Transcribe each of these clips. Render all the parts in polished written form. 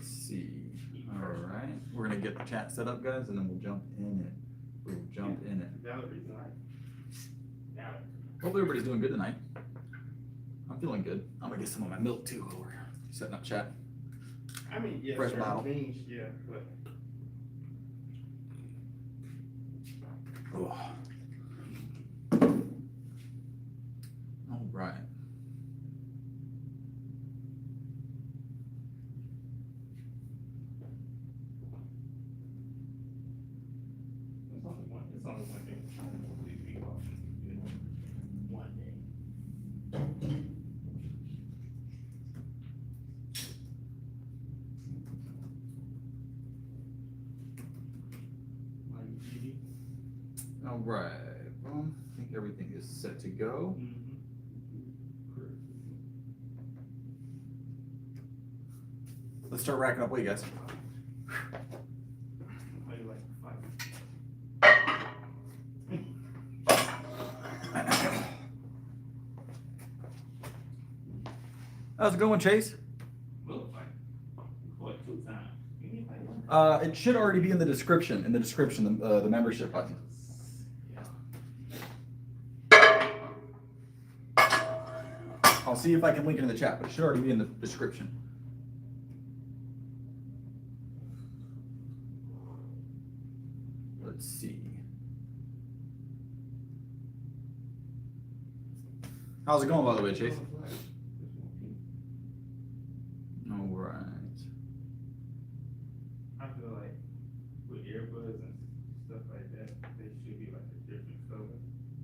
Let's see. All right. We're going to get the chat set up, guys, and then we'll jump in it. We'll jump in it. Hope everybody's doing good tonight. I'm feeling good. I'm going to get some of my milk, too, while we're setting up chat. I mean, yeah, fresh bottle. Things, yeah, but. Oh. All right. It's only one thing. One day. All right. Well, I think everything is set to go. Let's start racking up weight, guys. How's it going, Chase? It should already be in the description. The membership button. I'll see if I can link it in the chat, but it should already be in the description. Let's see. How's it going, by the way, Chase? All right. I feel like with earbuds and stuff like that, they should be like a different color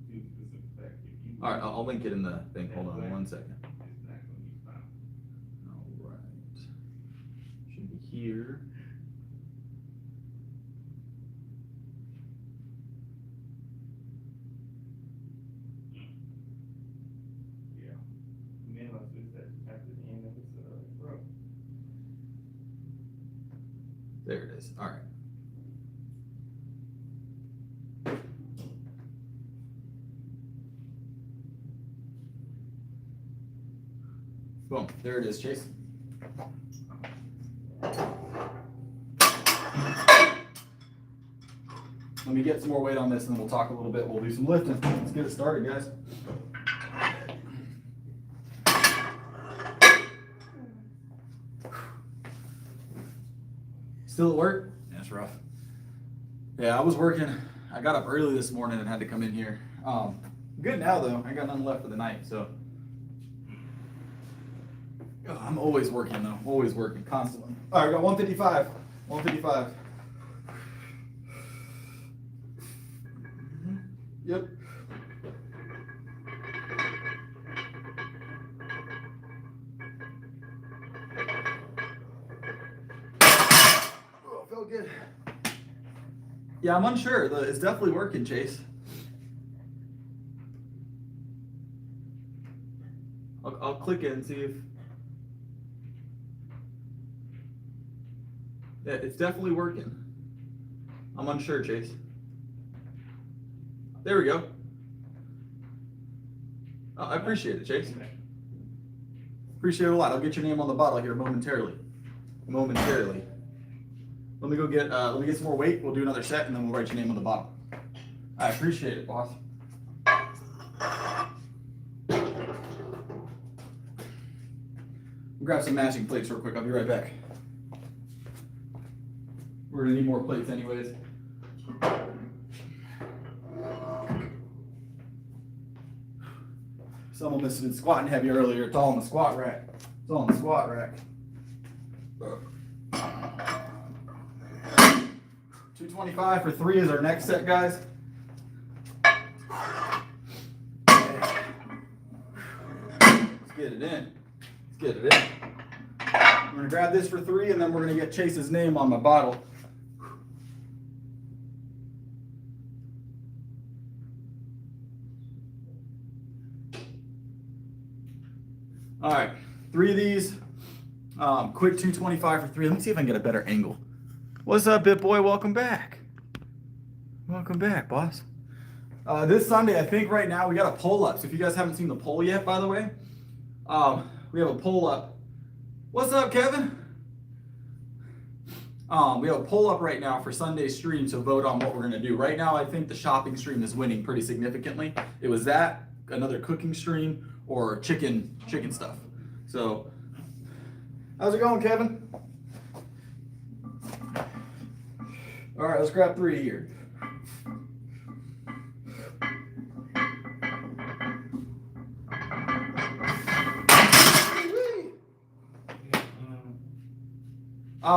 due to the fact if you. All right, I'll link it in the thing. Hold on 1 second. It's not gonna be fine. All right. Should be here. Yeah. Man, let's do that after the end of this, bro. There it is. All right. Boom. There it is, Chase. Let me get some more weight on this and then we'll talk a little bit. We'll do some lifting. Let's get it started, guys. Still at work? That's rough. Yeah, I was working. I got up early this morning and had to come in here. Good now, though. I got nothing left for the night, so. I'm always working, though. Always working, constantly. All right, I got 155. 155. Yep. Oh, felt good. Yeah, I'm unsure. It's definitely working, Chase. I'll click it and see if. Yeah, it's definitely working. I'm unsure, Chase. There we go. Oh, I appreciate it, Chase. Appreciate it a lot. I'll get your name on the bottle here momentarily. Momentarily. Let me go get some more weight. We'll do another set and then we'll write your name on the bottle. I appreciate it, boss. Grab some matching plates real quick. I'll be right back. We're gonna need more plates anyways. Someone must have been squatting heavy earlier. It's all on the squat rack. It's all on the squat rack. 225 for 3 is our next set, guys. Let's get it in. Let's get it in. I'm gonna grab this for 3 and then we're gonna get Chase's name on my bottle. All right, 3 of these. Quick 225 for 3. Let me see if I can get a better angle. What's up, Bit Boy? Welcome back. Welcome back, boss. This Sunday, I think right now we got a pull-up. So if you guys haven't seen the poll yet, by the way, we have a pull-up. What's up, Kevin? We have a poll up right now for Sunday's stream to vote on what we're gonna do. Right now, I think the shopping stream is winning pretty significantly. It was that, another cooking stream, or chicken stuff. So, how's it going, Kevin? All right, let's grab 3 here.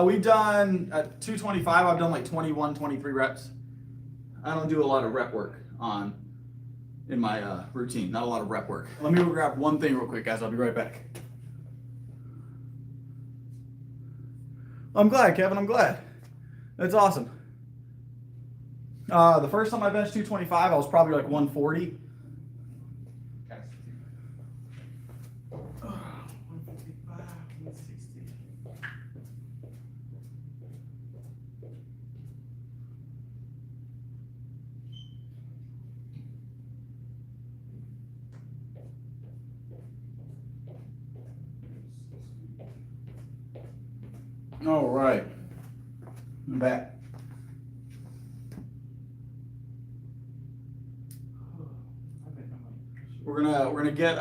We've done at 225, I've done like 21, 23 reps. I don't do a lot of rep work in my routine, not a lot of rep work. Let me go grab one thing real quick, guys. I'll be right back. I'm glad, Kevin, I'm glad. That's awesome. The first time I benched 225, I was probably like 140. All right, I'm back. We're gonna get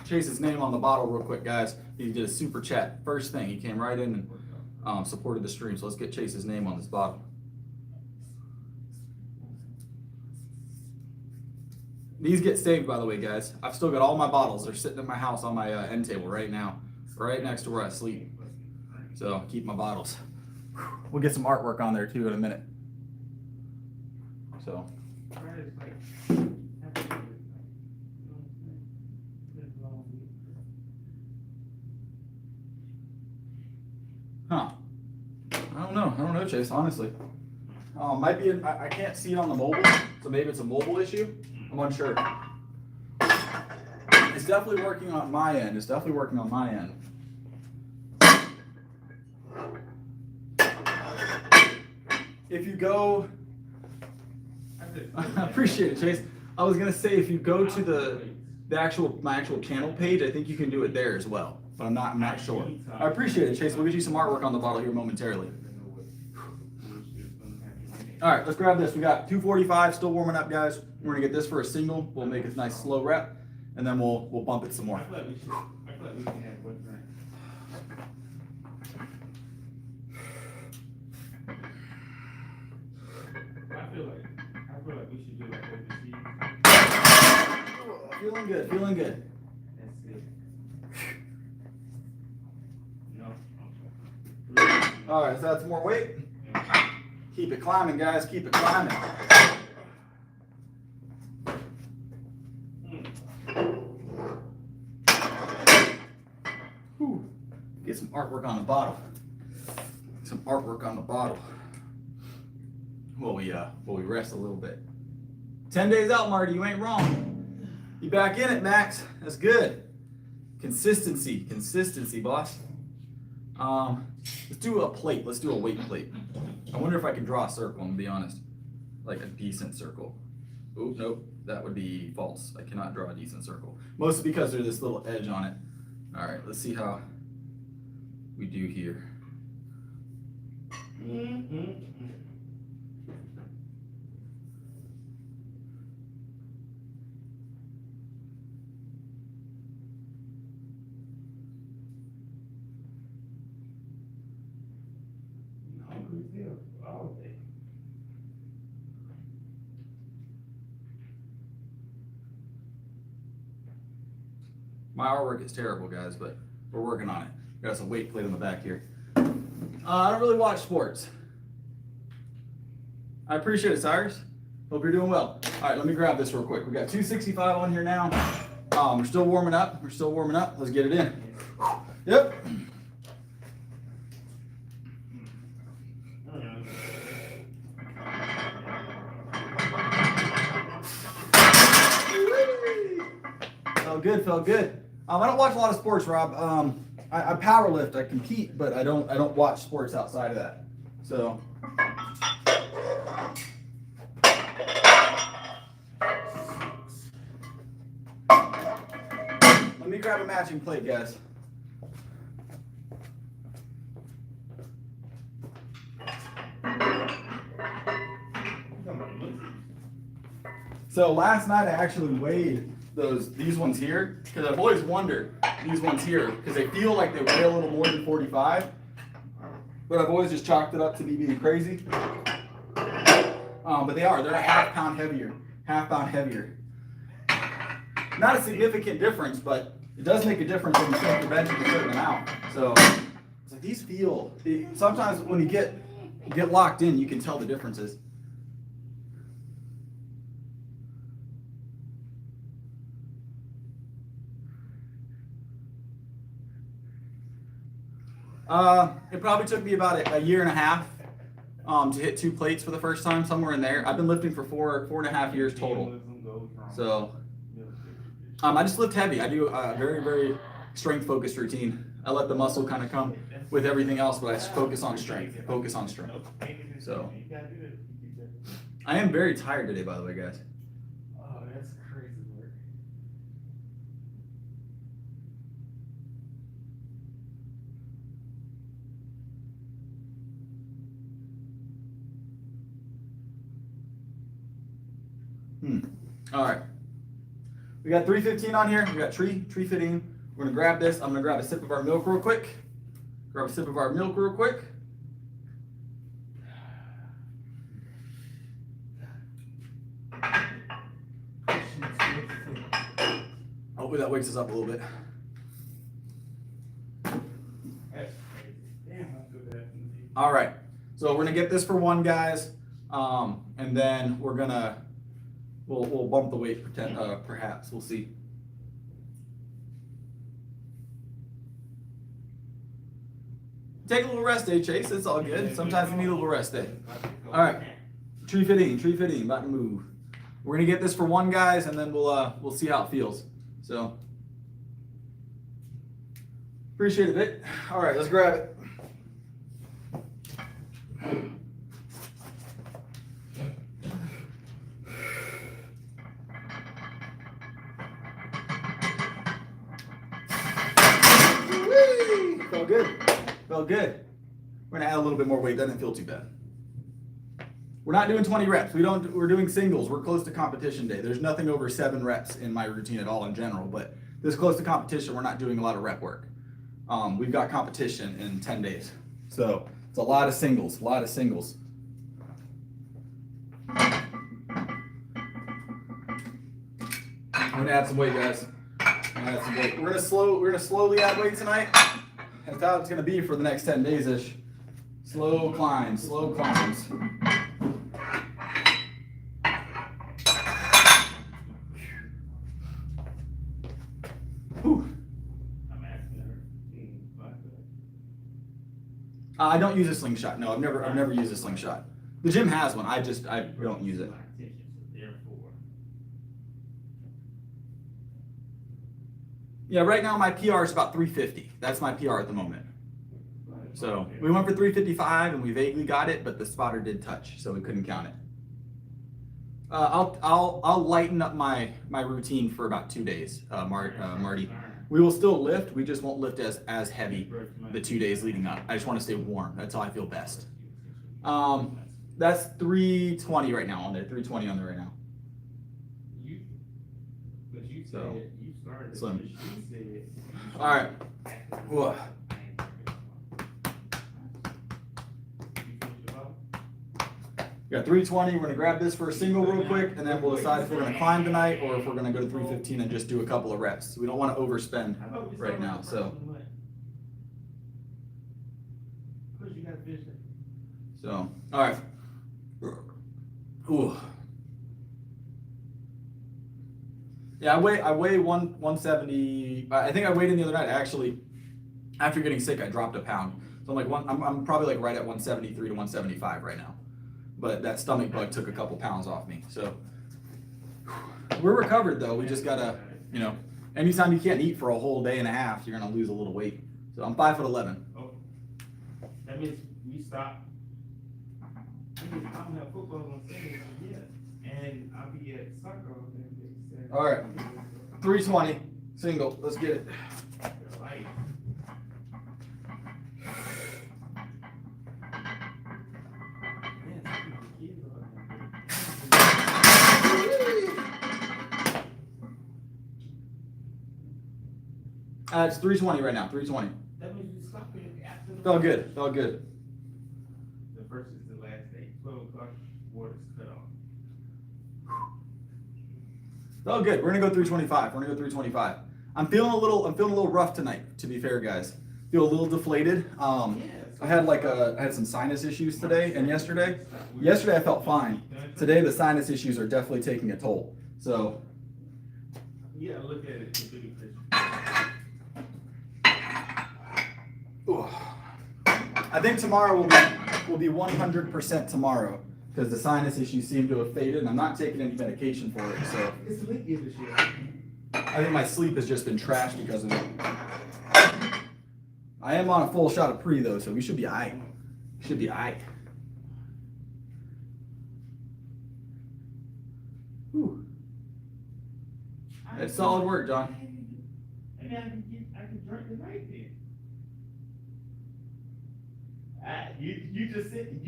Chase's name on the bottle real quick, guys. He did a super chat. First thing, he came right in and supported the stream. So let's get Chase's name on this bottle. These get saved, by the way, guys. I've still got all my bottles. They're sitting in my house on my end table right now, right next to where I sleep. So keep my bottles. We'll get some artwork on there too in a minute. So. Huh. I don't know, Chase, honestly. Might be, I can't see it on the mobile, so maybe it's a mobile issue. I'm unsure. It's definitely working on my end. If you go, I appreciate it, Chase. I was gonna say if you go to my actual channel page, I think you can do it there as well, but I'm not sure. I appreciate it, Chase. We'll get you some artwork on the bottle here momentarily. All right, let's grab this. We got 245 still warming up, guys. We're gonna get this for a single. We'll make a nice slow rep, and then we'll bump it some more. I feel like we can have one drink. I feel like we should do like overseas. Feeling good. That's it. No. All right, so that's more weight. Keep it climbing, guys. Keep it climbing. Whew. Get some artwork on the bottle. While we rest a little bit. 10 days out, Marty. You ain't wrong. You back in it, Max. That's good. Consistency, boss. Let's do a plate. Let's do a weight plate. I wonder if I can draw a circle, I'm gonna be honest. Like a decent circle. Oh, nope, that would be false. I cannot draw a decent circle. Mostly because there's this little edge on it. All right, let's see how we do here. My artwork is terrible, guys, but we're working on it. Got some weight plate on the back here. I don't really watch sports. I appreciate it, Cyrus. Hope you're doing well. All right, let me grab this real quick. We got 265 on here now. We're still warming up. Let's get it in. Yep. Felt good. I don't watch a lot of sports, Rob. I powerlift, I compete, but I don't watch sports outside of that. So. Let me grab a matching plate, guys. So last night I actually weighed these ones here, because I've always wondered these ones here, because they feel like they weigh a little more than 45, but I've always just chalked it up to me being crazy. But they're a half pound heavier. Not a significant difference, but it does make a difference when you take your bench a certain amount. So it's like these feel, sometimes when you get locked in, you can tell the differences. It probably took me about a year and a half to hit 2 plates for the first time, somewhere in there. I've been lifting for four and a half years total. So I just lift heavy. I do a very, very strength focused routine. I let the muscle kind of come with everything else, but I just focus on strength. So I am very tired today, by the way, guys. Oh, that's crazy work. All right. We got 315 on here. We got tree fitting. We're gonna grab this. I'm gonna grab a sip of our milk real quick. Hopefully that wakes us up a little bit. That's crazy. Damn, I'm good at that. All right. So we're gonna get this for one, guys, and then we'll bump the weight perhaps. We'll see. Take a little rest day, Chase. It's all good. Sometimes you need a little rest day. All right. Tree fitting. About to move. We're gonna get this for one, guys, and then we'll see how it feels. So appreciate it. All right, let's grab it. Felt good. We're gonna add a little bit more weight. Doesn't feel too bad. We're not doing 20 reps. We're doing singles. We're close to competition day. There's nothing over 7 reps in my routine at all in general, but this close to competition, we're not doing a lot of rep work. We've got competition in 10 days. So it's a lot of singles. I'm gonna add some weight, guys. We're gonna slowly add weight tonight. That's how it's gonna be for the next 10 days-ish. Slow climbs. Whew. I don't use a slingshot. No, I've never used a slingshot. The gym has one. I don't use it. Yeah, right now my PR is about 350. That's my PR at the moment. So we went for 355 and we vaguely got it, but the spotter did touch, so we couldn't count it. I'll lighten up my routine for about 2 days, Marty. We will still lift. We just won't lift as heavy the 2 days leading up. I just want to stay warm. That's how I feel best. That's 320 right now on there. 320 on there right now. So slim. All right. Whoa. We got 320. We're gonna grab this for a single real quick, and then we'll decide if we're gonna climb tonight or if we're gonna go to 315 and just do a couple of reps. We don't want to overspend right now. So all right. Ooh. Yeah, I weigh 170. I think I weighed in the other night. Actually, after getting sick, I dropped a pound. So I'm probably like right at 173 to 175 right now. But that stomach bug took a couple pounds off me. So we're recovered though. We just gotta, anytime you can't eat for a whole day and a half, you're gonna lose a little weight. So I'm 5'11". Oh, that means we stop. I don't have football on Sunday yet, and I'll be at soccer all day. All right, 320 single. Let's get it. It's 320 right now, 320. That means you stop it after the Felt good, felt good. The first is the last day. 12 o'clock, water's cut off. Felt good. We're gonna go 325. We're gonna go 325. I'm feeling a little rough tonight, to be fair, guys. Feel a little deflated. I had some sinus issues today and yesterday. Yesterday I felt fine. Today the sinus issues are definitely taking a toll. So Yeah, look at it. The bigger picture. I think tomorrow will be 100% tomorrow because the sinus issues seem to have faded and I'm not taking any medication for it. So It's the leak year this year. I think my sleep has just been trashed because of it. I am on a full shot of pre though, so we should be aight. Should be aight. Whew. That's solid work, John. Maybe I can drink the night then. You just said.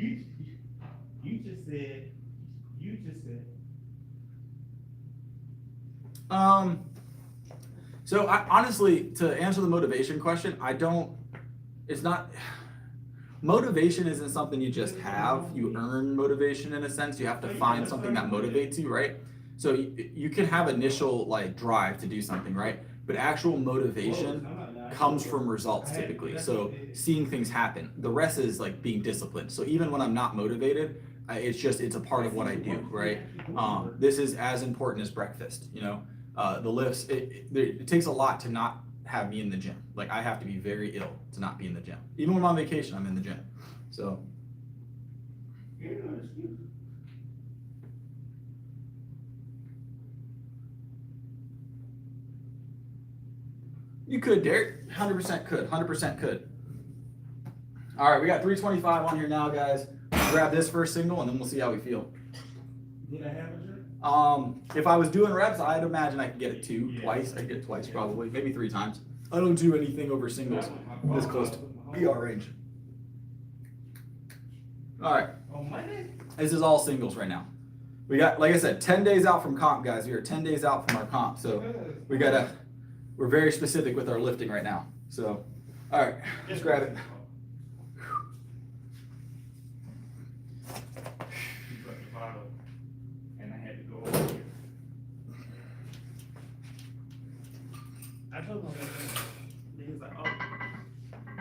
So I honestly, to answer the motivation question, motivation isn't something you just have. You earn motivation in a sense. You have to find something that motivates you, right? So you can have initial like drive to do something, right? But actual motivation comes from results typically. So seeing things happen. The rest is like being disciplined. So even when I'm not motivated, it's a part of what I do, right? This is as important as breakfast, you know? The lifts, it takes a lot to not have me in the gym. Like I have to be very ill to not be in the gym. Even when I'm on vacation, I'm in the gym. So. You could, Derek. 100% could. 100% could. All right, we got 325 on here now, guys. Grab this first single, and then we'll see how we feel. Did I have a drink? If I was doing reps, I'd imagine I could get it twice. I'd get it twice probably, maybe 3 times. I don't do anything over singles this close to PR range. All right. This is all singles right now. We got, like I said, 10 days out from comp, guys. We are 10 days out from our comp, so we're very specific with our lifting right now. So, all right, let's grab it. I told him that he was like, oh,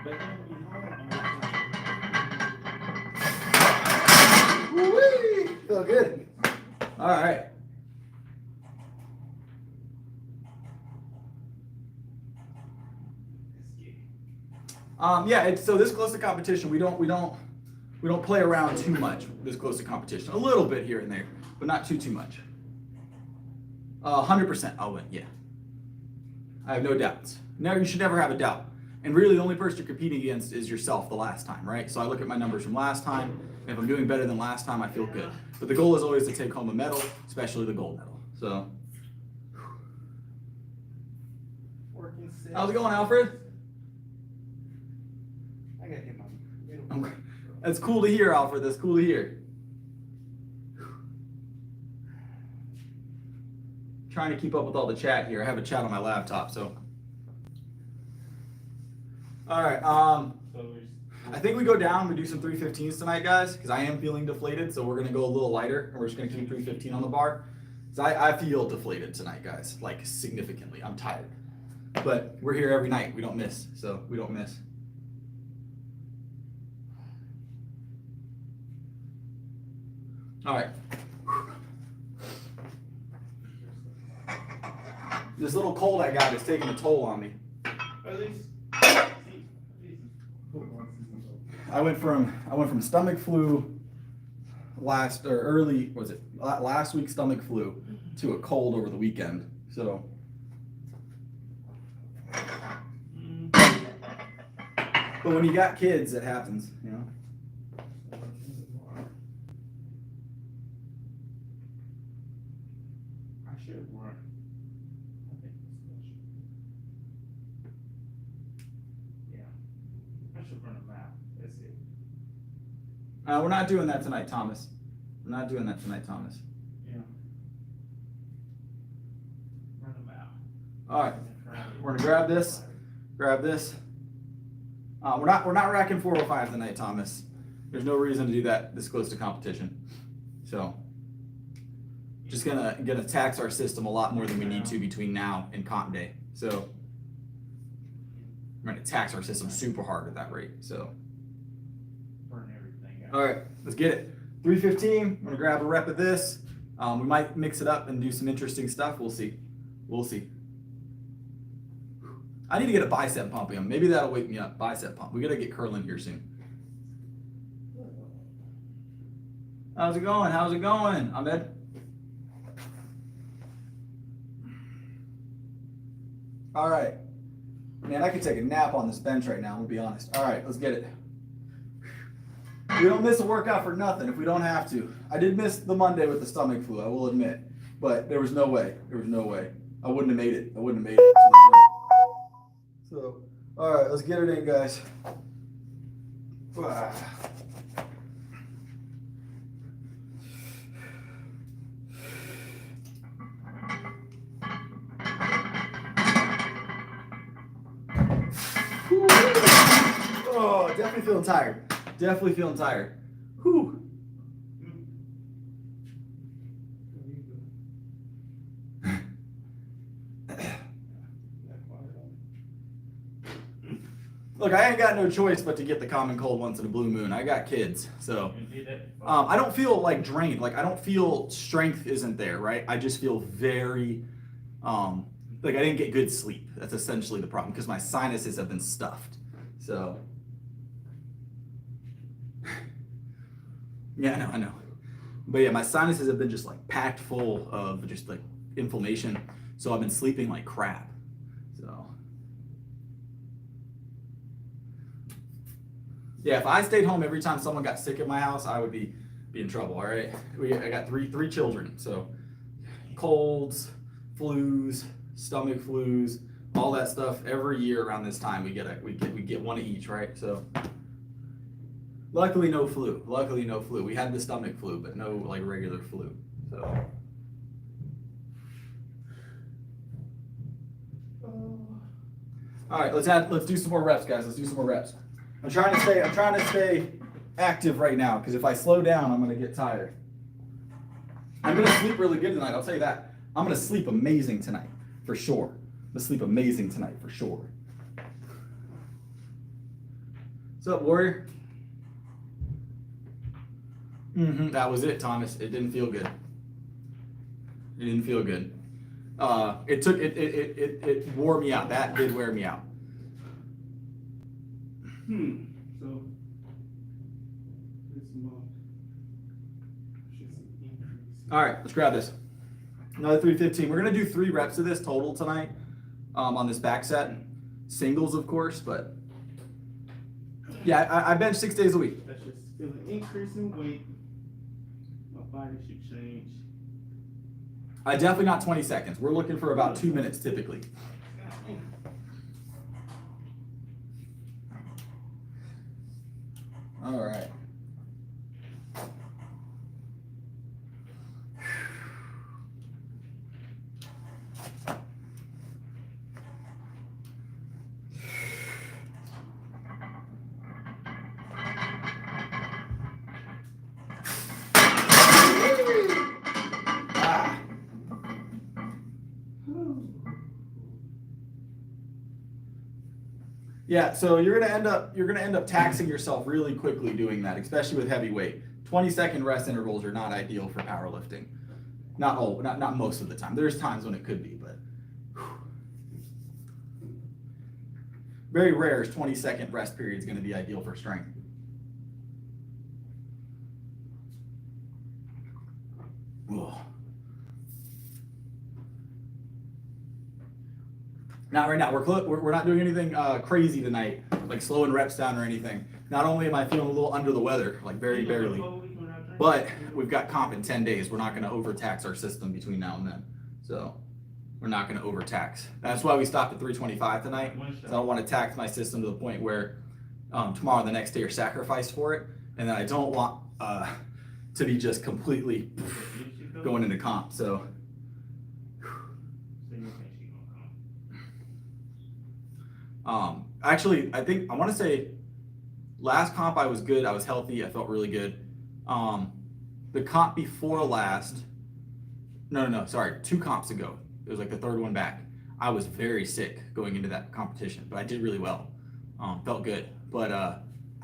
but then we home. Woo-wee! Feel good. All right. Yeah. So this close to competition, we don't play around too much. This close to competition, a little bit here and there, but not too much. 100%, I'll win. Yeah. I have no doubts. You should never have a doubt. And really, the only person you're competing against is yourself the last time, right? So I look at my numbers from last time, and if I'm doing better than last time, I feel good. But the goal is always to take home a medal, especially the gold medal. So, how's it going, Alfred? I got him on. That's cool to hear, Alfred. That's cool to hear. Trying to keep up with all the chat here. I have a chat on my laptop, so. All right. I think we go down. We do some 315s tonight, guys, because I am feeling deflated. So we're gonna go a little lighter, and we're just gonna keep 315 on the bar. So I feel deflated tonight, guys, like significantly. I'm tired, but we're here every night. We don't miss, so we don't miss. All right. This little cold I got is taking a toll on me. I went from stomach flu last week's stomach flu to a cold over the weekend. So but when you got kids, it happens, you know. I should have run. Yeah. I should run a mile. That's it. We're not doing that tonight, Thomas. We're not doing that tonight, Thomas. Yeah. Run a mile. All right. We're gonna grab this. Grab this. We're not racking 405 tonight, Thomas. There's no reason to do that this close to competition. So just gonna tax our system a lot more than we need to between now and comp day. So we're gonna tax our system super hard at that rate. So Burn everything out. all right, let's get it. 315. I'm gonna grab a rep of this. We might mix it up and do some interesting stuff. We'll see. We'll see. I need to get a bicep pump in. Maybe that'll wake me up. Bicep pump. We gotta get curling here soon. How's it going? How's it going, Ahmed? All right. Man, I could take a nap on this bench right now, I'm gonna be honest. All right, let's get it. We don't miss a workout for nothing if we don't have to. I did miss the Monday with the stomach flu, I will admit. But there was no way. There was no way. I wouldn't have made it. I wouldn't have made it. So, all right, let's get it in, guys. Oh, definitely feeling tired. Definitely feeling tired. Whew. Look, I ain't got no choice but to get the common cold once in a blue moon. I got kids, so I don't feel like drained. Like I don't feel strength isn't there, right? I just feel very, like I didn't get good sleep. That's essentially the problem because my sinuses have been stuffed. So, yeah, I know. But yeah, my sinuses have been just like packed full of just like inflammation. So I've been sleeping like crap. So. Yeah, if I stayed home every time someone got sick at my house, I would be in trouble. All right, I got three children, so colds, flus, stomach flus, all that stuff. Every year around this time, we get one of each, right? So luckily no flu. Luckily no flu. We had the stomach flu, but no like regular flu. So. All right, let's do some more reps, guys. Let's do some more reps. I'm trying to stay active right now because if I slow down, I'm gonna get tired. I'm gonna sleep really good tonight. I'll tell you that. I'm gonna sleep amazing tonight for sure. I'm gonna sleep amazing tonight for sure. What's up, Warrior? That was it, Thomas. It didn't feel good. It didn't feel good. It wore me out. That did wear me out. So this month should increase. All right, let's grab this. Another 315. We're gonna do 3 reps of this total tonight on this back set. Singles, of course, but yeah, I bench 6 days a week. That's just still an increase in weight. My body should change. I definitely not 20 seconds. We're looking for about 2 minutes typically. All right. Yeah, so you're gonna end up taxing yourself really quickly doing that, especially with heavy weight. 20-second rest intervals are not ideal for powerlifting. Not most of the time. There's times when it could be, but very rare is 20-second rest period is going to be ideal for strength. Ugh. Not right now. We're not doing anything crazy tonight, like slowing reps down or anything. Not only am I feeling a little under the weather, like very barely, but we've got comp in 10 days. We're not going to overtax our system between now and then. So we're not going to overtax. That's why we stopped at 325 tonight. I don't want to tax my system to the point where tomorrow and the next day are sacrificed for it. And then I don't want to be just completely going into comp. So. Actually, I want to say last comp I was good. I was healthy. I felt really good. The comp before last, no, sorry, 2 comps ago. It was like the third one back. I was very sick going into that competition, but I did really well. Felt good, but I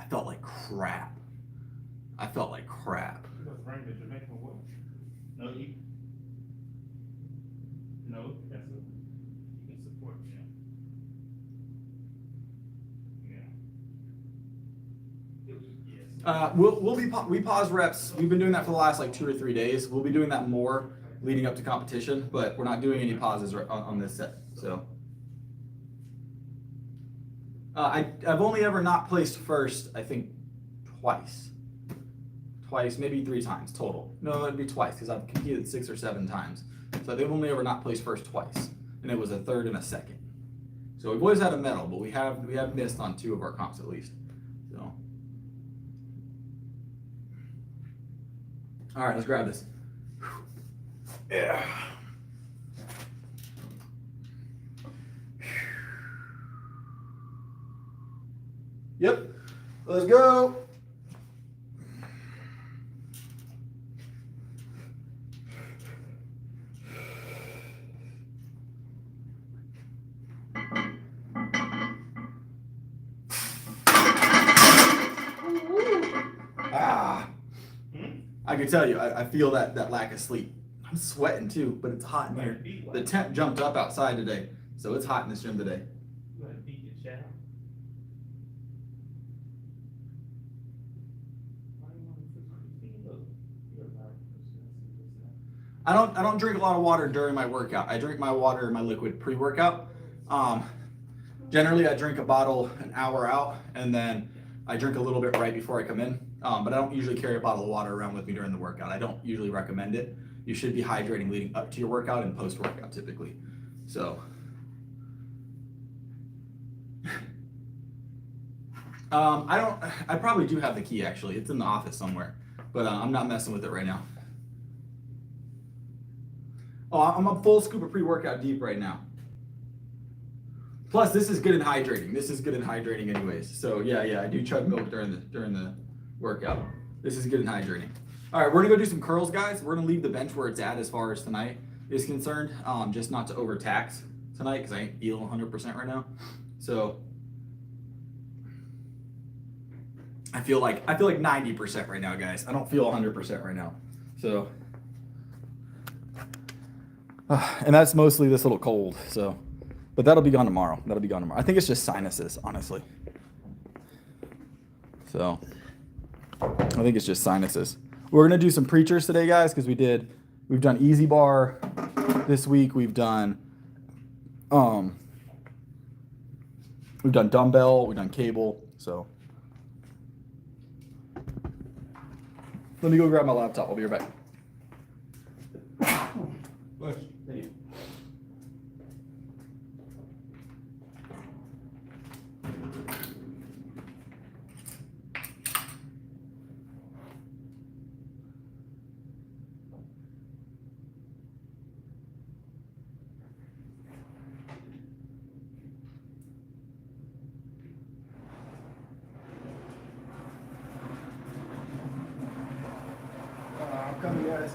felt like crap. I felt like crap. No, that's a, you can support him. Yeah. We pause reps. We've been doing that for the last like 2 or 3 days. We'll be doing that more leading up to competition, but we're not doing any pauses on this set. So I've only ever not placed first, I think twice, maybe 3 times total. No, it'd be twice because I've competed 6 or 7 times. So they've only ever not placed first twice, and it was a third and a second. So we've always had a medal, but we have missed on 2 of our comps at least. So, all right, let's grab this. Yeah. Yep. Let's go. I can tell you, I feel that lack of sleep. I'm sweating too, but it's hot in here. The temp jumped up outside today, so it's hot in this gym today. I don't drink a lot of water during my workout. I drink my water, my liquid pre-workout. Generally, I drink a bottle an hour out, and then I drink a little bit right before I come in. But I don't usually carry a bottle of water around with me during the workout. I don't usually recommend it. You should be hydrating leading up to your workout and post-workout typically. So, I probably do have the key actually. It's in the office somewhere, but I'm not messing with it right now. Oh, I'm a full scoop of pre-workout deep right now. Plus, this is good in hydrating. This is good in hydrating anyways. So yeah, I do chug milk during the workout. This is good in hydrating. All right, we're gonna go do some curls, guys. We're gonna leave the bench where it's at as far as tonight is concerned, just not to overtax tonight because I ain't feeling 100% right now. So I feel like 90% right now, guys. I don't feel 100% right now. So, and that's mostly this little cold. So, but that'll be gone tomorrow. I think it's just sinuses, honestly. So, I think it's just sinuses. We're gonna do some preachers today, guys, because we've done easy bar this week. We've done dumbbell. We've done cable. So. Let me go grab my laptop. I'll be right back. Push. Thank you. I'm coming, guys.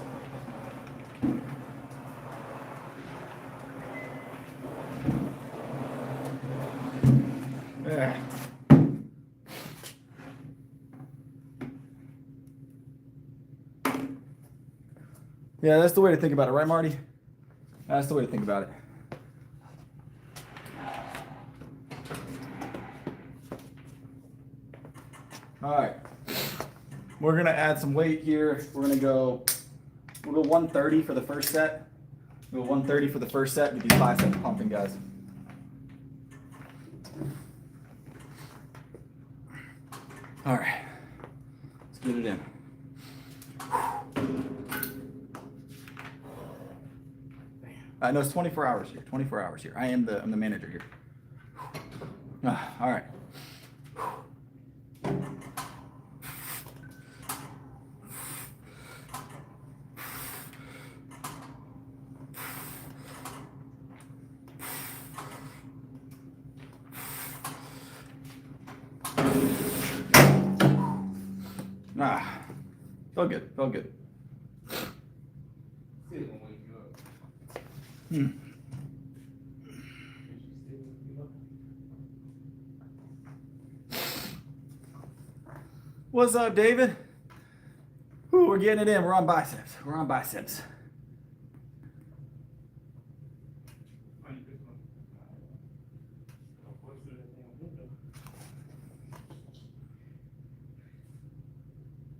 Yeah, that's the way to think about it, right, Marty? That's the way to think about it. All right. We're gonna add some weight here. We'll go 130 for the first set. We'll go 130 for the first set. Get these biceps pumping, guys. All right. Let's get it in. I know it's 24 hours here. 24 hours here. I'm the manager here. All right. Ah, felt good. Felt good. Still gonna wake you up. Hmm. What's up, David? Whew, we're getting it in. We're on biceps. We're on biceps.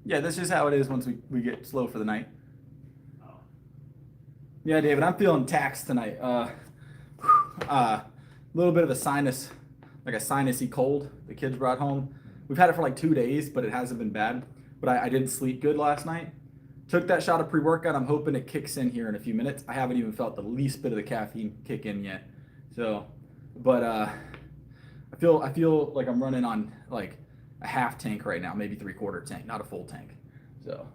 Yeah, that's just how it is once we get slow for the night. Yeah, David, I'm feeling taxed tonight. A little bit of a sinus, like a sinusy cold the kids brought home. We've had it for like 2 days, but it hasn't been bad. But I didn't sleep good last night. Took that shot of pre-workout. I'm hoping it kicks in here in a few minutes. I haven't even felt the least bit of the caffeine kick in yet. So, but I feel like I'm running on like a half tank right now, maybe 3/4 tank, not a full tank. So,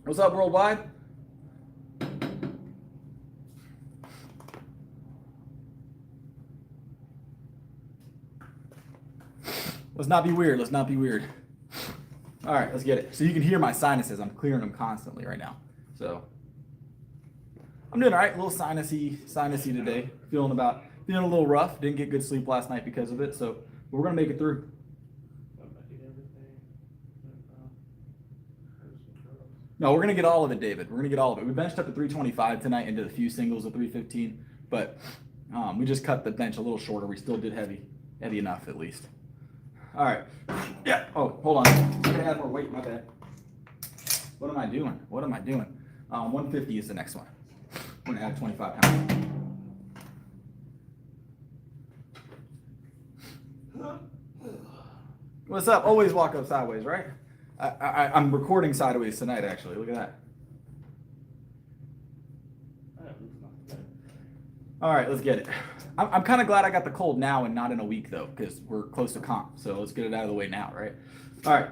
what's up, worldwide? Let's not be weird. Let's not be weird. All right, let's get it. So you can hear my sinuses. I'm clearing them constantly right now. So I'm doing all right. A little sinusy today. Feeling a little rough. Didn't get good sleep last night because of it. So we're gonna make it through. No, we're gonna get all of it, David. We're gonna get all of it. We benched up to 325 tonight and did a few singles of 315, but we just cut the bench a little shorter. We still did heavy enough at least. All right. Yeah. Oh, hold on. I'm gonna add more weight. My bad. What am I doing? 150 is the next one. I'm gonna add 25 pounds. What's up? Always walk up sideways, right? I'm recording sideways tonight, actually. Look at that. All right, let's get it. I'm kind of glad I got the cold now and not in a week, though, because we're close to comp. So let's get it out of the way now, right? All right.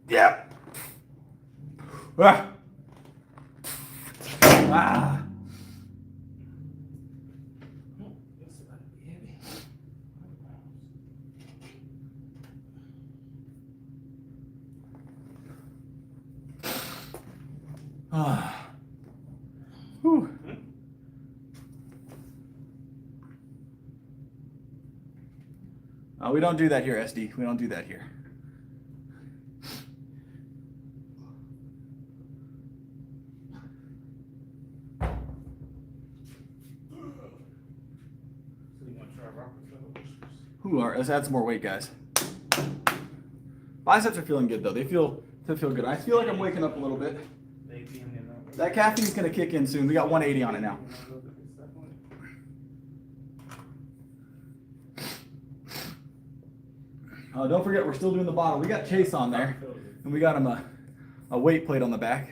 Yeah. Ah. Ah. Whew. We don't do that here, SD. We don't do that here. Let's add some more weight, guys. Biceps are feeling good though. They feel good. I feel like I'm waking up a little bit. That caffeine's gonna kick in soon. We got 180 on it now. Don't forget, we're still doing the bottle. We got Chase on there, and we got him a weight plate on the back.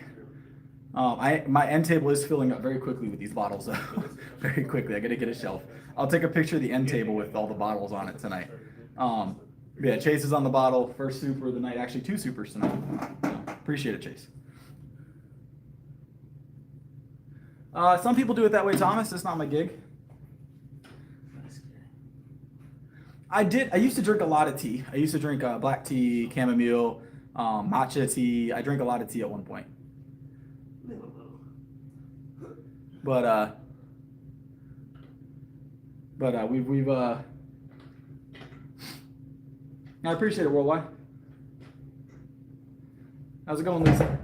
My end table is filling up very quickly with these bottles. Very quickly. I gotta get a shelf. I'll take a picture of the end table with all the bottles on it tonight. Yeah, Chase is on the bottle. First super of the night. Actually, 2 supers tonight. Appreciate it, Chase. Some people do it that way, Thomas. That's not my gig. I used to drink a lot of tea. I used to drink black tea, chamomile, matcha tea. I drank a lot of tea at one point. But we've I appreciate it, worldwide. How's it going, Lisa?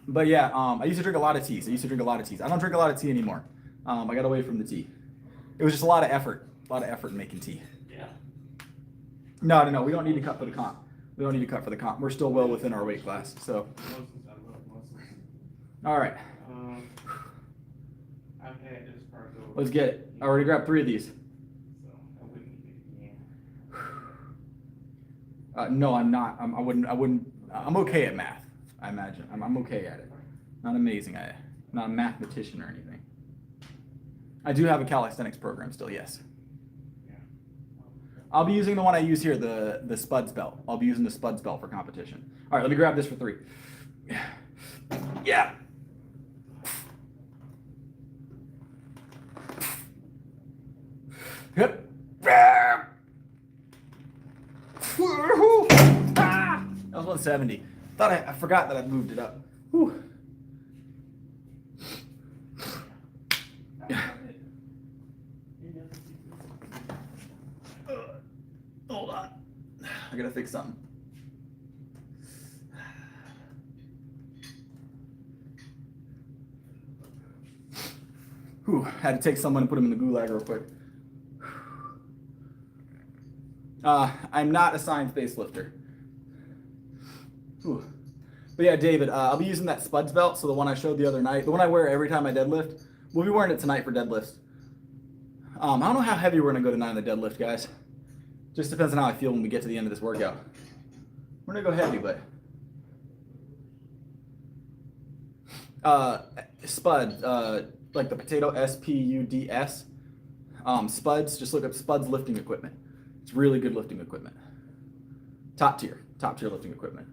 But yeah, I used to drink a lot of teas. I don't drink a lot of tea anymore. I got away from the tea. It was just a lot of effort in making tea. Yeah. No. We don't need to cut for the comp. We're still well within our weight class. So. All right. I've had this part though. Let's get it. I already grabbed 3 of these. So I wouldn't eat it again. No, I'm not. I wouldn't. I'm okay at math. I imagine. I'm okay at it. Not amazing. I'm not a mathematician or anything. I do have a calisthenics program still. Yes. I'll be using the one I use here, the Spuds belt. I'll be using the Spuds belt for competition. All right, let me grab this for 3. Yeah. Yep. That was 170. I forgot that I moved it up. Whew. Hold on. I gotta fix something. Whew. Had to take someone and put him in the gulag real quick. I'm not a science-based lifter. Whew. But yeah, David, I'll be using that Spuds belt, so the one I showed the other night, the one I wear every time I deadlift. We'll be wearing it tonight for deadlifts. I don't know how heavy we're gonna go tonight on the deadlift, guys. Just depends on how I feel when we get to the end of this workout. We're gonna go heavy, but Spud, like the potato, SPUDS. Spuds, just look up Spuds lifting equipment. It's really good lifting equipment. Top tier lifting equipment.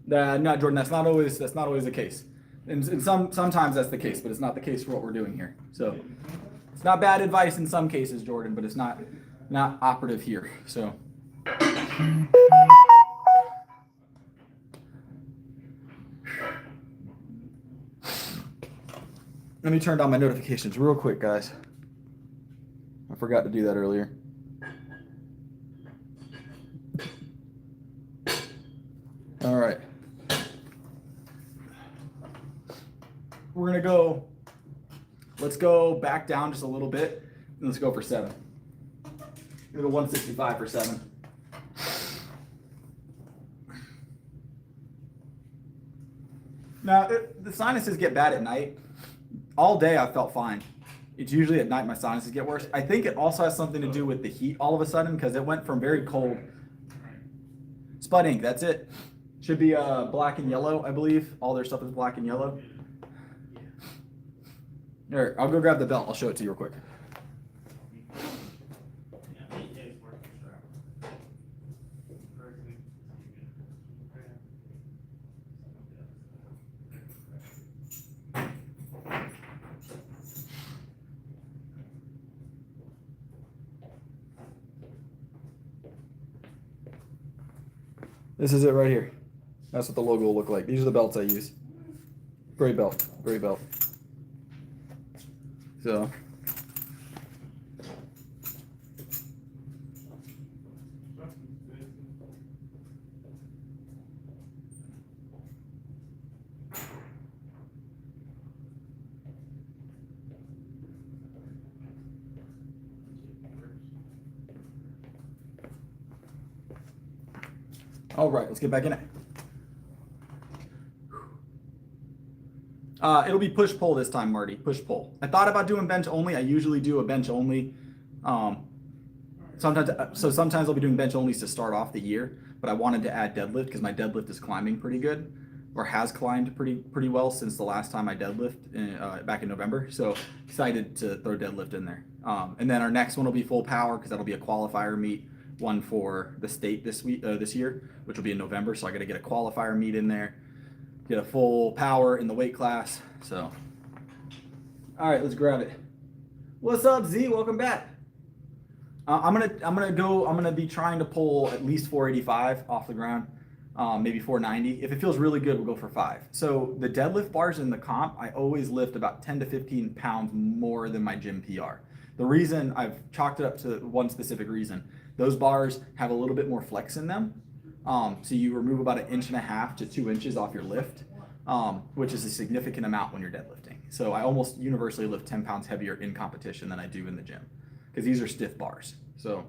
No, Jordan, that's not always the case. And sometimes that's the case, but it's not the case for what we're doing here. So it's not bad advice in some cases, Jordan, but it's not operative here. So let me turn down my notifications real quick, guys. I forgot to do that earlier. All right. We're gonna go, let's go back down just a little bit, and let's go for 7. I'm gonna go 165 for 7. Now, the sinuses get bad at night. All day I felt fine. It's usually at night my sinuses get worse. I think it also has something to do with the heat all of a sudden, because it went from very cold. Spud ink, that's it. Should be black and yellow, I believe. All their stuff is black and yellow. Here, I'll go grab the belt. I'll show it to you real quick. This is it right here. That's what the logo will look like. These are the belts I use. Great belt. Great belt. So. All right, let's get back in it. It'll be push-pull this time, Marty. Push-pull. I thought about doing bench only. I usually do a bench only. Sometimes I'll be doing bench only to start off the year, but I wanted to add deadlift because my deadlift is climbing pretty good, or has climbed pretty well since the last time I deadlift back in November. So excited to throw deadlift in there. And then our next one will be full power because that'll be a qualifier meet. One for the state this year, which will be in November. So I got to get a qualifier meet in there, get a full power in the weight class. So, all right, let's grab it. What's up, Z? Welcome back. I'm gonna be trying to pull at least 485 off the ground, maybe 490. If it feels really good, we'll go for 5. So the deadlift bars in the comp, I always lift about 10 to 15 pounds more than my gym PR. The reason I've chalked it up to one specific reason. Those bars have a little bit more flex in them. So you remove about 1.5 inches to 2 inches off your lift, which is a significant amount when you're deadlifting. So I almost universally lift 10 pounds heavier in competition than I do in the gym because these are stiff bars. So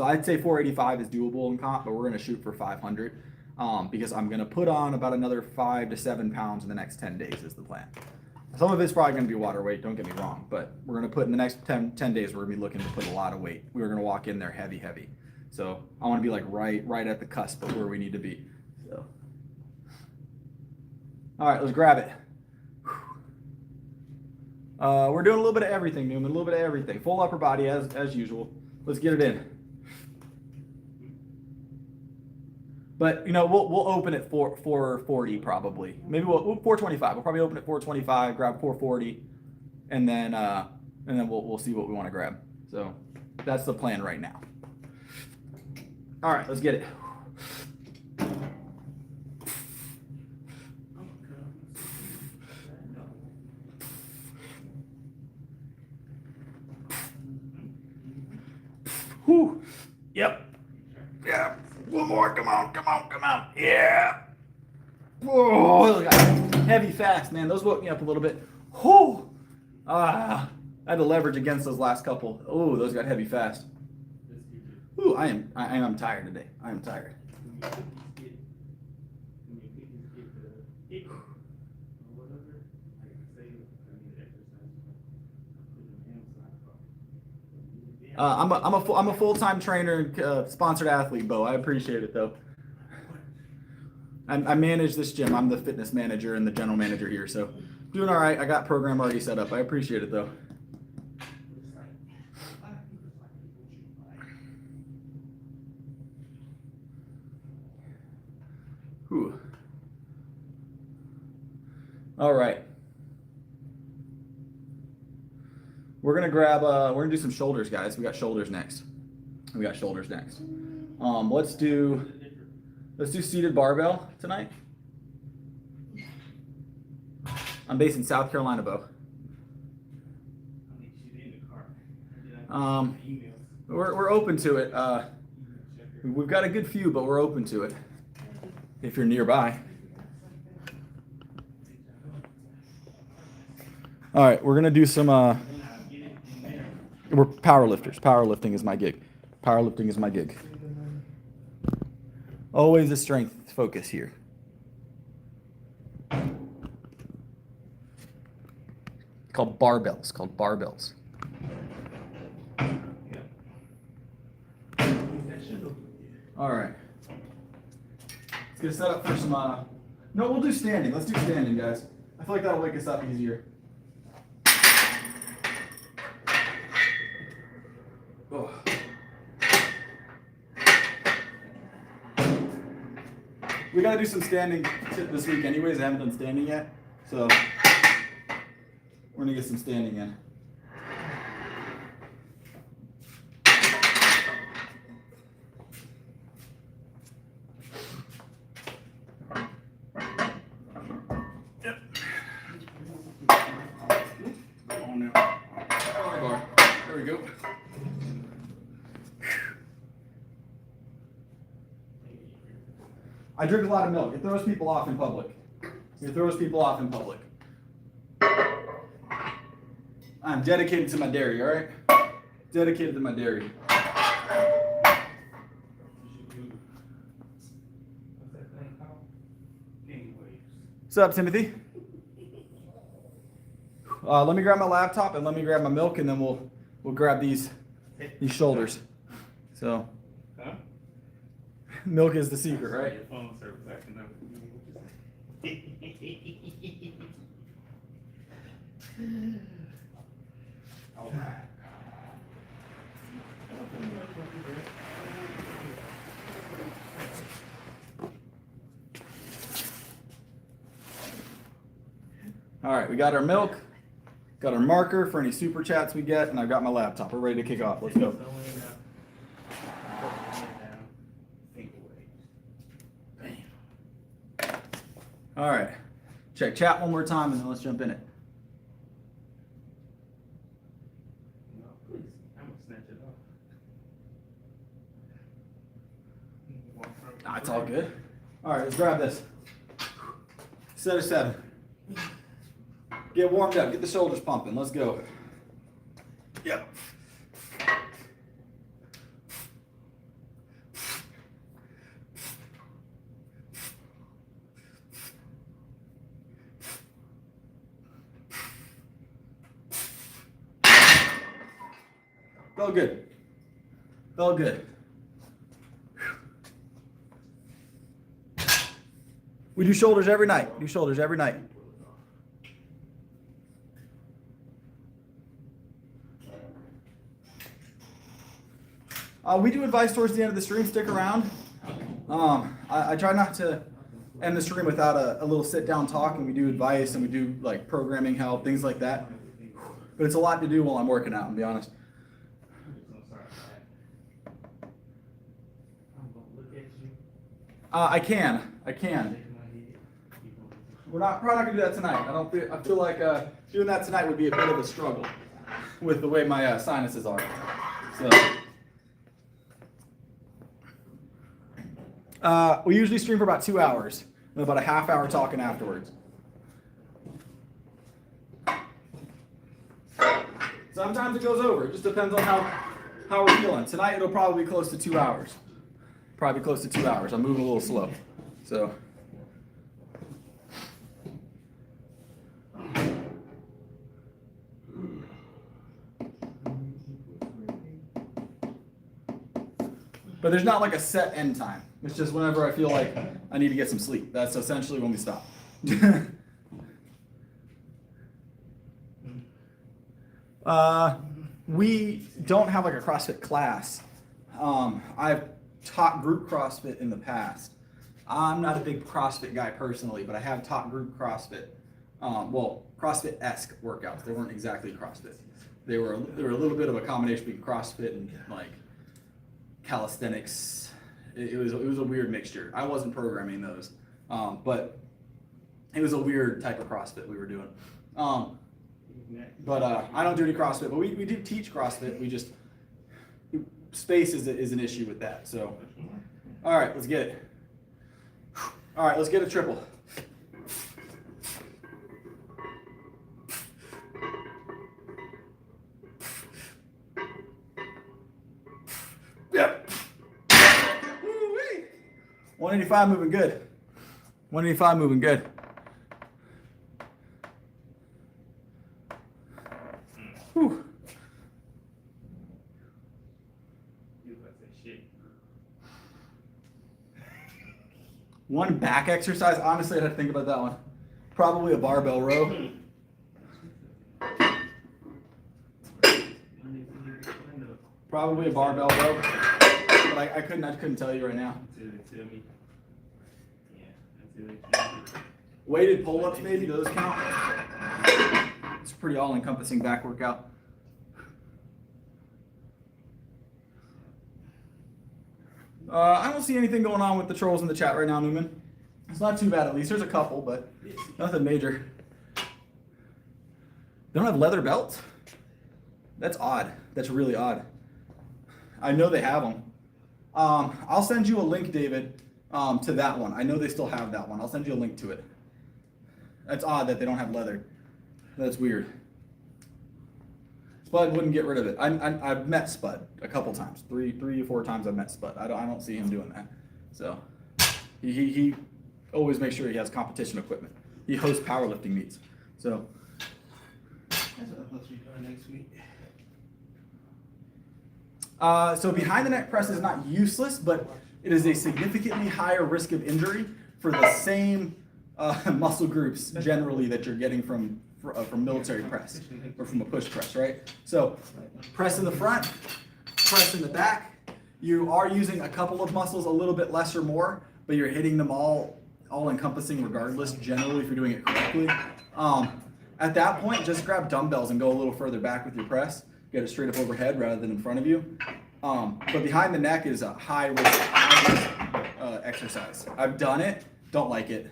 I'd say 485 is doable in comp, but we're going to shoot for 500 because I'm going to put on about another 5 to 7 pounds in the next 10 days is the plan. Some of it's probably going to be water weight, don't get me wrong, but we're going to put in the next 10 days, we're going to be looking to put a lot of weight. We're going to walk in there heavy. So I want to be like right at the cusp of where we need to be. So All right, let's grab it. We're doing a little bit of everything, Newman. A little bit of everything. Full upper body as usual. Let's get it in. But you know, we'll open at 440 probably. Maybe we'll 425. We'll probably open at 425, grab 440, and then we'll see what we want to grab. So that's the plan right now. All right, let's get it. Whew. Yep. Yeah. One more. Come on. Come on. Come on. Yeah. Whoa. Heavy fast, man. Those woke me up a little bit. Whew. I had to leverage against those last couple. Oh, those got heavy fast. Ooh, I am tired today. I am tired. I'm a full-time trainer, sponsored athlete, Bo. I appreciate it though. I manage this gym. I'm the fitness manager and the general manager here, so doing all right. I got program already set up. I appreciate it though. Whew. All right. We're gonna grab. We're gonna do some shoulders, guys. We got shoulders next. Let's do seated barbell tonight. I'm based in South Carolina, Bo. We're open to it. We've got a good few, but we're open to it if you're nearby. All right, we're gonna do some. We're powerlifters. Powerlifting is my gig. Always a strength focus here. Called barbells. All right. Let's get set up for some. No, we'll do standing. Let's do standing, guys. I feel like that'll wake us up easier. Oh. We gotta do some standing this week anyways. I haven't done standing yet. So we're gonna get some standing in. Yep. Oh no. There we go. I drink a lot of milk. It throws people off in public. I'm dedicated to my dairy, all right? Dedicated to my dairy. What's up, Timothy? Let me grab my laptop and let me grab my milk, and then we'll grab these shoulders. So. Milk is the secret, right? All right, we got our milk, got our marker for any super chats we get, and I've got my laptop. We're ready to kick off. Let's go. All right, check chat one more time and then let's jump in it. No, please. I'm gonna snatch it off. Nah, it's all good. All right, let's grab this. Set of 7. Get warmed up, get the shoulders pumping. Let's go. Yep. Felt good. Felt good. We do shoulders every night. Do shoulders every night. We do advice towards the end of the stream. Stick around. I try not to end the stream without a little sit-down talk, and we do advice, and we do like programming help, things like that. But it's a lot to do while I'm working out, to be honest. I can. We're probably not gonna do that tonight. I feel like doing that tonight would be a bit of a struggle with the way my sinuses are. So we usually stream for about 2 hours, and about a half hour talking afterwards. Sometimes it goes over. It just depends on how we're feeling. Tonight it'll probably be close to 2 hours. Probably close to 2 hours. I'm moving a little slow. So. But there's not like a set end time. It's just whenever I feel like I need to get some sleep. That's essentially when we stop. We don't have like a CrossFit class. I've taught group CrossFit in the past. I'm not a big CrossFit guy personally, but I have taught group CrossFit. CrossFit-esque workouts. They weren't exactly CrossFit. They were a little bit of a combination between CrossFit and like calisthenics. It was a weird mixture. I wasn't programming those, but it was a weird type of CrossFit we were doing. But I don't do any CrossFit, but we do teach CrossFit. We just, space is an issue with that. So, all right, let's get it. All right, let's get a triple. Yep. 185 moving good. 185 moving good. Whew. One back exercise, honestly, I had to think about that one. Probably a barbell row. Probably a barbell row. But I couldn't tell you right now. Weighted pull-ups, maybe, those count. It's a pretty all-encompassing back workout. I don't see anything going on with the trolls in the chat right now, Newman. It's not too bad, at least. There's a couple, but nothing major. They don't have leather belts? That's odd. That's really odd. I know they have them. I'll send you a link, David, to that one. I know they still have that one. I'll send you a link to it. That's odd that they don't have leather. That's weird. Spud wouldn't get rid of it. I've met Spud a couple times, three or four times I've met Spud. I don't see him doing that. So he always makes sure he has competition equipment. He hosts powerlifting meets. So that's what I'm supposed to be doing next week. So behind the neck press is not useless, but it is a significantly higher risk of injury for the same muscle groups generally that you're getting from military press or from a push press, right? So press in the front, press in the back. You are using a couple of muscles a little bit less or more, but you're hitting them all encompassing regardless, generally, if you're doing it correctly. At that point, just grab dumbbells and go a little further back with your press. Get it straight up overhead rather than in front of you. But behind the neck is a high risk exercise. I've done it, don't like it.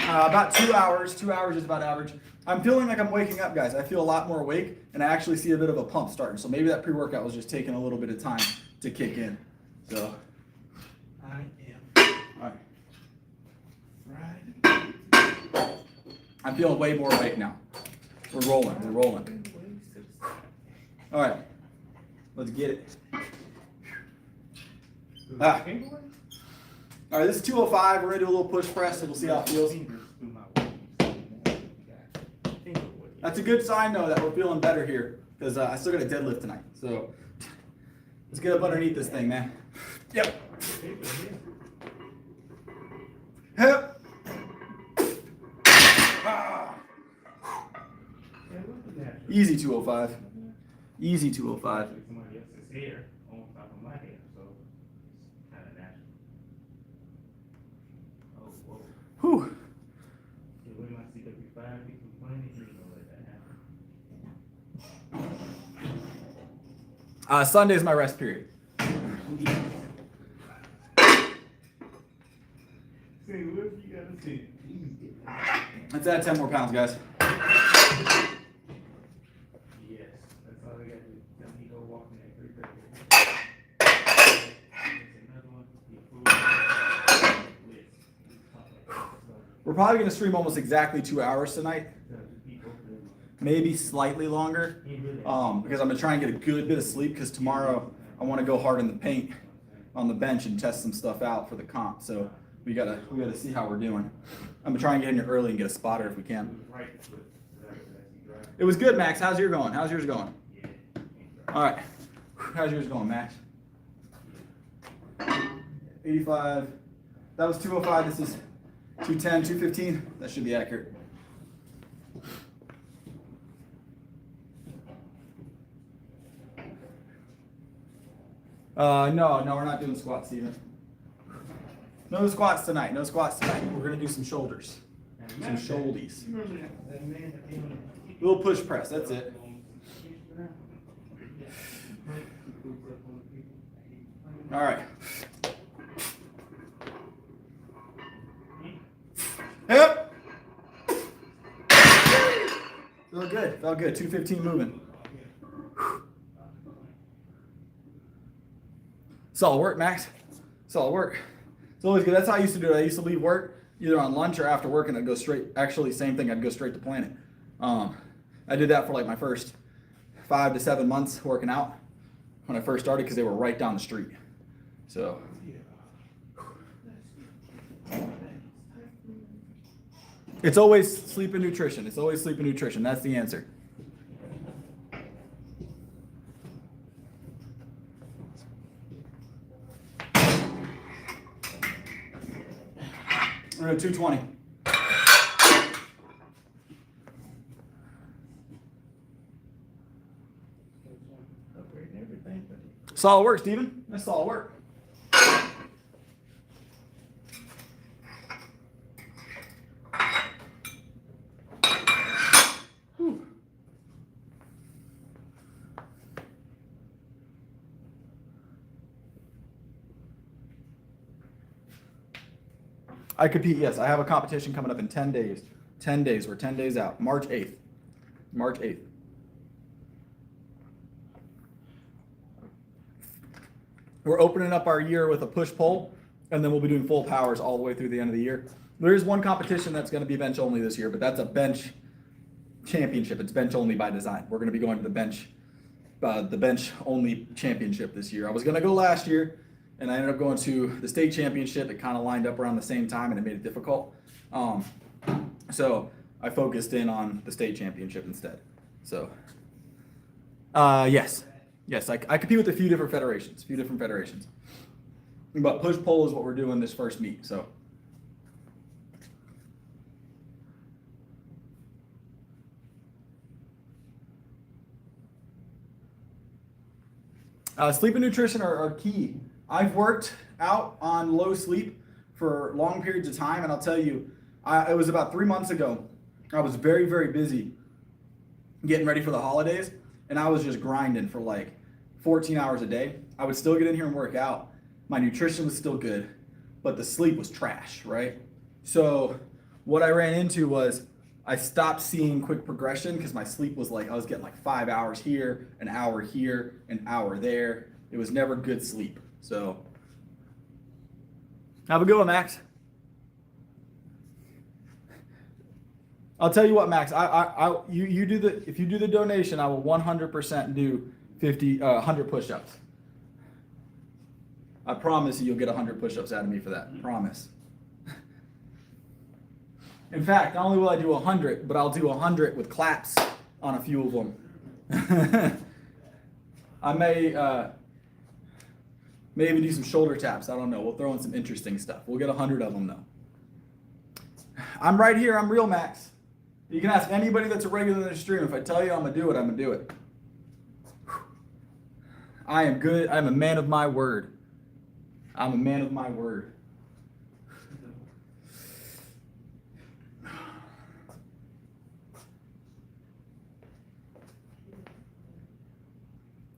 About 2 hours. 2 hours is about average. I'm feeling like I'm waking up, guys. I feel a lot more awake, and I actually see a bit of a pump starting. So maybe that pre-workout was just taking a little bit of time to kick in. So I am. All right. Right. I'm feeling way more awake now. We're rolling. All right, let's get it. All right, this is 205. We're gonna do a little push press, and we'll see how it feels. That's a good sign, though, that we're feeling better here, because I still got a deadlift tonight. So let's get up underneath this thing, man. Yep. Hip. Ah. Easy 205. Easy 205. Somebody else's hair on top of my hair, so it's kind of natural. Oh, whoa. Whew. Yeah, when my CW5 be complaining, you know let that happen. Sunday's my rest period. See, what you gotta see? Let's add 10 more pounds, guys. Yes, that's all I gotta do. Tell me go walking at 3:30. Another one. We're probably going to stream almost exactly 2 hours tonight. Maybe slightly longer. Because I'm going to try and get a good bit of sleep because tomorrow I want to go hard in the paint on the bench and test some stuff out for the comp. So we gotta see how we're doing. I'm going to try and get in here early and get a spotter if we can. It was good, Max. How's yours going? How's yours going? All right. How's yours going, Max? 85. That was 205. This is 210, 215. That should be accurate. No, we're not doing squats, Steven. No squats tonight. No squats tonight. We're gonna do some shoulders, some shouldies. Little push press. That's it. All right. Yep. Felt good. Felt good. 215 moving. Solid work, Max. Solid work. It's always good. That's how I used to do it. I used to leave work either on lunch or after work, and I'd go straight. Actually, same thing. I'd go straight to Planet. I did that for like my first 5 to 7 months working out when I first started because they were right down the street. So. It's always sleep and nutrition. It's always sleep and nutrition. That's the answer. We're at 220. Solid work, Steven. That's solid work. I compete, yes. I have a competition coming up in 10 days. 10 days. We're 10 days out. March 8th. March 8th. We're opening up our year with a push-pull, and then we'll be doing full powers all the way through the end of the year. There is one competition that's going to be bench only this year, but that's a bench championship. It's bench only by design. We're going to be going to the bench only championship this year. I was going to go last year, and I ended up going to the state championship. It kind of lined up around the same time, and it made it difficult. So I focused in on the state championship instead. So, yes, I compete with a few different federations. But push-pull is what we're doing this first meet. So. Sleep and nutrition are key. I've worked out on low sleep for long periods of time, and I'll tell you, it was about 3 months ago. I was very, very busy getting ready for the holidays, and I was just grinding for like 14 hours a day. I would still get in here and work out. My nutrition was still good, but the sleep was trash, right? So what I ran into was I stopped seeing quick progression because my sleep was like, I was getting like 5 hours here, an hour there. It was never good sleep. So have a good one, Max. I'll tell you what, Max, if you do the donation, I will 100% do 100 push-ups. I promise you'll get 100 push-ups out of me for that. Promise. In fact, not only will I do 100, but I'll do 100 with claps on a few of them. I may, Maybe do some shoulder taps. I don't know. We'll throw in some interesting stuff. We'll get 100 of them though. I'm right here. I'm real, Max. You can ask anybody that's a regular in the stream. If I tell you I'm going to do it, I'm going to do it. I am good. I'm a man of my word. I'm a man of my word.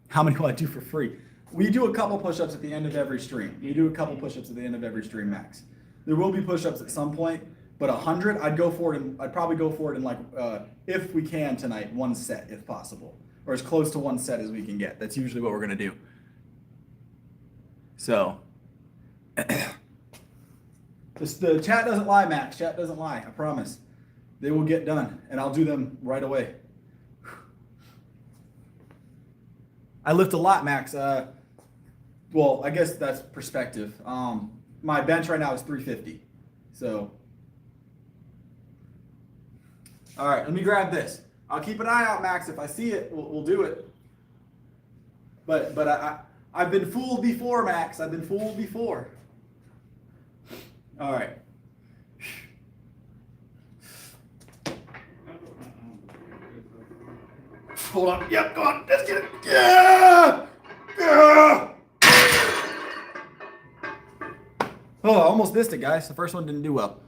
How many will I do for free? We do a couple push-ups at the end of every stream. You do a couple push-ups at the end of every stream, Max. There will be push-ups at some point, but 100, I'd go for it. I'd probably go for it in like, if we can tonight, one set if possible, or as close to one set as we can get. That's usually what we're gonna do. So, the chat doesn't lie, Max. Chat doesn't lie. I promise. They will get done, and I'll do them right away. I lift a lot, Max. Well, I guess that's perspective. My bench right now is 350. So, all right, let me grab this. I'll keep an eye out, Max. If I see it, we'll do it. But I've been fooled before, Max. I've been fooled before. All right. Hold on. Yep, go on. Let's get it. Yeah! Yeah! Oh, I almost missed it, guys. The first one didn't do well.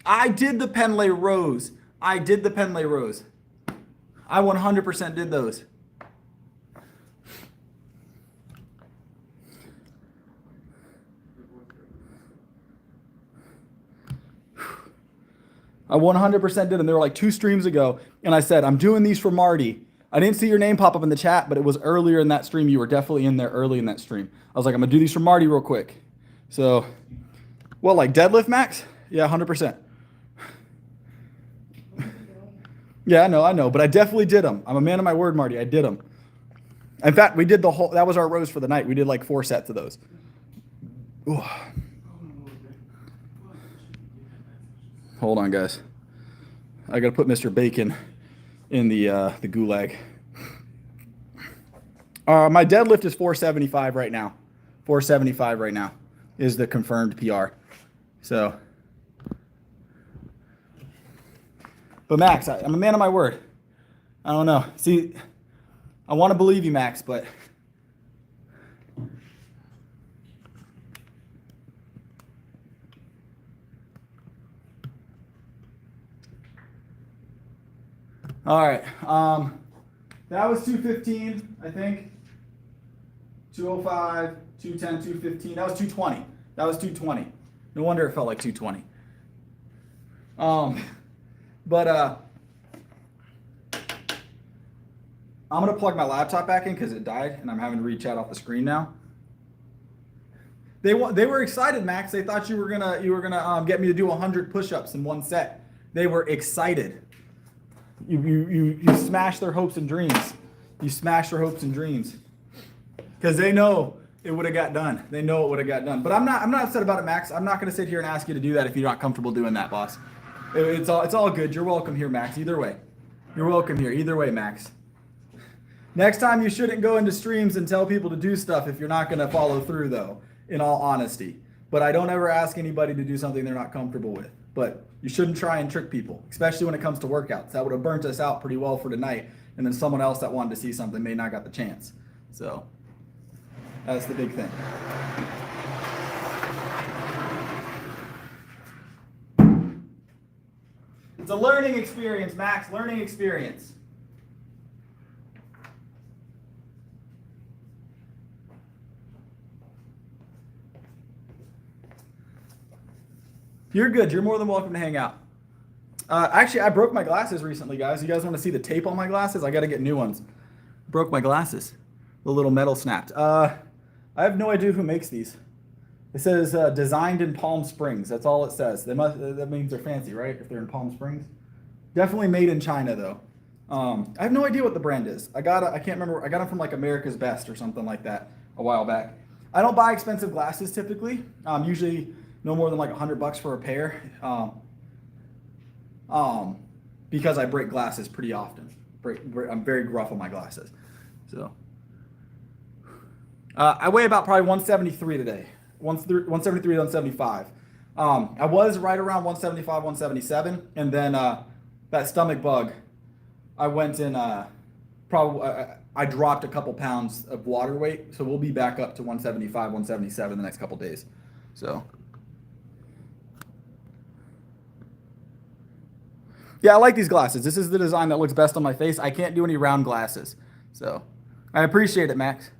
I did the Penlay rows. I 100% did those. I 100% did them. They were like 2 streams ago. And I said, I'm doing these for Marty. I didn't see your name pop up in the chat, but it was earlier in that stream. You were definitely in there early in that stream. I was like, I'm going to do these for Marty real quick. So, well, like deadlift, Max? Yeah, 100%. Yeah, I know. But I definitely did them. I'm a man of my word, Marty. I did them. In fact, we did the whole, that was our rows for the night. We did like 4 sets of those. Ooh. Hold on, guys. I got to put Mr. Bacon in the gulag. My deadlift is 475 right now. 475 right now is the confirmed PR. So, but Max, I'm a man of my word. I don't know. See, I want to believe you, Max, but all right. That was 215, I think. 205, 210, 215. That was 220. That was 220. No wonder it felt like 220. I'm gonna plug my laptop back in because it died, and I'm having to read chat off the screen now. They were excited, Max. They thought you were gonna get me to do 100 push-ups in one set. They were excited. You smashed their hopes and dreams. You smashed their hopes and dreams because they know it would have got done. They know it would have got done. But I'm not upset about it, Max. I'm not going to sit here and ask you to do that if you're not comfortable doing that, boss. It's all good. You're welcome here, Max. Either way, you're welcome here. Either way, Max. Next time, you shouldn't go into streams and tell people to do stuff if you're not going to follow through, though. In all honesty, but I don't ever ask anybody to do something they're not comfortable with. But you shouldn't try and trick people, especially when it comes to workouts. That would have burnt us out pretty well for tonight. And then someone else that wanted to see something may not got the chance. So that's the big thing. It's a learning experience, Max. Learning experience. You're good. You're more than welcome to hang out. Actually, I broke my glasses recently, guys. You guys want to see the tape on my glasses? I got to get new ones. Broke my glasses. The little metal snapped. I have no idea who makes these. It says designed in Palm Springs. That's all it says. That means they're fancy, right? If they're in Palm Springs. Definitely made in China, though. I have no idea what the brand is. I can't remember. I got them from like America's Best or something like that a while back. I don't buy expensive glasses typically. Usually no more than like $100 for a pair. Because I break glasses pretty often. I'm very gruff on my glasses. So, I weigh about probably 173 today. 173 to 175. I was right around 175, 177, and then that stomach bug, I went in I dropped a couple pounds of water weight, so we'll be back up to 175, 177 the next couple days. So yeah, I like these glasses. This is the design that looks best on my face. I can't do any round glasses. So I appreciate it, Max.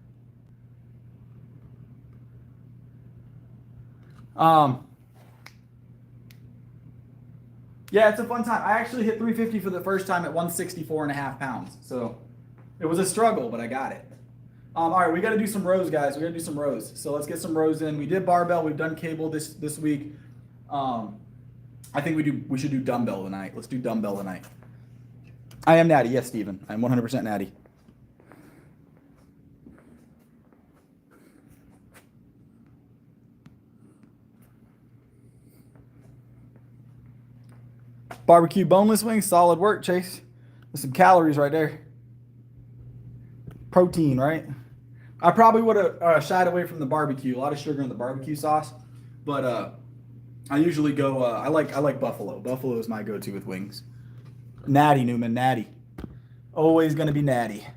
Yeah, it's a fun time. I actually hit 350 for the first time at 164.5 pounds. So it was a struggle, but I got it. All right, we got to do some rows, guys. We got to do some rows. So let's get some rows in. We did barbell. We've done cable this week. I think we should do dumbbell tonight. Let's do dumbbell tonight. I am natty. Yes, Steven. I'm 100% natty. Barbecue boneless wings, solid work, Chase. There's some calories right there. Protein, right? I probably would have shied away from the barbecue. A lot of sugar in the barbecue sauce, but I usually go. I like buffalo. Buffalo is my go-to with wings. Natty, Newman, natty. Always gonna be natty.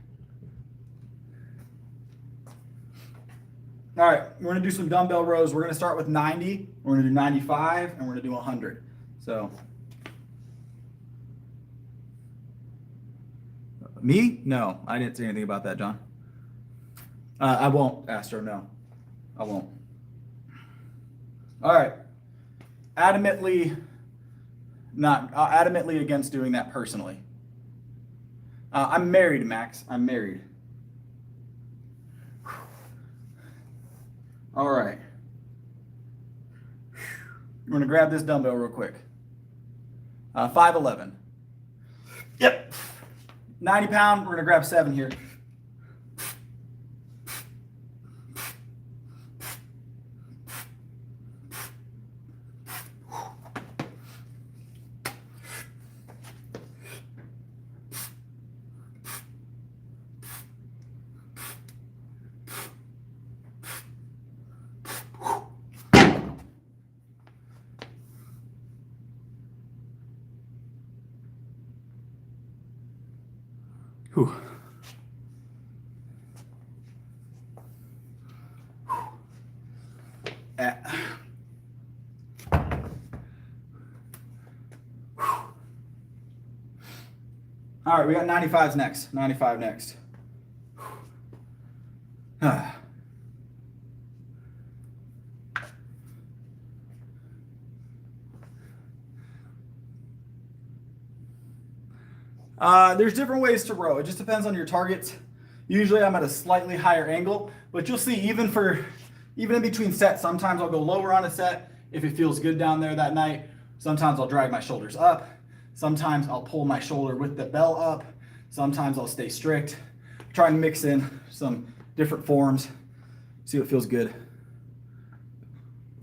All right, we're gonna do some dumbbell rows. We're gonna start with 90. We're gonna do 95, and we're gonna do 100. So. Me? No, I didn't say anything about that, John. I won't, Astro. No, I won't. All right. Adamantly against doing that personally. I'm married, Max. I'm married. All right. We're gonna grab this dumbbell real quick. 5'11". Yep. 90 pound, we're gonna grab 7 here. Whew. All right, we got 95s next. 95 next. There's different ways to row. It just depends on your targets. Usually I'm at a slightly higher angle, but you'll see even in between sets, sometimes I'll go lower on a set if it feels good down there that night. Sometimes I'll drag my shoulders up. Sometimes I'll pull my shoulder with the bell up. Sometimes I'll stay strict. Try and mix in some different forms. See what feels good.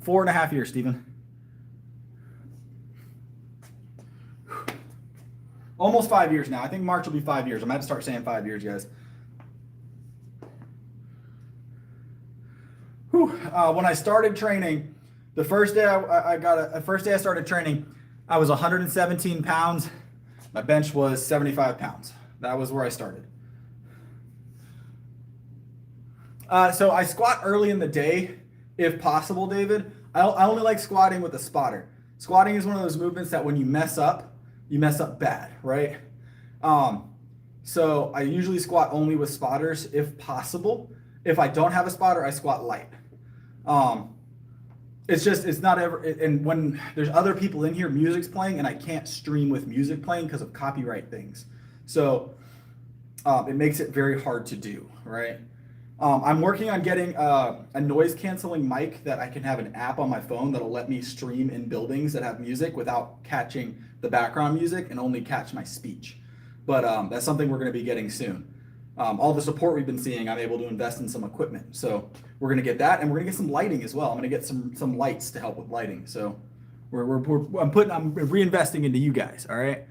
4.5 years, Stephen. Almost 5 years now. I think March will be 5 years. I'm going to start saying 5 years, guys. When I started training, the first day I started training, I was 117 pounds. My bench was 75 pounds. That was where I started. So I squat early in the day, if possible, David. I only like squatting with a spotter. Squatting is one of those movements that when you mess up bad, right? So I usually squat only with spotters if possible. If I don't have a spotter, I squat light. It's not ever, and when there's other people in here, music's playing, and I can't stream with music playing because of copyright things. So it makes it very hard to do, right? I'm working on getting a noise canceling mic that I can have an app on my phone that'll let me stream in buildings that have music without catching the background music and only catch my speech. But that's something we're going to be getting soon. All the support we've been seeing, I'm able to invest in some equipment. So we're going to get that, and we're going to get some lighting as well. I'm going to get some lights to help with lighting. So I'm reinvesting into you guys. All right.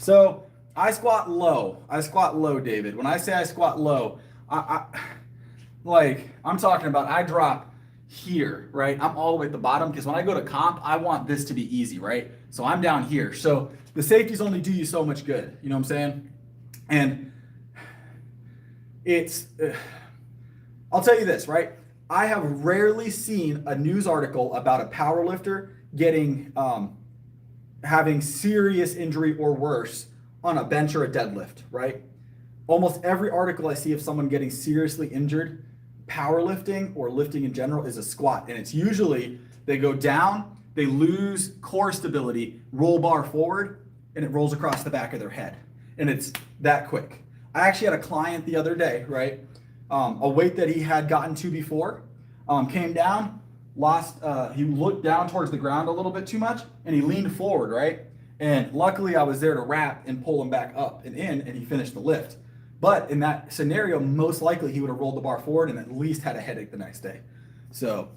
So I squat low. I squat low, David. When I say I squat low, I'm talking about I drop here, right? I'm all the way at the bottom because when I go to comp, I want this to be easy, right? So I'm down here. So the safeties only do you so much good. You know what I'm saying? And it's, I'll tell you this, right? I have rarely seen a news article about a powerlifter getting, having serious injury or worse on a bench or a deadlift, right? Almost every article I see of someone getting seriously injured powerlifting or lifting in general is a squat. And it's usually they go down, they lose core stability, roll bar forward, and it rolls across the back of their head. And it's that quick. I actually had a client the other day, right? A weight that he had gotten to before, came down, he looked down towards the ground a little bit too much, and he leaned forward, right? And luckily I was there to wrap and pull him back up and in, and he finished the lift. But in that scenario, most likely he would have rolled the bar forward and at least had a headache the next day. So,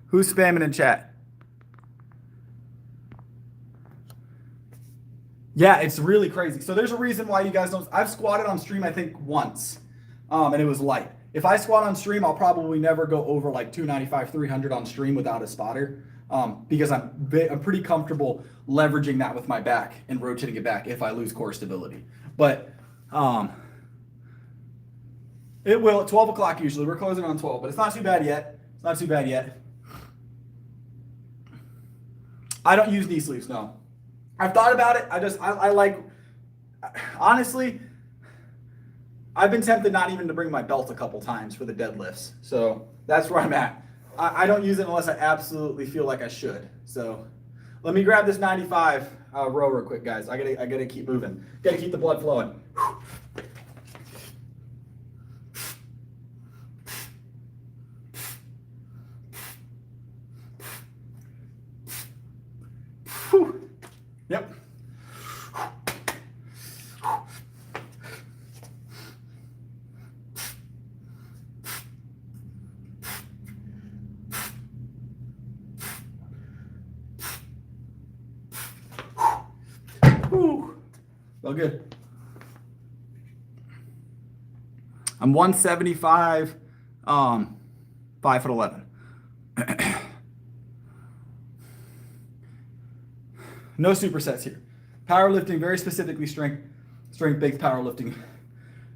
who's spamming in chat? Yeah, it's really crazy. So there's a reason why you guys don't. I've squatted on stream, I think, once, and it was light. If I squat on stream, I'll probably never go over like 295, 300 on stream without a spotter, because I'm pretty comfortable leveraging that with my back and rotating it back if I lose core stability. But it will at 12 o'clock usually. We're closing on 12, but it's not too bad yet. It's not too bad yet. I don't use knee sleeves, no. I've thought about it. I like, honestly, I've been tempted not even to bring my belt a couple times for the deadlifts. So that's where I'm at. I don't use it unless I absolutely feel like I should. So let me grab this 95 row real quick, guys. I gotta keep moving. Gotta keep the blood flowing. Whew. Yep. Well, good. I'm 175, 5'11". No supersets here. Powerlifting, very specifically strength-based powerlifting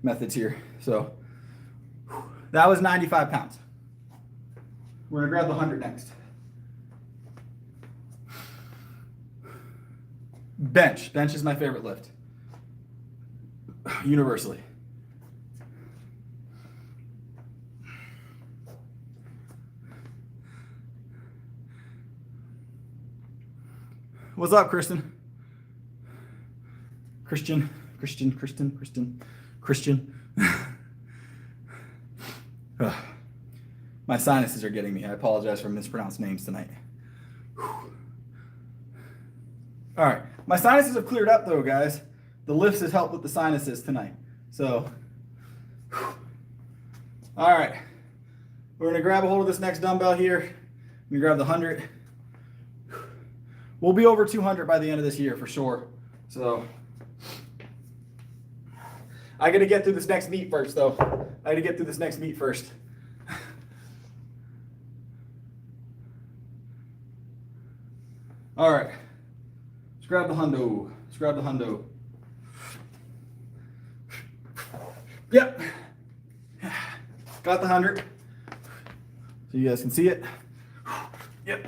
methods here. So that was 95 pounds. We're gonna grab the 100 next. Bench. Bench is my favorite lift. Universally. What's up, Kristen? Christian. My sinuses are getting me. I apologize for mispronounced names tonight. All right. My sinuses have cleared up though, guys. The lifts has helped with the sinuses tonight. So, all right. We're going to grab a hold of this next dumbbell here. We grab the 100. We'll be over 200 by the end of this year for sure. So, I got to get through this next meet first though. All right. Let's grab the hundo. Yep. Got the 100. So you guys can see it. Yep.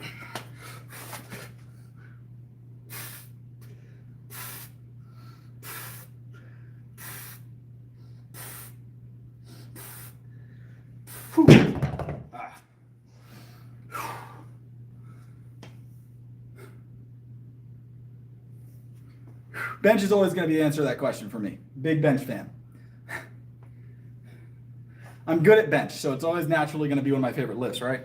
Bench is always going to be the answer to that question for me. Big bench fan. I'm good at bench, so it's always naturally going to be one of my favorite lifts, right?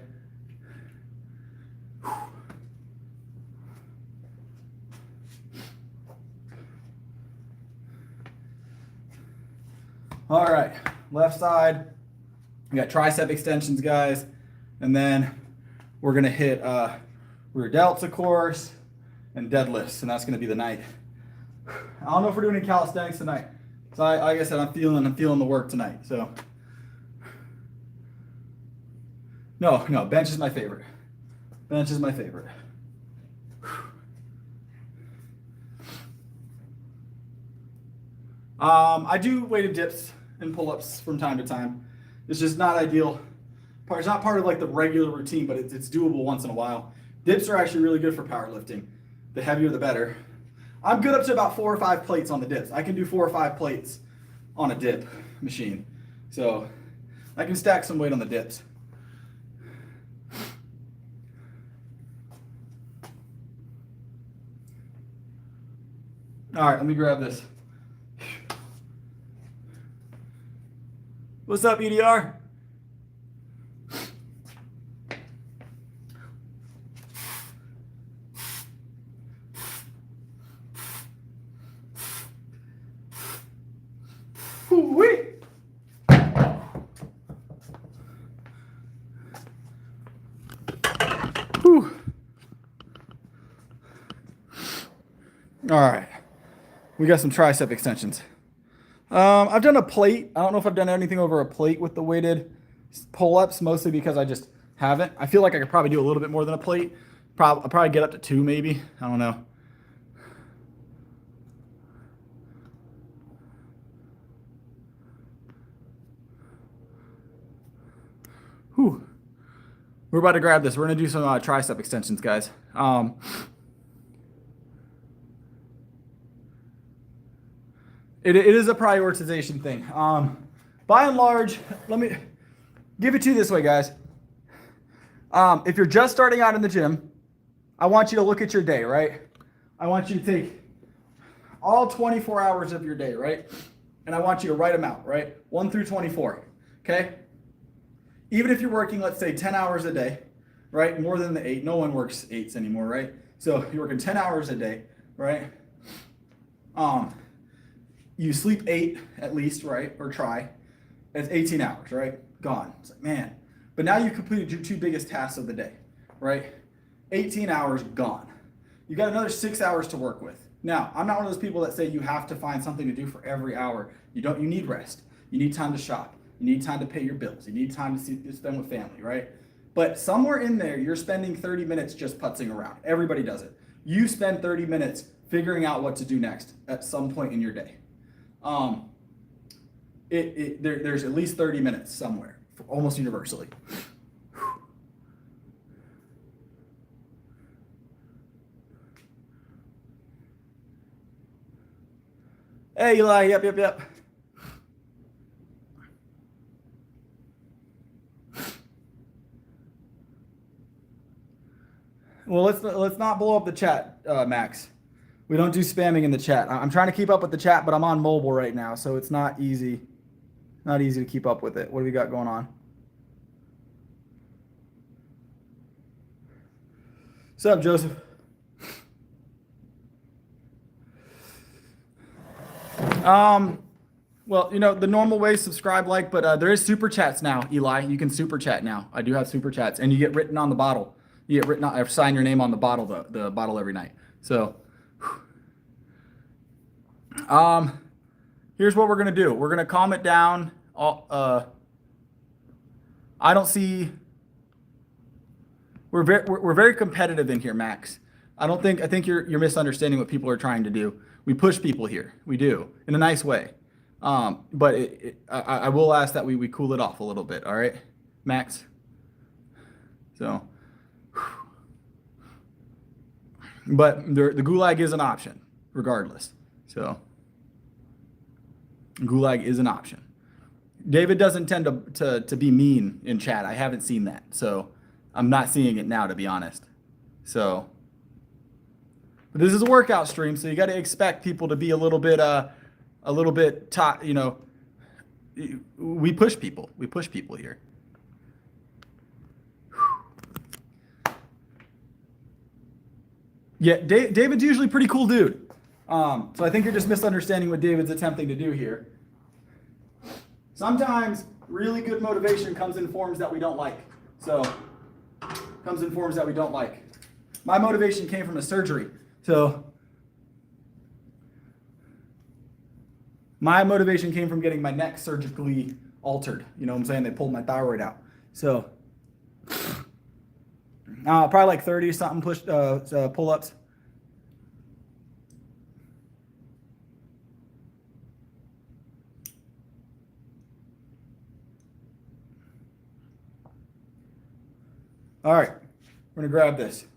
All right, left side, We got tricep extensions, guys. And then we're going to hit rear delts, of course, and deadlifts. And that's going to be the night. I don't know if we're doing any calisthenics tonight. So like I said, I'm feeling the work tonight. So no, bench is my favorite. Bench is my favorite. I do weighted dips and pull-ups from time to time. It's just not ideal. It's not part of like the regular routine, but it's doable once in a while. Dips are actually really good for powerlifting. The heavier, the better. I'm good up to about 4 or 5 plates on the dips. I can do 4 or 5 plates on a dip machine. So I can stack some weight on the dips. All right, let me grab this. What's up, EDR? Woo-wee. Whew. All right, we got some tricep extensions. I've done a plate. I don't know if I've done anything over a plate with the weighted pull-ups, mostly because I just haven't. I feel like I could probably do a little bit more than a plate. I'll probably get up to 2 maybe. I don't know. Whew. We're about to grab this. We're going to do some tricep extensions, guys. It is a prioritization thing. By and large, let me give it to you this way, guys. If you're just starting out in the gym, I want you to look at your day, right? I want you to take all 24 hours of your day, right? And I want you to write them out, right? 1 through 24, okay? Even if you're working, let's say 10 hours a day, right? More than the 8. No one works 8s anymore, right? So you're working 10 hours a day, right? You sleep 8 at least, right? Or try. It's 18 hours, right? Gone. It's like, man. But now you completed your 2 biggest tasks of the day, right? 18 hours gone. You got another 6 hours to work with. Now, I'm not one of those people that say you have to find something to do for every hour. You need rest. You need time to shop. You need time to pay your bills. You need time to spend with family, right? But somewhere in there, you're spending 30 minutes just putzing around. Everybody does it. You spend 30 minutes figuring out what to do next at some point in your day. There's at least 30 minutes somewhere, almost universally. Hey, Eli, yep. Well, let's not blow up the chat, Max. We don't do spamming in the chat. I'm trying to keep up with the chat, but I'm on mobile right now, so it's not easy. Not easy to keep up with it. What do we got going on? What's up, Joseph? Well, the normal way, subscribe, like, but there is super chats now, Eli. You can super chat now. I do have super chats, and you get written on the bottle. You get written on, I sign your name on the bottle, the bottle every night. So, here's what we're gonna do. We're gonna calm it down. I don't see. We're very competitive in here, Max. I think you're misunderstanding what people are trying to do. We push people here. We do in a nice way. But I will ask that we cool it off a little bit. All right, Max. So. But the gulag is an option, regardless. So, gulag is an option. David doesn't tend to be mean in chat. I haven't seen that, so I'm not seeing it now, to be honest. So, but this is a workout stream, so you got to expect people to be a little bit we push people. We push people here. Yeah, David's usually a pretty cool dude. So I think you're just misunderstanding what David's attempting to do here. Sometimes really good motivation comes in forms that we don't like. So, comes in forms that we don't like. My motivation came from a surgery. So, my motivation came from getting my neck surgically altered. You know what I'm saying? They pulled my thyroid out. So, probably like 30 something pull-ups. All right, we're gonna grab this.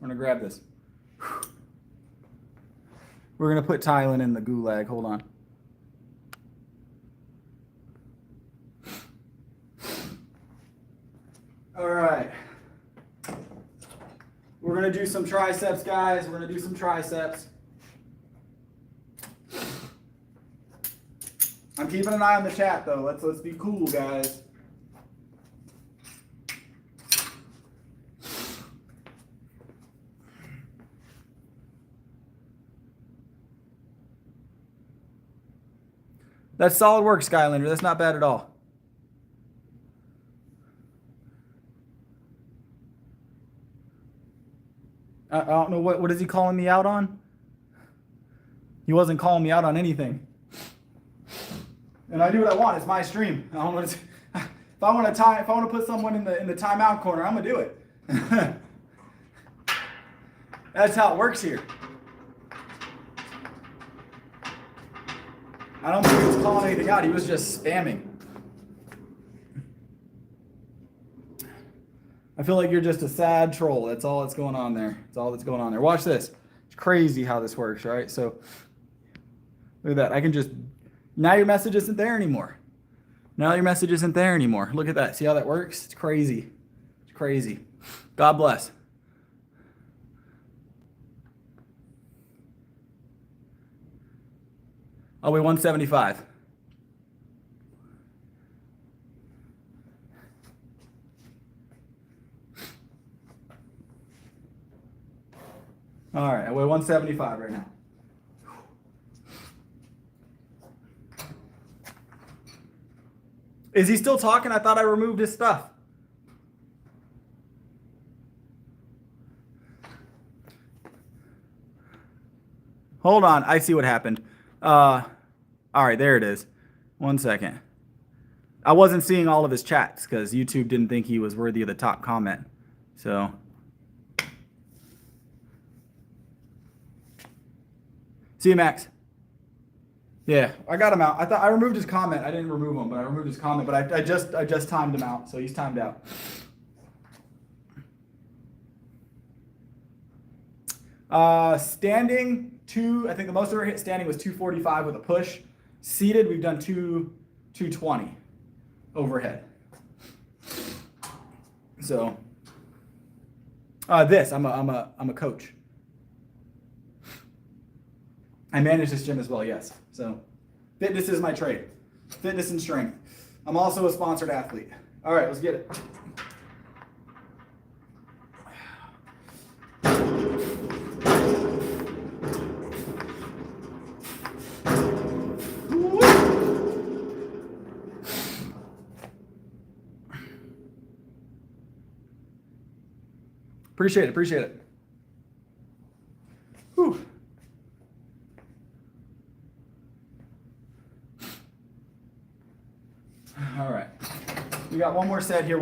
We're gonna put Thailand in the gulag. Hold on. All right. We're gonna do some triceps, guys. We're gonna do some triceps. I'm keeping an eye on the chat though. Let's be cool, guys. That's solid work, Skylander. That's not bad at all. I don't know what is he calling me out on? He wasn't calling me out on anything. And I do what I want. It's my stream. I don't know if I want to put someone in the timeout corner, I'm gonna do it. That's how it works here. I don't think he was calling anything out. He was just spamming. I feel like you're just a sad troll. That's all that's going on there. That's all that's going on there. Watch this. It's crazy how this works, right? So look at that. I can just, now your message isn't there anymore. Now your message isn't there anymore. Look at that. See how that works? It's crazy. It's crazy. God bless. I'll weigh 175. All right, I weigh 175 right now. Is he still talking? I thought I removed his stuff. Hold on, I see what happened. All right, there it is. 1 second. I wasn't seeing all of his chats because YouTube didn't think he was worthy of the top comment. So. See you, Max. Yeah, I got him out. I thought I removed his comment. I didn't remove him, but I removed his comment. But I just timed him out, so he's timed out. Standing I think the most ever hit standing was 245 with a push. Seated, we've done 220 overhead. So I'm a coach. I manage this gym as well, yes. So fitness is my trade. Fitness and strength. I'm also a sponsored athlete. All right, let's get it. Appreciate it. Whew. All right. We got one more set here.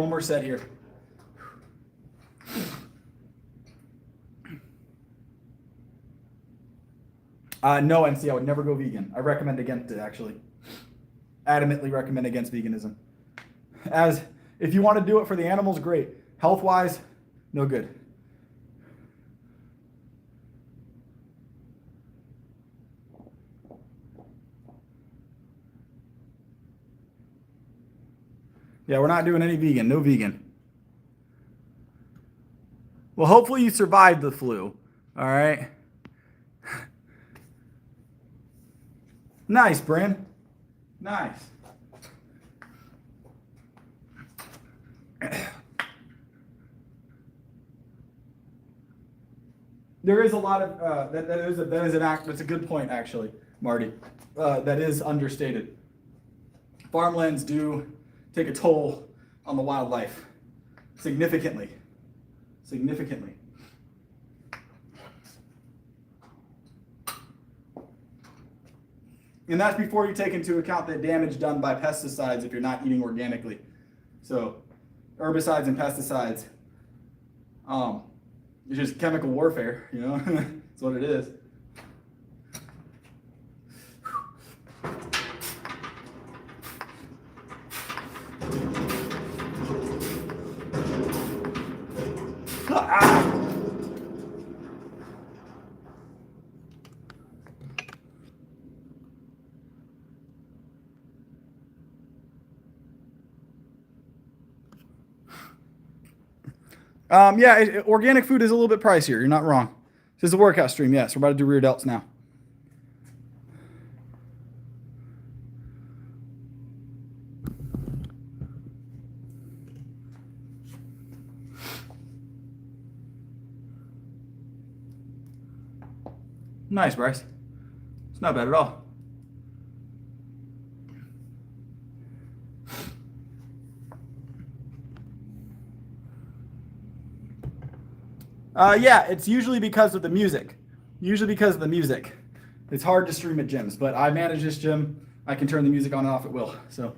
No, MC, I would never go vegan. I recommend against it, actually. Adamantly recommend against veganism. As if you want to do it for the animals, great. Health-wise, no good. Yeah, we're not doing any vegan. No vegan. Well, hopefully you survived the flu. All right. Nice, Bryn. Nice. There is a lot of that is an act. That's a good point, actually, Marty. That is understated. Farmlands do take a toll on the wildlife significantly. Significantly. And that's before you take into account the damage done by pesticides if you're not eating organically. So herbicides and pesticides, it's just chemical warfare, you know, that's what it is. Organic food is a little bit pricier. You're not wrong. This is a workout stream. Yes, we're about to do rear delts now. Nice, Bryce. It's not bad at all. Yeah, it's usually because of the music. It's hard to stream at gyms, but I manage this gym. I can turn the music on and off at will. So.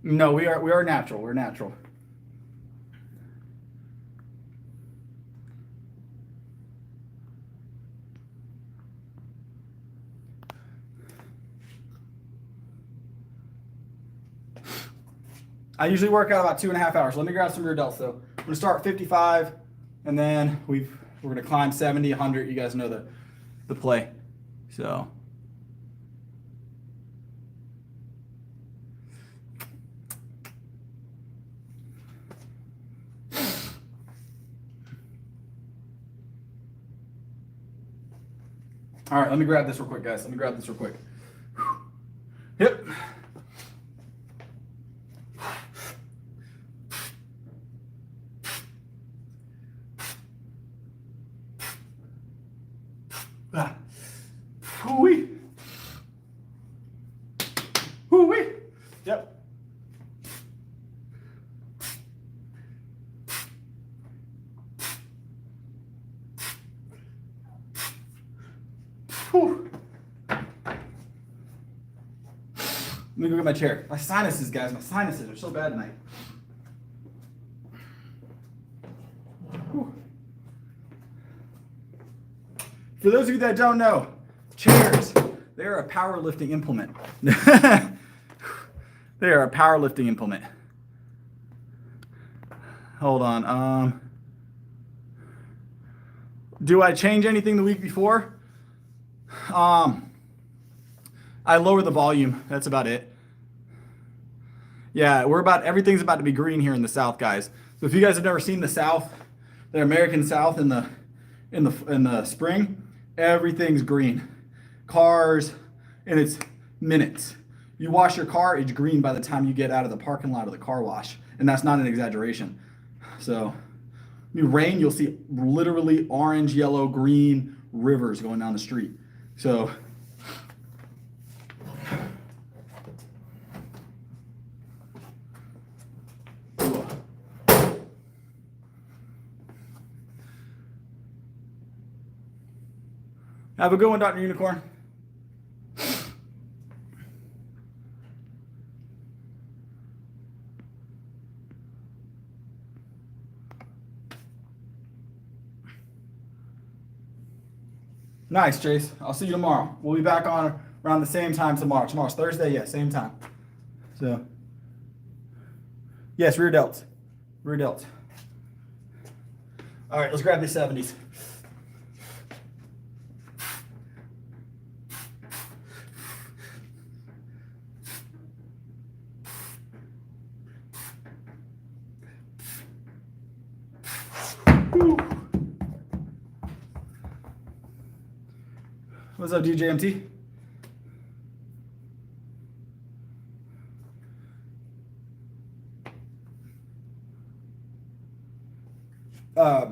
No, we are natural. We're natural. I usually work out about 2.5 hours. Let me grab some rear delts though. I'm gonna start 55, and then we're gonna climb 70, 100. You guys know the play. So. All right, let me grab this real quick, guys. Yep. Hoo-wee. Hoo-wee. Yep. Whew. Let me go get my chair. My sinuses, guys. My sinuses are so bad tonight. Whew. For those of you that don't know, chairs, they're a powerlifting implement. They are a powerlifting implement. Hold on. Do I change anything the week before? I lower the volume. That's about it. Yeah, everything's about to be green here in the South, guys. So if you guys have never seen the South, the American South in the spring, everything's green. Cars, and it's minutes. You wash your car, it's green by the time you get out of the parking lot of the car wash, and that's not an exaggeration. So, rain, you'll see literally orange, yellow, green rivers going down the street. So. Have a good one, Dr. Unicorn. Nice, Chase. I'll see you tomorrow. We'll be back on around the same time tomorrow. Tomorrow's Thursday, yeah, same time. So, yes, rear delts. Rear delts. All right, let's grab the 70s. What's up, DJMT?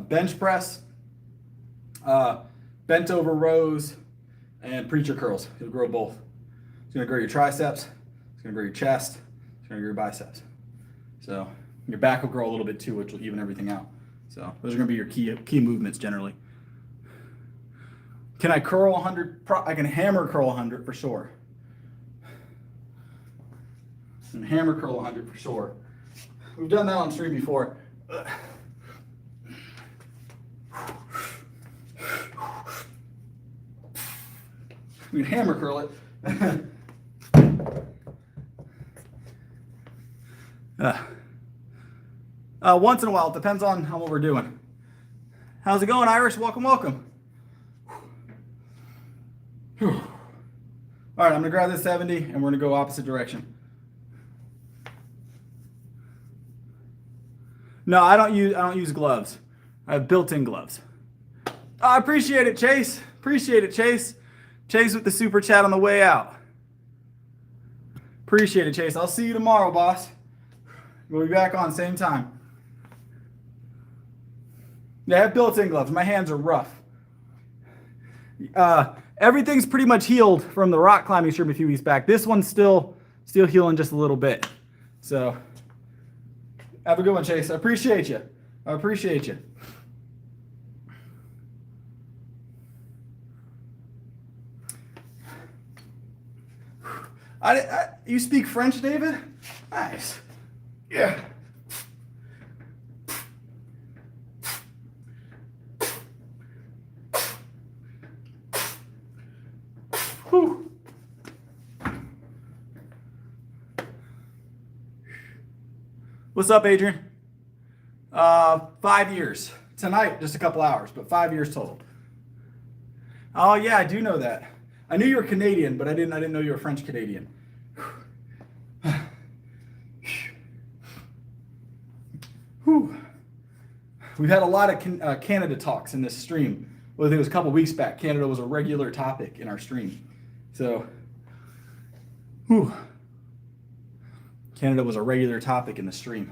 Bench press, bent over rows, and preacher curls. It'll grow both. It's gonna grow your triceps, it's gonna grow your chest, it's gonna grow your biceps. So your back will grow a little bit too, which will even everything out. So those are gonna be your key movements generally. Can I curl 100? I can hammer curl 100 for sure. And hammer curl 100 for sure. We've done that on stream before. We can hammer curl it. Once in a while, it depends on what we're doing. How's it going, Irish? Welcome, welcome. All right, I'm gonna grab this 70 and we're gonna go opposite direction. No, I don't use gloves. I have built-in gloves. I appreciate it, Chase. Appreciate it, Chase. Chase with the super chat on the way out. Appreciate it, Chase. I'll see you tomorrow, boss. We'll be back on same time. Yeah, I have built-in gloves. My hands are rough. Everything's pretty much healed from the rock climbing stream a few weeks back. This one's still healing just a little bit. So have a good one, Chase. I appreciate you. I appreciate you. You speak French, David? Nice. Yeah. Whew. What's up, Adrian? 5 years. Tonight, just a couple hours, but 5 years total. Oh yeah, I do know that. I knew you were Canadian, but I didn't know you were French Canadian. Whew. We've had a lot of Canada talks in this stream. Well, it was a couple weeks back. Canada was a regular topic in our stream. So, whew. Canada was a regular topic in the stream.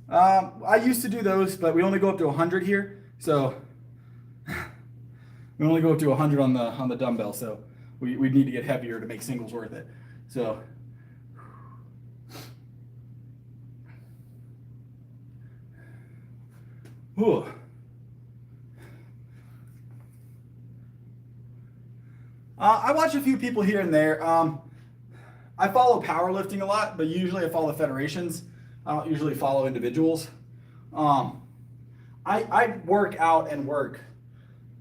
I used to do those, but we only go up to 100 here. So we only go up to 100 on the dumbbell. So we need to get heavier to make singles worth it. So whew. I watch a few people here and there. I follow powerlifting a lot, but usually I follow federations. I don't usually follow individuals. I work out and work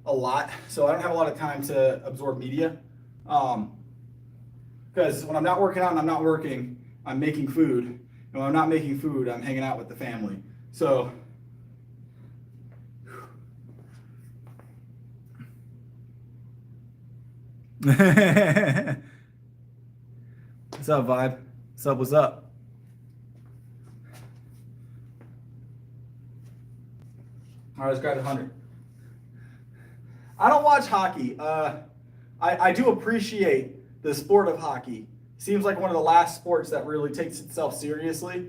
a lot, so I don't have a lot of time to absorb media. Because when I'm not working out and I'm not working, I'm making food. And when I'm not making food, I'm hanging out with the family. So what's up, Vibe? What's up? What's up? All right, let's grab 100. I don't watch hockey. I do appreciate the sport of hockey. Seems like one of the last sports that really takes itself seriously.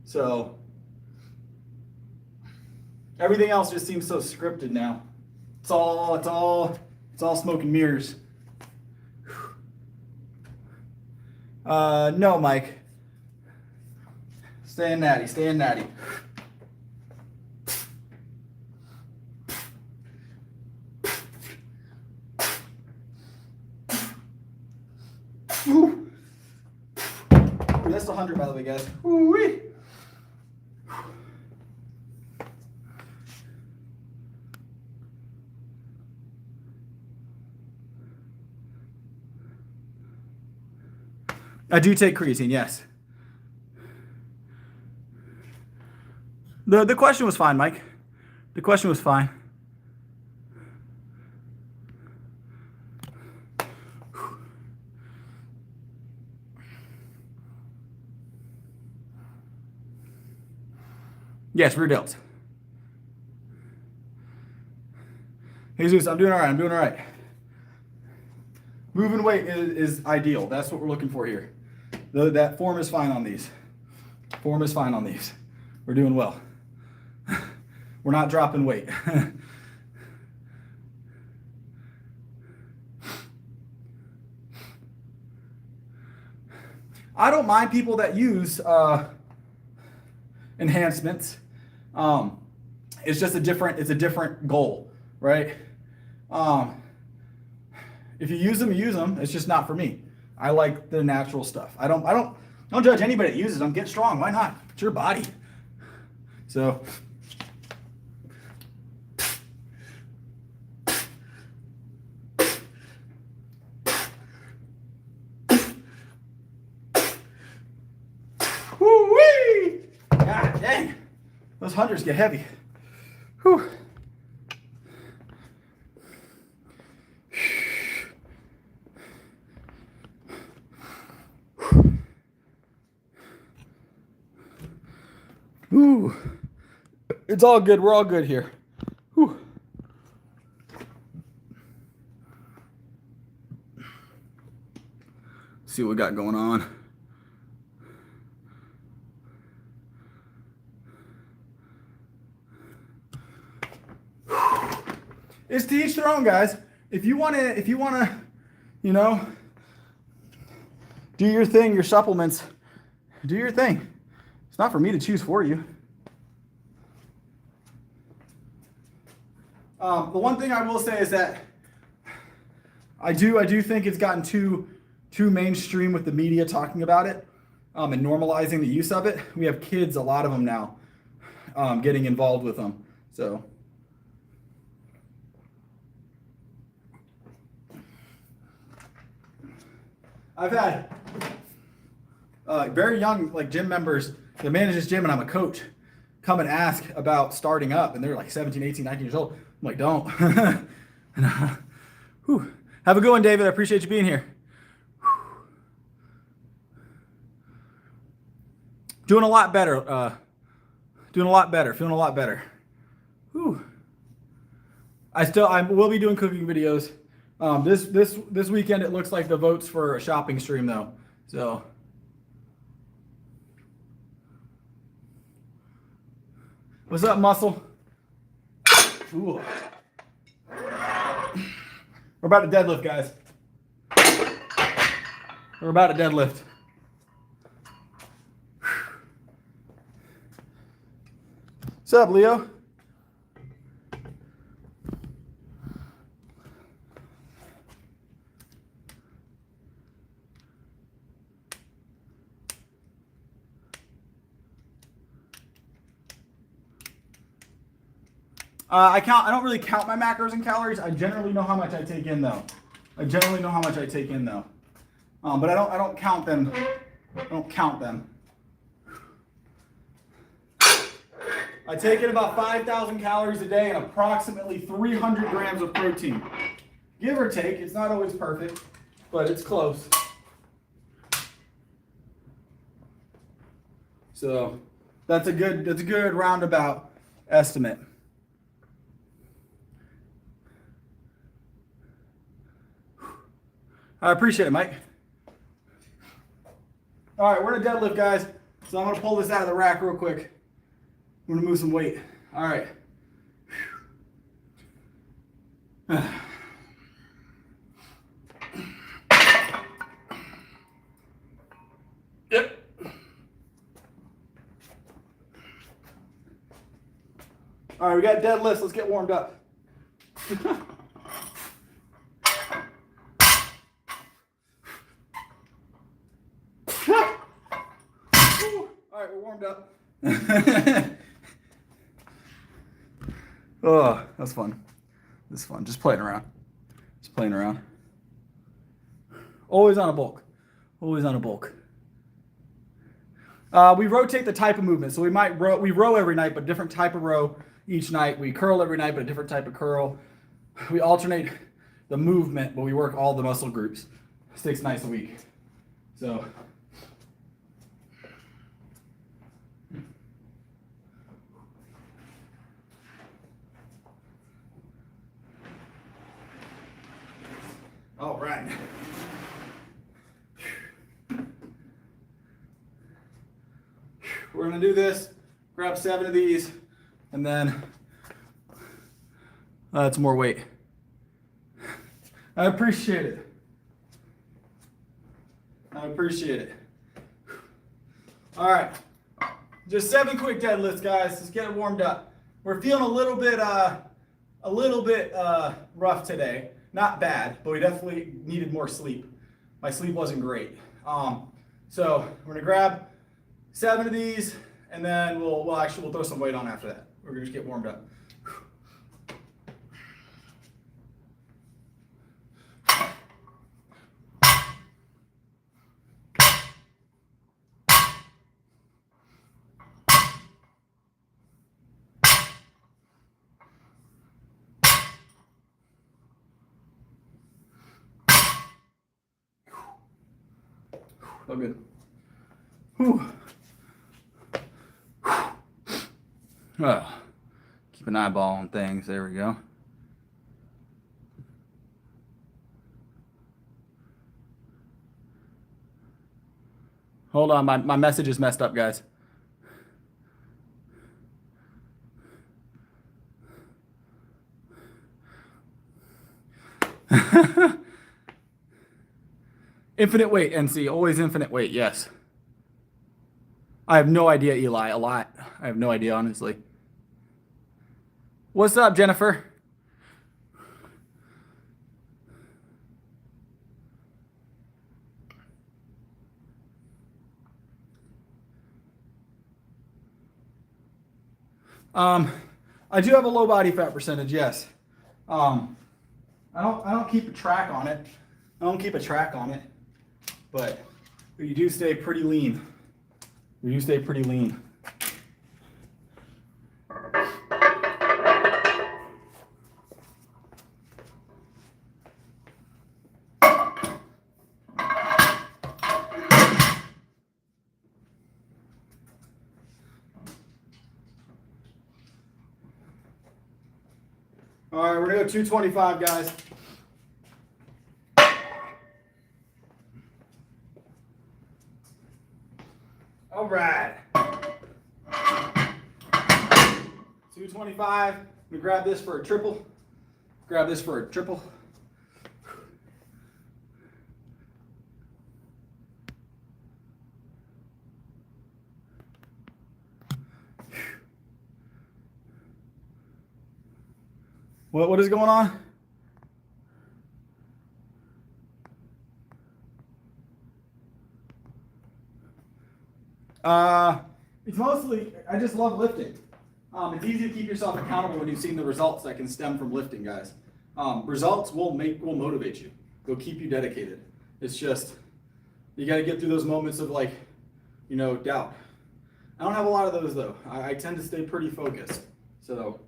So everything else just seems so scripted now. It's all smoke and mirrors. No, Mike. Staying natty, staying natty. Ooh. That's 100, by the way, guys. Ooh-wee. I do take creatine, yes. The question was fine, Mike. The question was fine. Yes, rear delts. Jesus, I'm doing all right. I'm doing all right. Moving weight is ideal. That's what we're looking for here. That form is fine on these. Form is fine on these. We're doing well. We're not dropping weight. I don't mind people that use enhancements. It's just a different goal, right? If you use them, you use them. It's just not for me. I like the natural stuff. I don't judge anybody that uses them. Get strong. Why not? It's your body. So. Woo-wee! God dang. Those 100s get heavy. Whew. Ooh. It's all good. We're all good here. Whew. See what we got going on. It's to each their own, guys. If you wanna, you know, do your thing, your supplements, do your thing. It's not for me to choose for you. The one thing I will say is that I do think it's gotten too mainstream with the media talking about it and normalizing the use of it. We have kids, a lot of them now, getting involved with them. So. I've had very young gym members that manage this gym and I'm a coach come and ask about starting up and they're like 17, 18, 19 years old. I'm like, don't. Whew. Have a good one, David. I appreciate you being here. Doing a lot better. Feeling a lot better. Whew. I will be doing cooking videos. This weekend it looks like the votes for a shopping stream though. So what's up, muscle? Ooh. We're about to deadlift, guys. We're about to deadlift. What's up, Leo? I don't really count my macros and calories. I generally know how much I take in though. But I don't count them. I take in about 5,000 calories a day and approximately 300 grams of protein. Give or take. It's not always perfect, but it's close. So that's a good roundabout estimate. I appreciate it, Mike. All right, we're gonna deadlift, guys. So I'm gonna pull this out of the rack real quick. I'm gonna move some weight. All right. Yep. All right, we got deadlifts. Let's get warmed up. All right, we're warmed up. Oh, that's fun. That's fun. Just playing around. Always on a bulk. We rotate the type of movement. So we row every night, but different type of row each night. We curl every night, but a different type of curl. We alternate the movement, but we work all the muscle groups 6 nights a week. So. All right. We're gonna do this, grab 7 of these, and then That's more weight. I appreciate it. I appreciate it. All right. Just 7 quick deadlifts, guys. Let's get it warmed up. We're feeling a little bit rough today. Not bad, but we definitely needed more sleep. My sleep wasn't great. So we're gonna grab 7 of these, and then we'll throw some weight on after that. We're gonna just get warmed up. Oh, good. Whew. Oh, keep an eyeball on things. There we go. Hold on, my message is messed up, guys. Infinite weight, NC. Always infinite weight, yes. I have no idea, Eli. A lot. I have no idea, honestly. What's up, Jennifer? I do have a low body fat percentage, yes. I don't keep a track on it. But you do stay pretty lean. You do stay pretty lean. All right, we're gonna go 225, guys. All right. 225. I'm gonna grab this for a triple. Grab this for a triple. What is going on? It's mostly, I just love lifting. It's easy to keep yourself accountable when you've seen the results that can stem from lifting, guys. Results will motivate you. They'll keep you dedicated. It's just, you got to get through those moments of doubt. I don't have a lot of those though. I tend to stay pretty focused. So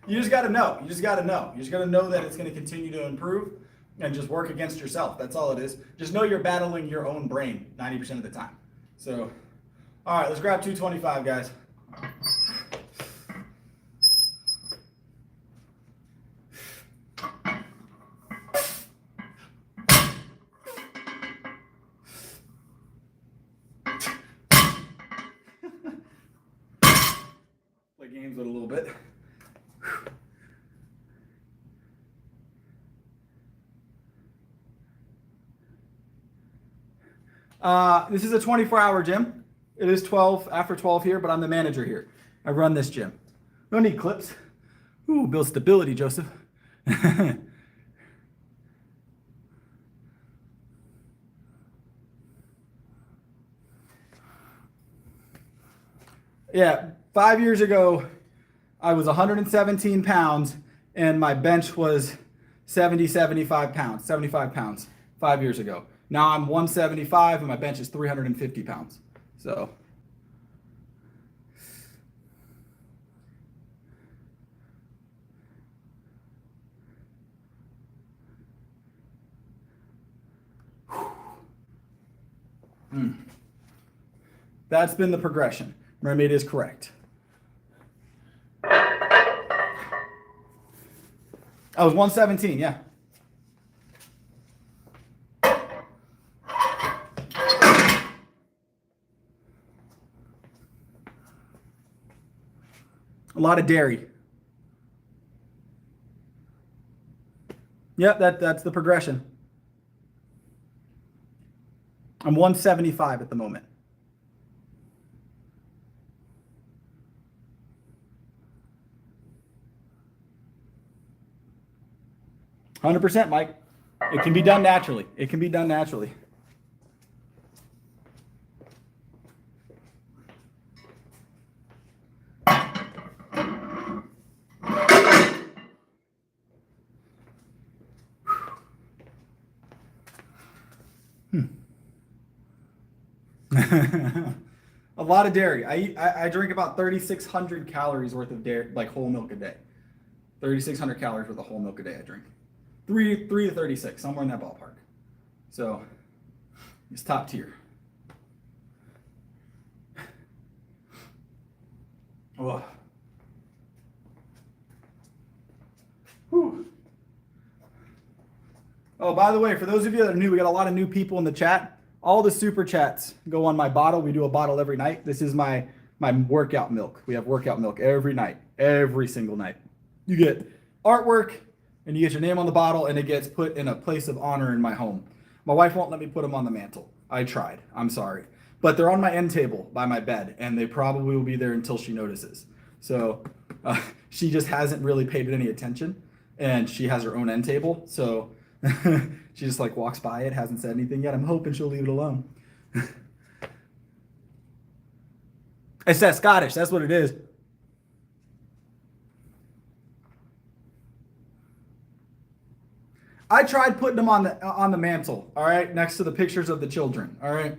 you just got to know. You just got to know that it's going to continue to improve and just work against yourself. That's all it is. Just know you're battling your own brain 90% of the time. So, all right, let's grab 225, guys. Play games with a little bit. This is a 24-hour gym. It is 12 after 12 here, but I'm the manager here. I run this gym. Don't need clips. Ooh, build stability, Joseph. Yeah, 5 years ago, I was 117 pounds, and my bench was 75 pounds 5 years ago. Now I'm 175 and my bench is 350 pounds. So. That's been the progression. Mermaid is correct. I was 117, yeah. A lot of dairy. Yep, that's the progression. I'm 175 at the moment. %, Mike. It can be done naturally. It can be done naturally. A lot of dairy. I drink about 3,600 calories worth of dairy, like whole milk a day. 3,600 calories worth of whole milk a day I drink. 3 to 36, somewhere in that ballpark. So it's top tier. Oh. Whew. Oh, by the way, for those of you that are new, we got a lot of new people in the chat. All the super chats go on my bottle. We do a bottle every night. This is my workout milk. We have workout milk every night, every single night. You get artwork and you get your name on the bottle, and it gets put in a place of honor in my home. My wife won't let me put them on the mantle. I tried. I'm sorry. But they're on my end table by my bed, and they probably will be there until she notices. So she just hasn't really paid it any attention, and she has her own end table. So she just like walks by it, hasn't said anything yet. I'm hoping she'll leave it alone. It's that Scottish. That's what it is. I tried putting them on the mantle, all right, next to the pictures of the children, all right.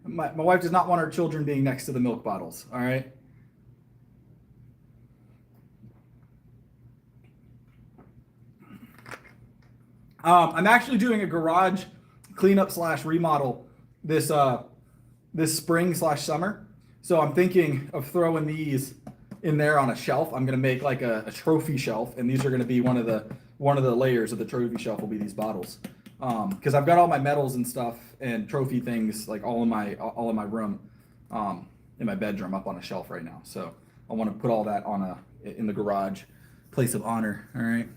my wife does not want her children being next to the milk bottles, all right. I'm actually doing a garage cleanup / remodel this spring / summer. So I'm thinking of throwing these in there on a shelf. I'm gonna make like a trophy shelf, and these are gonna be one of the layers of the trophy shelf will be these bottles. Because I've got all my medals and stuff and trophy things like all in my room, in my bedroom up on a shelf right now. So I want to put all that in the garage, place of honor. All right.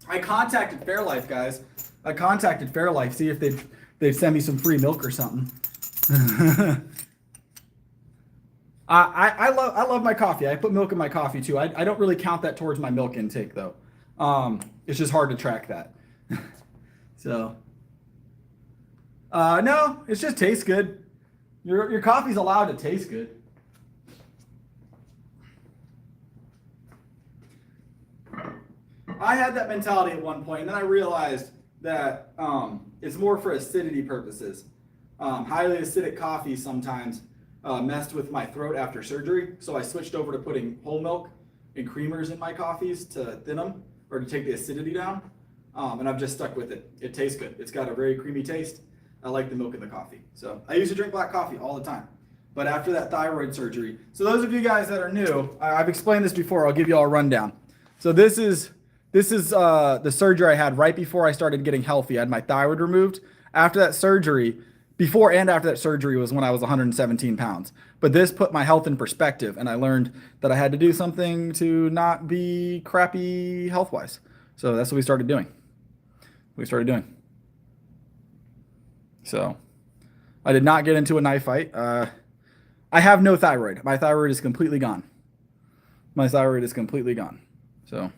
I contacted Fairlife, guys. I contacted Fairlife, see if they'd send me some free milk or something. I love my coffee. I put milk in my coffee too. I don't really count that towards my milk intake though. It's just hard to track that. So no, it just tastes good. Your coffee's allowed to taste good. I had that mentality at one point, and then I realized that it's more for acidity purposes. Highly acidic coffee sometimes messed with my throat after surgery, so I switched over to putting whole milk and creamers in my coffees to thin them or to take the acidity down, and I've just stuck with it. It tastes good. It's got a very creamy taste. I like the milk in the coffee. So I used to drink black coffee all the time, but after that thyroid surgery, so those of you guys that are new, I've explained this before. I'll give you all a rundown. So this is the surgery I had right before I started getting healthy. I had my thyroid removed. After that surgery, before and after that surgery was when I was 117 pounds. But this put my health in perspective, and I learned that I had to do something to not be crappy health-wise. So that's what we started doing. So I did not get into a knife fight. I have no thyroid. My thyroid is completely gone. So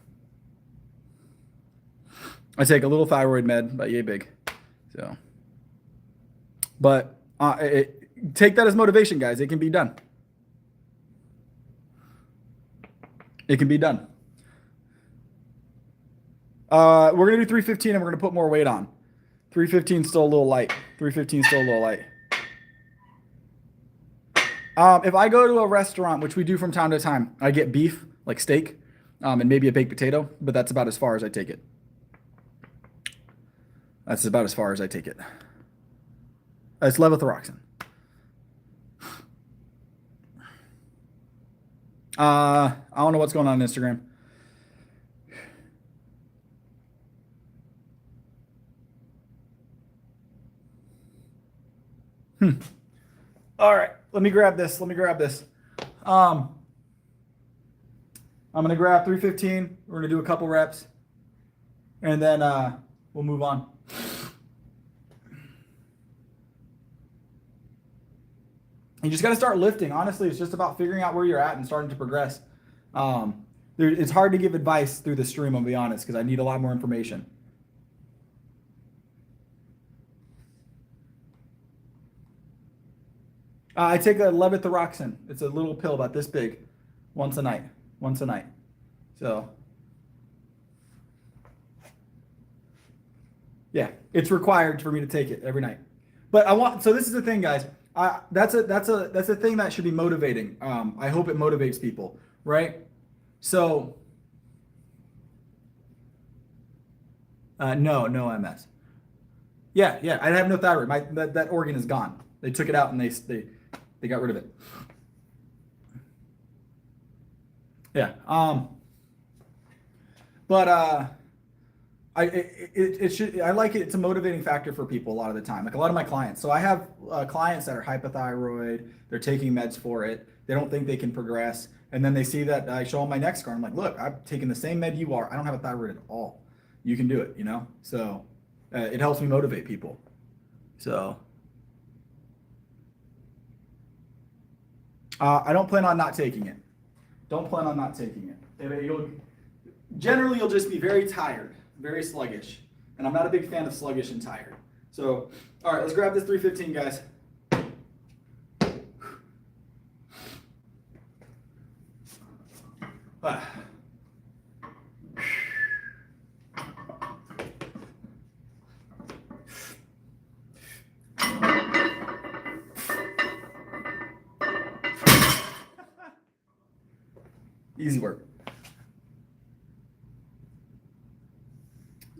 I take a little thyroid med, about yay big. So, but take that as motivation, guys. It can be done. We're gonna do 315, and we're gonna put more weight on. 315 still a little light. If I go to a restaurant, which we do from time to time, I get beef, like steak, and maybe a baked potato, but that's about as far as I take it. It's levothyroxine. I don't know what's going on Instagram. All right, let me grab this. I'm gonna grab 315. We're gonna do a couple reps, and then we'll move on. You just got to start lifting. Honestly, it's just about figuring out where you're at and starting to progress. It's hard to give advice through the stream, I'll be honest, because I need a lot more information. I take a levothyroxine. It's a little pill about this big, once a night. So, yeah, it's required for me to take it every night. But so this is the thing, guys. That's a thing that should be motivating. I hope it motivates people, right? So, no MS. Yeah, I have no thyroid. That organ is gone. They took it out and they got rid of it. Yeah. I like it. It's a motivating factor for people a lot of the time. Like a lot of my clients. So I have clients that are hypothyroid. They're taking meds for it. They don't think they can progress. And then they see that I show them my next scar. I'm like, look, I've taken the same med you are. I don't have a thyroid at all. You can do it, you know? So it helps me motivate people. So I don't plan on not taking it. Generally, you'll just be very tired, very sluggish. And I'm not a big fan of sluggish and tired. So, all right, let's grab this 315, guys. Easy work.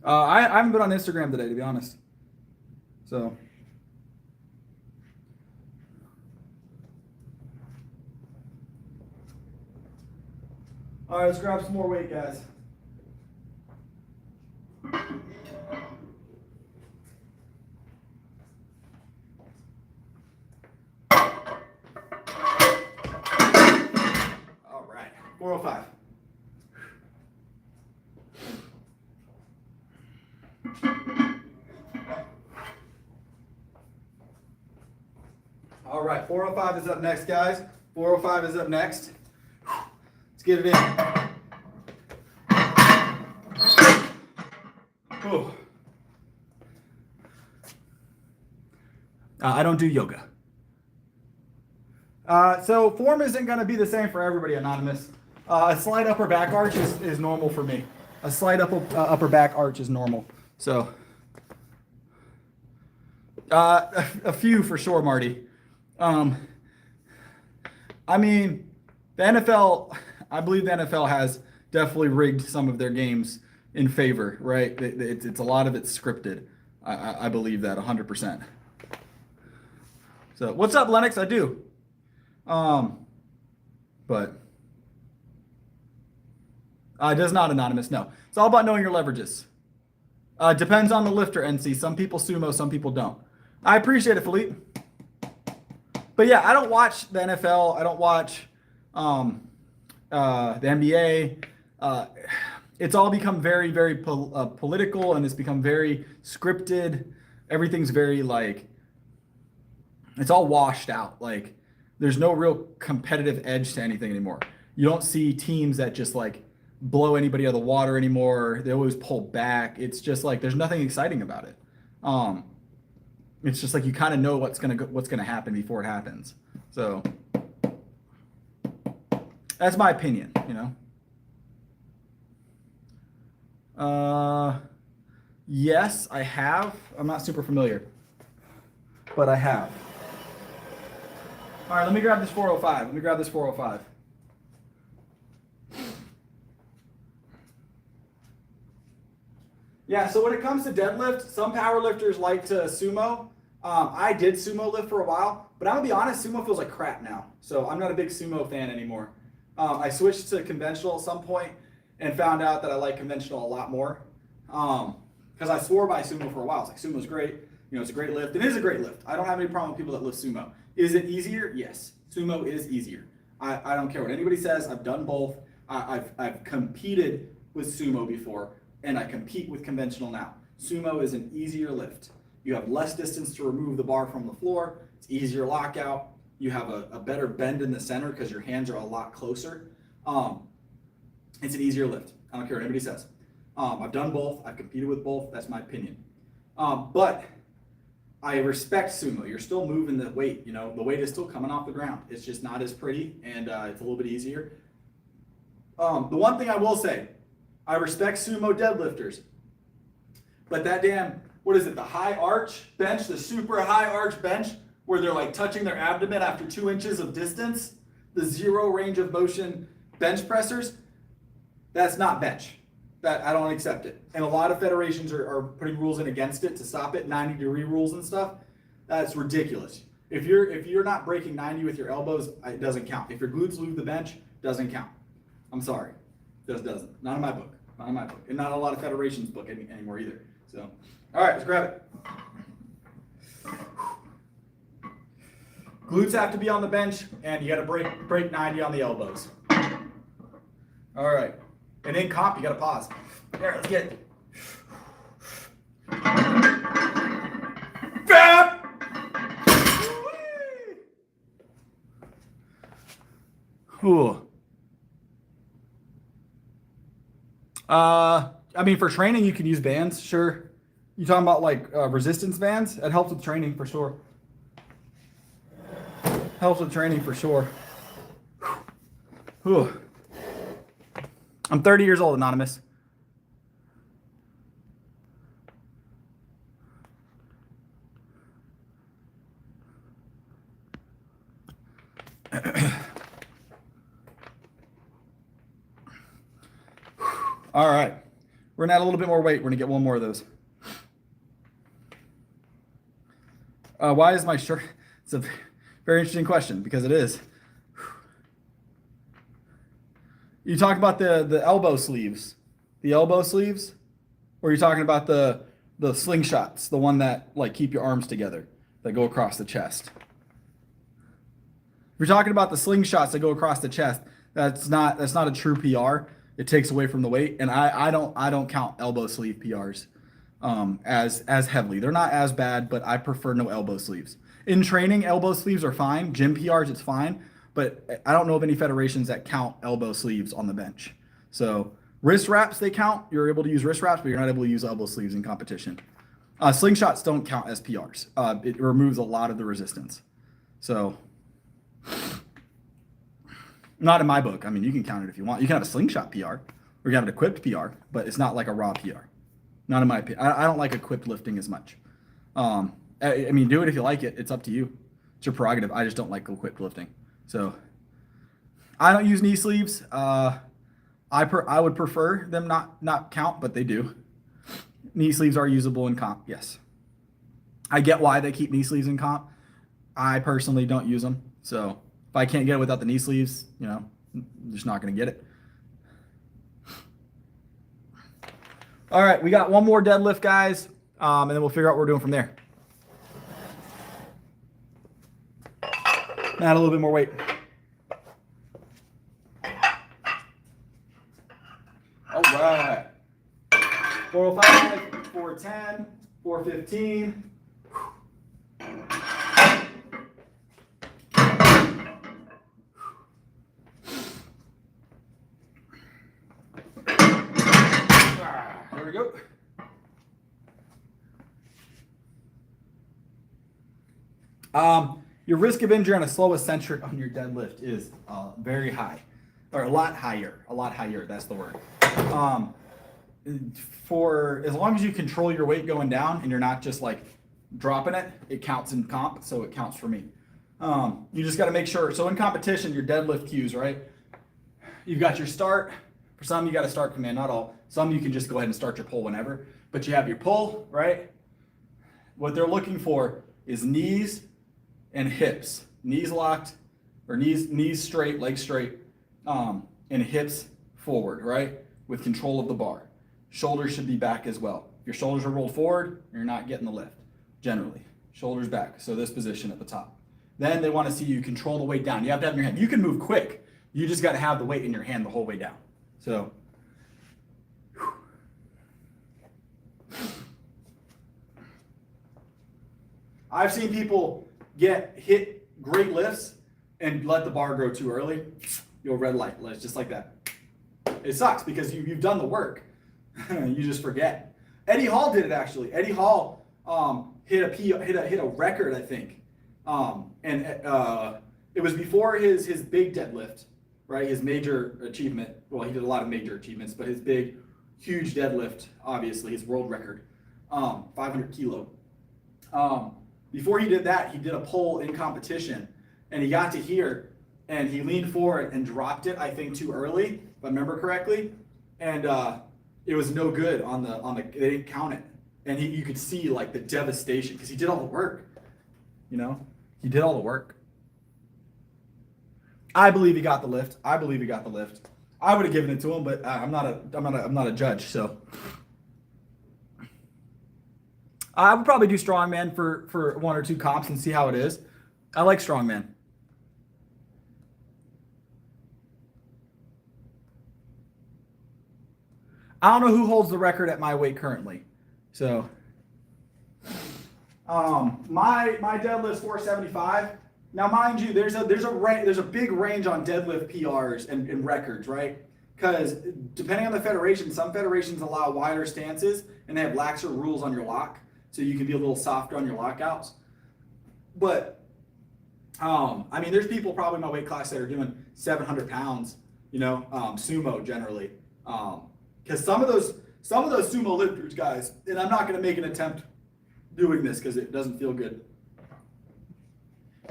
I haven't been on Instagram today, to be honest. So. All right, let's grab some more weight, guys. All right, 405. All right, 405 is up next, guys. 405 is up next. Let's get it in. Oh. I don't do yoga. So form isn't going to be the same for everybody, Anonymous. A slight upper back arch is normal for me. A slight upper back arch is normal. So a few for sure, Marty. I mean, the NFL, I believe the NFL has definitely rigged some of their games in favor, right? It's a lot of it's scripted. I believe that 100%. So what's up, Lennox? I do. But it does not, Anonymous. No, it's all about knowing your leverages. Depends on the lifter, NC. Some people sumo, some people don't. I appreciate it, Philippe. But yeah, I don't watch the NFL. I don't watch the NBA. It's all become very, very political, and it's become very scripted. Everything's very like, it's all washed out. Like, there's no real competitive edge to anything anymore. You don't see teams that just like blow anybody out of the water anymore. They always pull back. It's just like there's nothing exciting about it. It's just like you kind of know what's gonna happen before it happens. So that's my opinion, you know. Yes, I have. I'm not super familiar, but I have. All right, let me grab this 405. Yeah, so when it comes to deadlift, some powerlifters like to sumo. I did sumo lift for a while, but I'm gonna be honest, sumo feels like crap now. So I'm not a big sumo fan anymore. I switched to conventional at some point and found out that I like conventional a lot more. Because I swore by sumo for a while. I was like, sumo's great. You know, it's a great lift. It is a great lift. I don't have any problem with people that lift sumo. Is it easier? Yes. Sumo is easier. I don't care what anybody says. I've done both. I've competed with sumo before, and I compete with conventional now. Sumo is an easier lift. You have less distance to remove the bar from the floor. It's easier lockout. You have a better bend in the center because your hands are a lot closer. It's an easier lift. I don't care what anybody says. I've done both. I've competed with both. That's my opinion. But I respect sumo. You're still moving the weight. You know, the weight is still coming off the ground. It's just not as pretty, and it's a little bit easier. The one thing I will say, I respect sumo deadlifters, but that damn, what is it, the high arch bench, the super high arch bench, where they're like touching their abdomen after 2 inches of distance, the zero range of motion bench pressers, that's not bench. That I don't accept it. And a lot of federations are putting rules in against it to stop it, 90-degree rules and stuff. That's ridiculous. If you're not breaking 90 with your elbows, it doesn't count. If your glutes leave the bench, doesn't count. I'm sorry. Just doesn't. Not in my book. Not in my book. And not a lot of federations book anymore either. So, all right, let's grab it. Glutes have to be on the bench, and you got to break 90 on the elbows. All right. And in comp, you got to pause. There, let's get it. Fab! Ooh. I mean, for training, you can use bands, sure. You talking about like resistance bands? It helps with training for sure. Helps with training for sure. Ooh. I'm 30 years old, Anonymous. All right. We're gonna add a little bit more weight. We're gonna get one more of those. Why is my shirt? It's a very interesting question because it is. You talk about the elbow sleeves, or are you talking about the slingshots, the one that like keep your arms together, that go across the chest? If you're talking about the slingshots that go across the chest, that's not a true PR. It takes away from the weight, and I don't count elbow sleeve PRs as heavily. They're not as bad, but I prefer no elbow sleeves. In training, elbow sleeves are fine. Gym PRs, it's fine. But I don't know of any federations that count elbow sleeves on the bench. So wrist wraps, they count. You're able to use wrist wraps, but you're not able to use elbow sleeves in competition. Slingshots don't count as PRs. It removes a lot of the resistance. So not in my book. I mean, you can count it if you want. You can have a slingshot PR, or you can have an equipped PR, but it's not like a raw PR. Not in my opinion. I don't like equipped lifting as much. I mean, do it if you like it. It's up to you. It's your prerogative. I just don't like equipped lifting. So I don't use knee sleeves. I would prefer them not count, but they do. Knee sleeves are usable in comp, yes. I get why they keep knee sleeves in comp. I personally don't use them. So if I can't get it without the knee sleeves, you know, I'm just not going to get it. All right, we got one more deadlift, guys, and then we'll figure out what we're doing from there. Add a little bit more weight. All right. 405, 410, 415. There we go. Your risk of injury on a slow eccentric on your deadlift is very high, or a lot higher. That's the word. For as long as you control your weight going down and you're not just like dropping it, it counts in comp, so it counts for me. You just got to make sure. So in competition, your deadlift cues, right? You've got your start. For some, you got to start command, not all. Some you can just go ahead and start your pull whenever. But you have your pull, right? What they're looking for is knees and hips. Knees locked, or knees straight, legs straight, and hips forward, right? With control of the bar. Shoulders should be back as well. If your shoulders are rolled forward, you're not getting the lift. generally. Shoulders back, so this position at the top. Then they want to see you control the weight down. You have to have in your hand. You can move quick. You just got to have the weight in your hand the whole way down. So, I've seen people hit great lifts and let the bar grow too early. You'll red light, just like that. It sucks because you've done the work. You just forget. Eddie Hall did it actually. Eddie Hall hit a record, I think, and it was before his big deadlift, right? His major achievement. Well, he did a lot of major achievements, but his big, huge deadlift, obviously, his world record, 500 kilo. Before he did that, he did a pull in competition, and he got to here, and he leaned forward and dropped it, I think, too early, if I remember correctly, and it was no good on the. They didn't count it, and you could see like the devastation because he did all the work. You know, he did all the work. I believe he got the lift. I would have given it to him, but I'm not a judge, so. I would probably do strongman for 1 or 2 comps and see how it is. I like strongman. I don't know who holds the record at my weight currently. So my deadlift's 475. Now, mind you, there's a big range on deadlift PRs and records, right? Because depending on the federation, some federations allow wider stances and they have laxer rules on your lock, so you can be a little softer on your lockouts. But I mean, there's people probably in my weight class that are doing 700 pounds, sumo generally. Because some of those sumo lifters, guys, and I'm not going to make an attempt doing this because it doesn't feel good.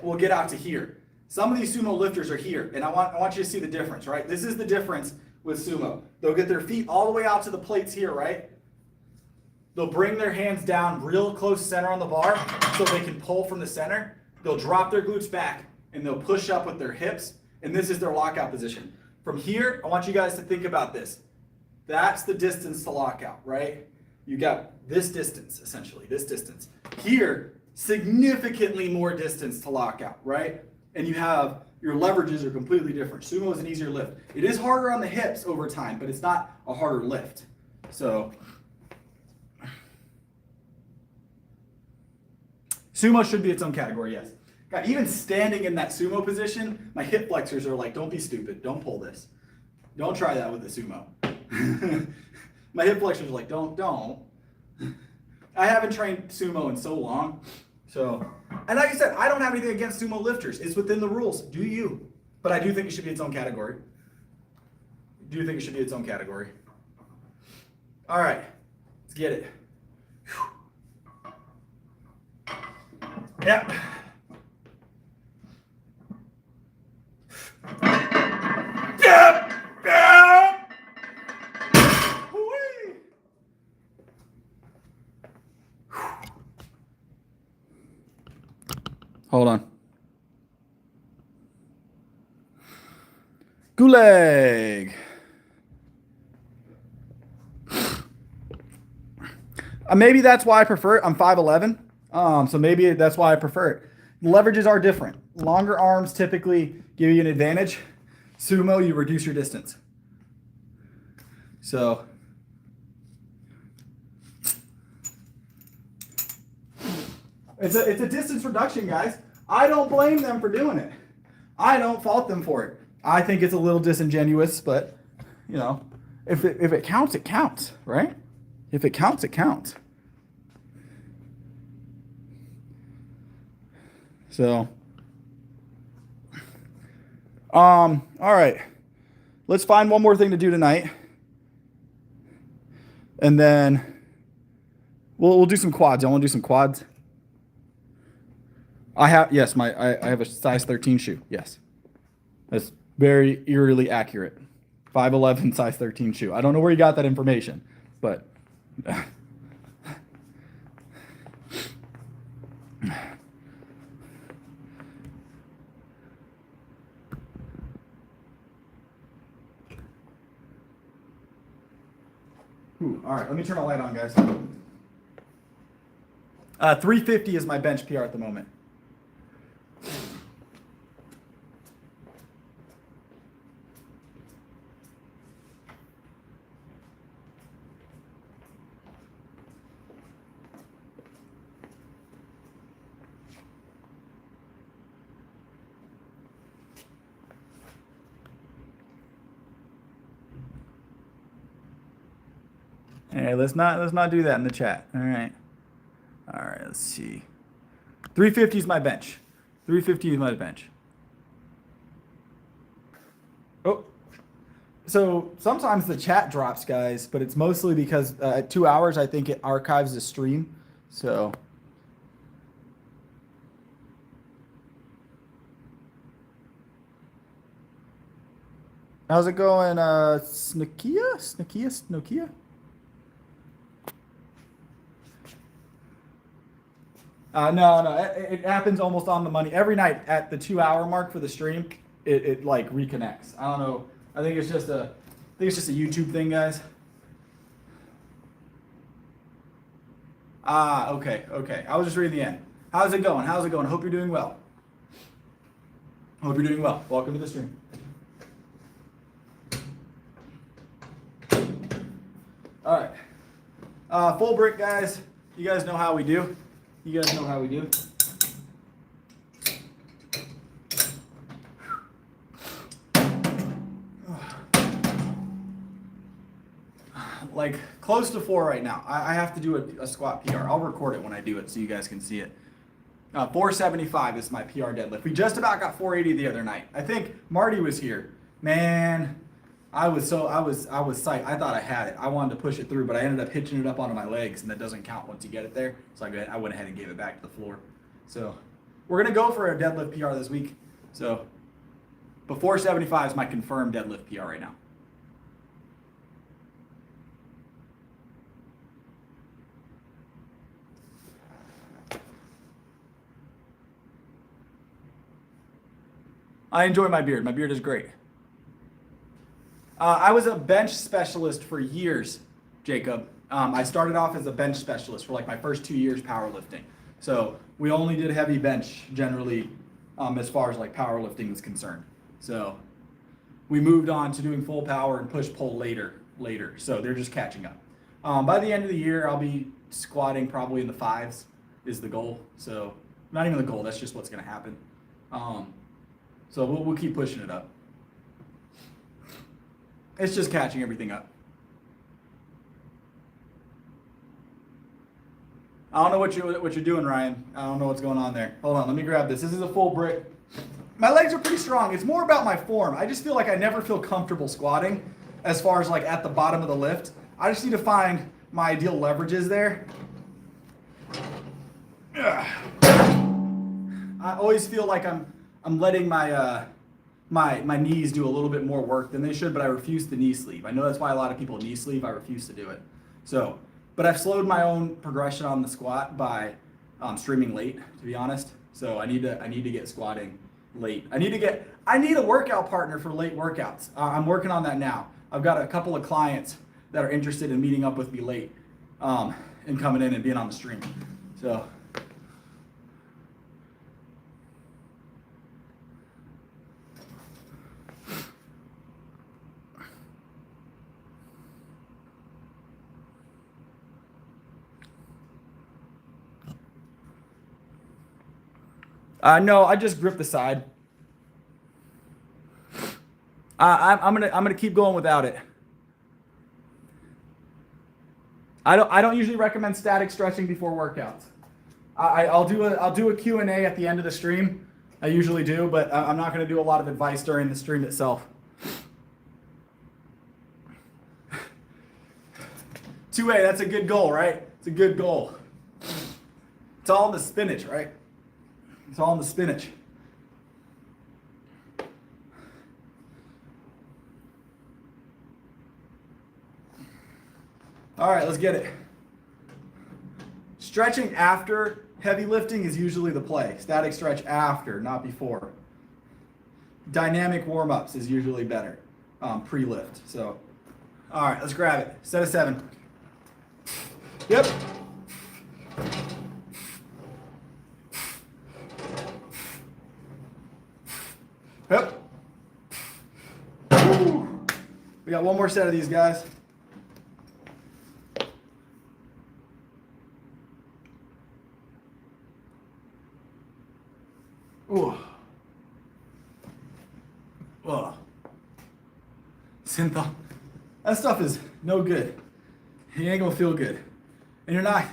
We'll get out to here. Some of these sumo lifters are here, and I want you to see the difference, right? This is the difference with sumo. They'll get their feet all the way out to the plates here, right? They'll bring their hands down real close center on the bar so they can pull from the center. They'll drop their glutes back, and they'll push up with their hips, and this is their lockout position. From here, I want you guys to think about this. That's the distance to lockout, right? You got this distance, essentially, this distance. Here, significantly more distance to lockout, right? And you have, your leverages are completely different. Sumo is an easier lift. It is harder on the hips over time, but it's not a harder lift. So, sumo should be its own category, yes. God, even standing in that sumo position, my hip flexors are like, don't be stupid, don't pull this. Don't try that with the sumo. My hip flexors are like, don't. I haven't trained sumo in so long. So, and like I said, I don't have anything against sumo lifters. It's within the rules. Do you? But I do think it should be its own category. All right, let's get it. Yep. Yep. Yep. Whee. Hold on. Gulag. Maybe that's why I prefer it. I'm 5'11", so maybe that's why I prefer it. The leverages are different. Longer arms typically give you an advantage. Sumo, you reduce your distance. So, it's a distance reduction, guys. I don't blame them for doing it. I don't fault them for it. I think it's a little disingenuous, but if it counts, it counts, right? If it counts, it counts. So, all right. Let's find one more thing to do tonight, and then we'll do some quads. I want to do some quads. I have a size 13 shoe. Yes, that's very eerily accurate. 5'11", size 13 shoe. I don't know where you got that information, but. All right, let me turn my light on, guys. 350 is my bench PR at the moment. Hey, let's not do that in the chat. All right. All right, let's see. 350 is my bench. 350 is my bench. Oh. So sometimes the chat drops, guys, but it's mostly because at 2 hours, I think it archives the stream. So. How's it going, Snokia? No, it happens almost on the money. Every night at the 2 hour mark for the stream, it like reconnects. I don't know. I think it's just a YouTube thing, guys. Okay. I was just reading the end. How's it going? Hope you're doing well. Welcome to the stream. All right. Full brick, guys. You guys know how we do. Like close to 4 right now. I have to do a squat PR. I'll record it when I do it so you guys can see it. 475 is my PR deadlift. We just about got 480 the other night. I think Marty was here. Man, I was psyched. I thought I had it. I wanted to push it through, but I ended up hitching it up onto my legs, and that doesn't count once you get it there. So I went ahead and gave it back to the floor. So we're gonna go for a deadlift PR this week. So, but 475 is my confirmed deadlift PR right now. I enjoy my beard. My beard is great. I was a bench specialist for years, Jacob. I started off as a bench specialist for like my first 2 years powerlifting. So we only did heavy bench generally as far as like powerlifting is concerned. So we moved on to doing full power and push pull later. So they're just catching up. By the end of the year, I'll be squatting probably in the 5s is the goal. So not even the goal, that's just what's gonna happen. So we'll keep pushing it up. It's just catching everything up. I don't know what you're doing, Ryan. I don't know what's going on there. Hold on, let me grab this. This is a full brick. My legs are pretty strong. It's more about my form. I just feel like I never feel comfortable squatting as far as like at the bottom of the lift. I just need to find my ideal leverages there. I always feel like I'm letting my my knees do a little bit more work than they should, but I refuse to knee sleeve. I know that's why a lot of people knee sleeve. I refuse to do it. So, but I've slowed my own progression on the squat by streaming late, to be honest. So I need to get squatting late. I need a workout partner for late workouts. I'm working on that now. I've got a couple of clients that are interested in meeting up with me late and coming in and being on the stream. So. No, I just grip the side. I'm gonna keep going without it. I don't usually recommend static stretching before workouts. I'll do a Q&A at the end of the stream. I usually do, but I'm not gonna do a lot of advice during the stream itself. 2A, that's a good goal, right? It's a good goal. It's all in the spinach, right? It's all in the spinach. All right, let's get it. Stretching after heavy lifting is usually the play. Static stretch after, not before. Dynamic warm-ups is usually better, pre-lift. So, all right, let's grab it. Set of 7. Yep. Yep. Woo. We got one more set of these, guys. Ooh. Ugh. Synthol. That stuff is no good. You ain't gonna feel good. And you're not,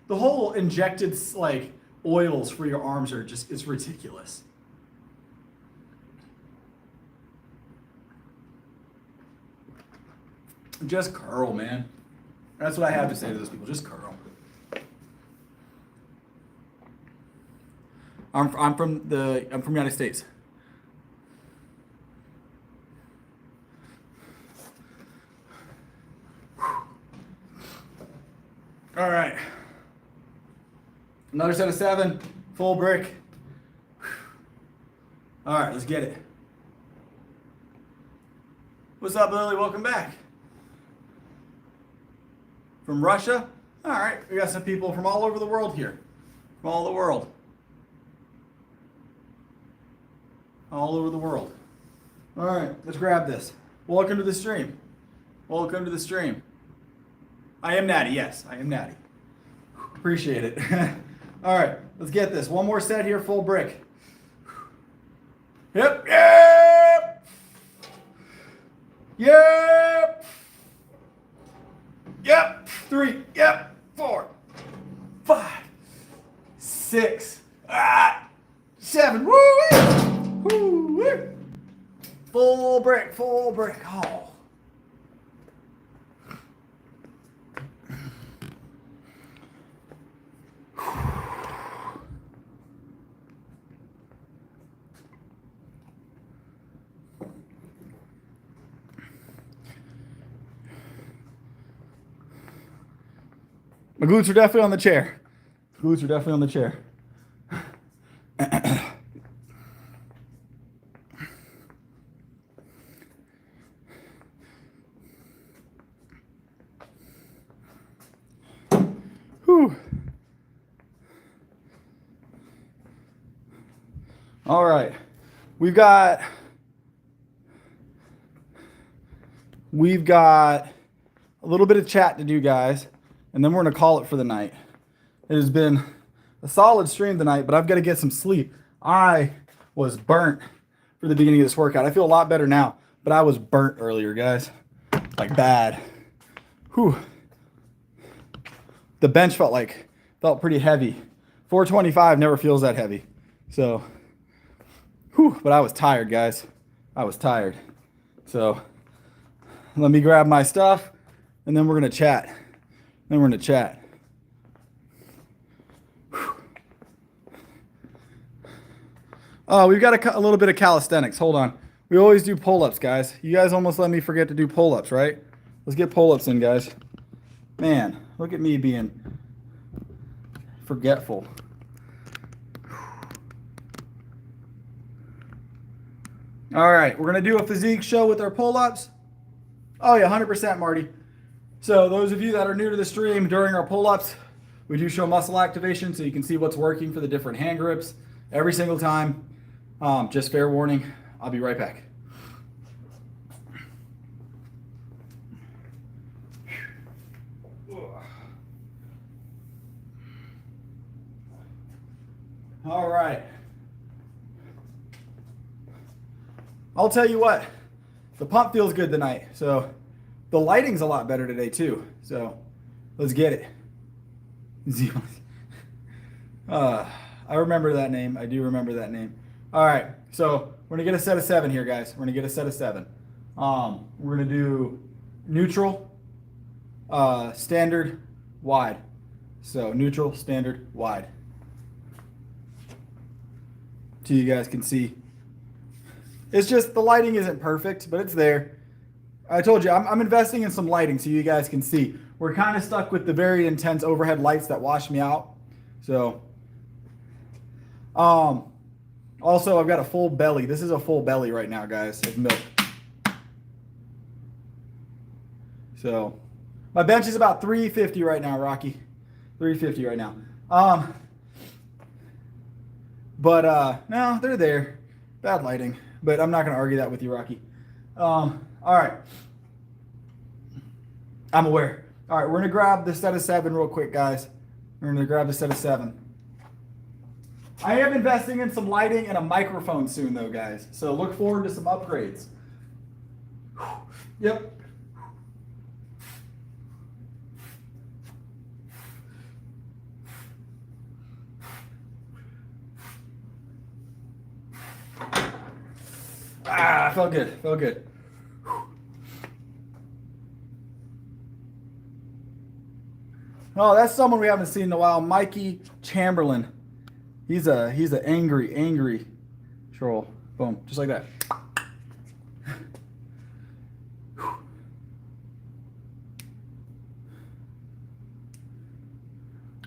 the whole injected like oils for your arms are just, it's ridiculous. Just curl, man. That's what I have to say to those people. Just curl. I'm from the United States. All right. Another set of 7, full brick. All right, let's get it. What's up, Lily? Welcome back. From Russia? All right, we got some people from all over the world here. From all over the world. All over the world. All right, let's grab this. Welcome to the stream. Welcome to the stream. I am Natty, yes, I am Natty. Appreciate it. All right, let's get this. One more set here, full brick. Yep, yep. Yep. Yep. 3, yep. 4, 5, 6, 7. Woo! Woo! Full brick, full brick. Oh. My glutes are definitely on the chair. Glutes are definitely on the chair. Whew. All right. We've got a little bit of chat to do, guys. And then we're going to call it for the night. It has been a solid stream tonight, but I've got to get some sleep. I was burnt for the beginning of this workout. I feel a lot better now, but I was burnt earlier, guys. Like bad. Whew. The bench felt pretty heavy. 425 never feels that heavy. So, whew, but I was tired, guys. I was tired. So, let me grab my stuff, and then we're going to chat. Then we're going to chat. Oh, we've got a little bit of calisthenics. Hold on. We always do pull-ups, guys. You guys almost let me forget to do pull-ups, right? Let's get pull-ups in, guys. Man, look at me being forgetful. All right, we're going to do a physique show with our pull-ups. Oh, yeah, 100%, Marty. So those of you that are new to the stream, during our pull-ups, we do show muscle activation so you can see what's working for the different hand grips every single time. Just fair warning, I'll be right back. All right. I'll tell you what, the pump feels good tonight. So the lighting's a lot better today too. So let's get it. I remember that name. I do remember that name. All right. So we're going to get a set of 7 here, guys. We're going to get a set of 7. We're going to do neutral, standard, wide. So neutral, standard, wide. So you guys can see. It's just the lighting isn't perfect, but it's there. I told you, I'm investing in some lighting so you guys can see. We're kind of stuck with the very intense overhead lights that wash me out. So, also I've got a full belly. This is a full belly right now, guys, of milk. So, my bench is about 350 right now, Rocky. 350 right now. No, they're there. Bad lighting, but I'm not going to argue that with you, Rocky. All right. I'm aware. All right, we're going to grab the set of 7 real quick, guys. We're going to grab the set of 7. I am investing in some lighting and a microphone soon, though, guys. So look forward to some upgrades. Yep. Ah, felt good. Felt good. Oh, that's someone we haven't seen in a while. Mikey Chamberlain. He's an angry troll. Boom, just like that.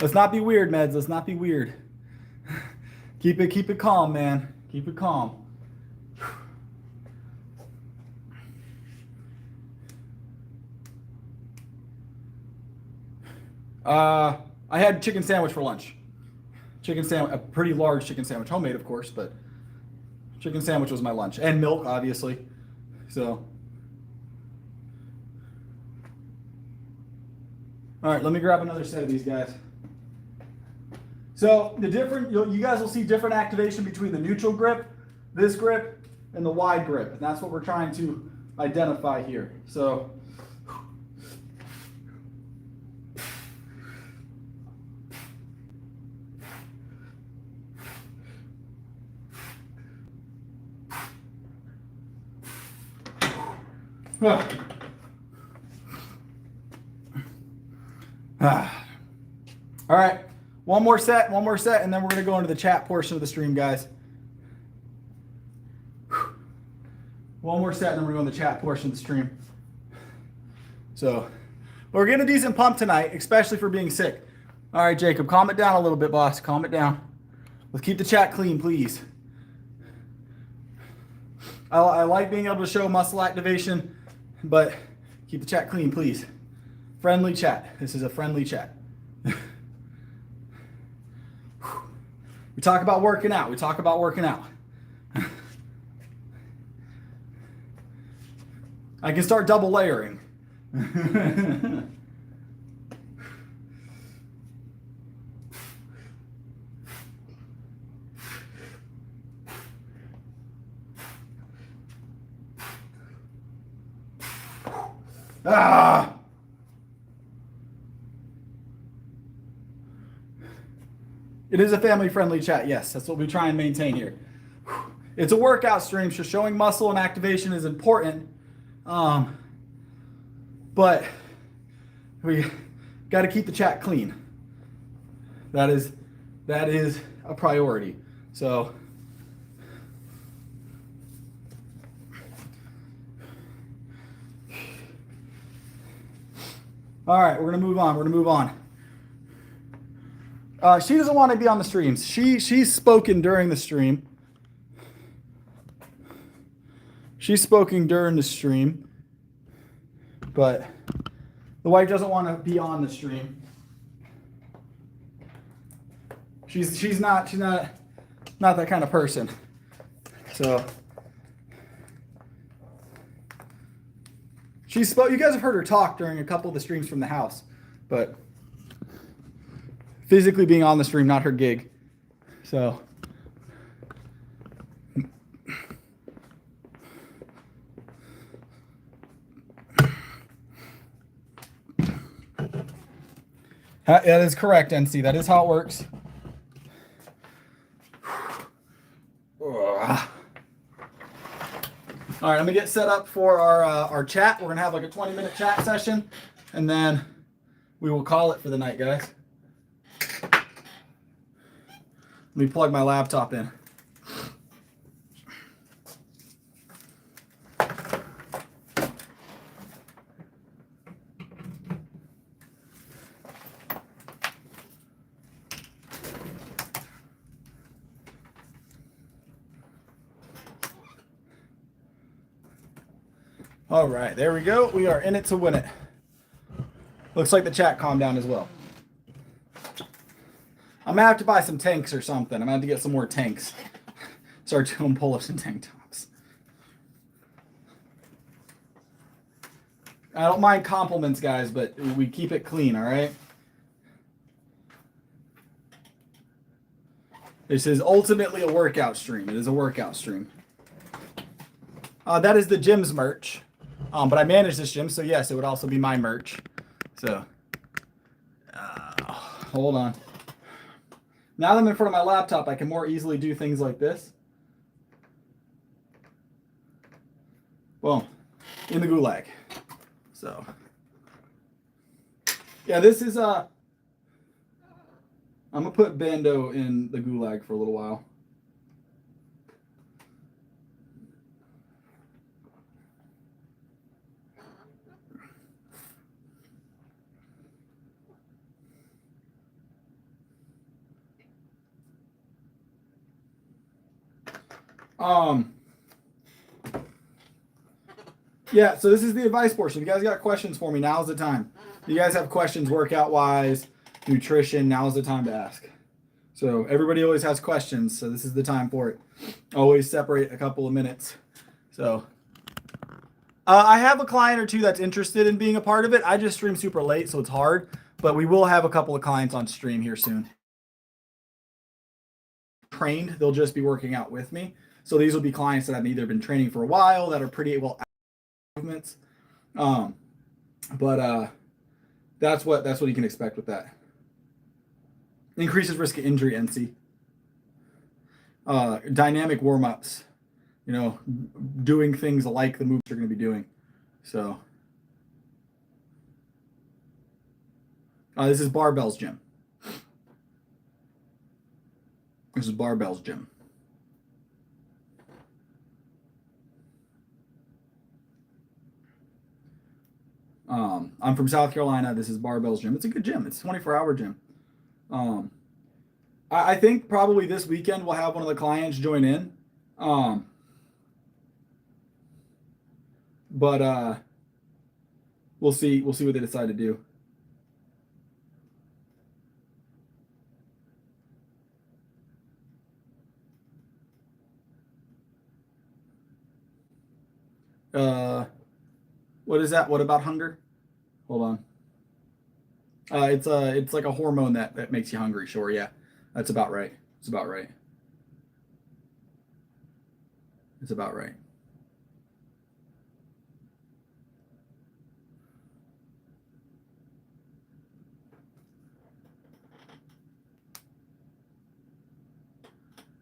Let's not be weird, Meds. Let's not be weird. Keep it calm, man. Keep it calm. I had chicken sandwich for lunch. Chicken sandwich, a pretty large chicken sandwich, homemade, of course, but chicken sandwich was my lunch, and milk, obviously. So, all right, let me grab another set of these guys. So the different, you guys will see different activation between the neutral grip, this grip, and the wide grip, and that's what we're trying to identify here. So. All right, one more set, and then we're going to go into the chat portion of the stream, guys. One more set, and then we're going to the chat portion of the stream. So, we're getting a decent pump tonight, especially for being sick. All right, Jacob, calm it down a little bit, boss. Calm it down. Let's keep the chat clean, please. I like being able to show muscle activation, but keep the chat clean, please. Friendly chat. This is a friendly chat. We talk about working out. I can start double layering. Ah! It is a family-friendly chat. Yes, that's what we try and maintain here. It's a workout stream, so showing muscle and activation is important. But we got to keep the chat clean. That is a priority. So all right, we're gonna move on. She doesn't want to be on the streams. She's spoken during the stream. She's spoken during the stream, but the wife doesn't want to be on the stream. She's not that kind of person. So she spoke. You guys have heard her talk during a couple of the streams from the house, but physically being on the stream, not her gig. So that is correct, NC. That is how it works. All right, I'm gonna get set up for our chat. We're gonna have like a 20-minute chat session, and then we will call it for the night, guys. Let me plug my laptop in. All right, there we go. We are in it to win it. Looks like the chat calmed down as well. I'm gonna have to buy some tanks or something. I'm gonna have to get some more tanks. start doing pull-ups and tank tops. I don't mind compliments, guys, but we keep it clean, all right? This is ultimately a workout stream. It is a workout stream. That is the gym's merch. But I manage this gym, so yes, it would also be my merch. So, hold on. Now that I'm in front of my laptop, I can more easily do things like this. Boom. In the gulag. So, yeah, this is I'm gonna put Bando in the gulag for a little while. Yeah, so this is the advice portion. If you guys got questions for me, now's the time. If you guys have questions workout-wise, nutrition, now's the time to ask. So everybody always has questions, so this is the time for it. Always separate a couple of minutes. So I have a client or two that's interested in being a part of it. I just stream super late, so it's hard, but we will have a couple of clients on stream here soon. Trained, they'll just be working out with me. So these will be clients that I've either been training for a while that are pretty well movements. That's what you can expect with that. Increases risk of injury, NC. Dynamic warm-ups, you know, doing things like the moves you're going to be doing. So this is Barbell's gym. This is Barbell's gym. I'm from South Carolina. This is Barbell's gym. It's a good gym. It's a 24-hour gym. I think probably this weekend we'll have one of the clients join in. But we'll see what they decide to do. What is that? What about hunger? Hold on. It's like a hormone that makes you hungry. Sure, yeah, that's about right. It's about right. It's about right.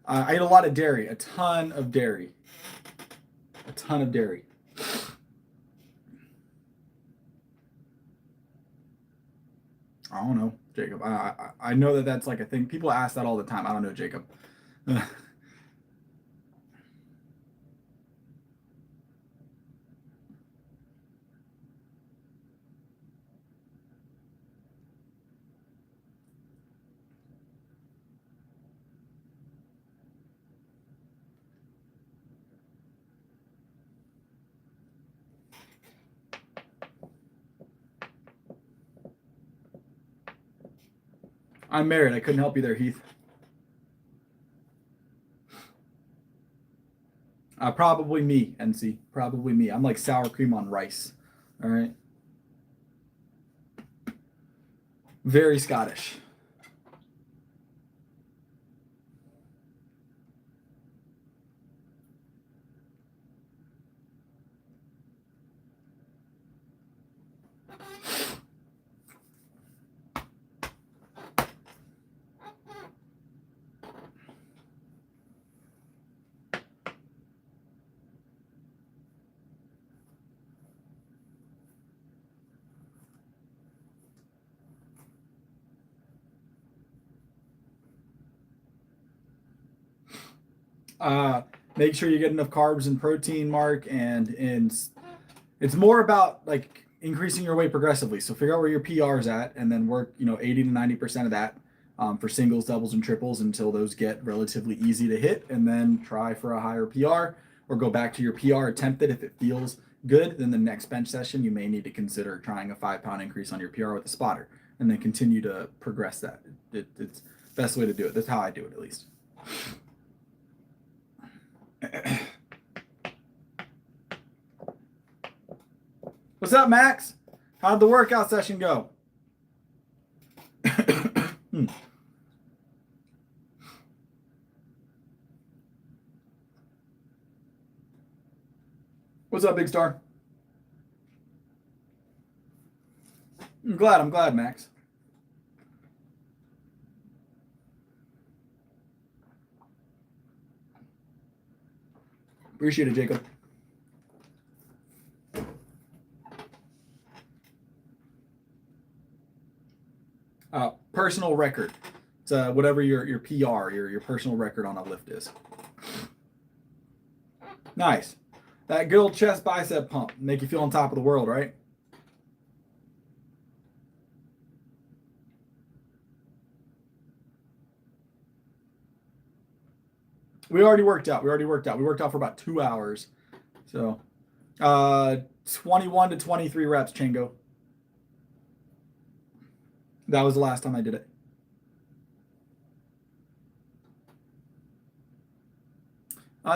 I eat a lot of dairy, a ton of dairy. A ton of dairy. I don't know, Jacob. I know that that's like a thing. People ask that all the time. I don't know, Jacob. I'm married. I couldn't help you there, Heath. Probably me, NC. Probably me. I'm like sour cream on rice. All right. Very Scottish. Make sure you get enough carbs and protein, Mark, and it's more about like increasing your weight progressively. So figure out where your PR is at, and then work 80 to 90% of that for singles, doubles, and triples until those get relatively easy to hit, and then try for a higher PR or go back to your PR, attempt it. If it feels good, then the next bench session you may need to consider trying a 5-pound increase on your PR with a spotter, and then continue to progress that. It's the best way to do it. That's how I do it, at least. What's up, Max? How'd the workout session go? What's up, Big Star? I'm glad, Max. Appreciate it, Jacob. Personal record. It's whatever your PR, your personal record on a lift is. Nice. That good old chest bicep pump make you feel on top of the world, right? We already worked out. We worked out for about 2 hours. So 21 to 23 reps, Chango. That was the last time I did it.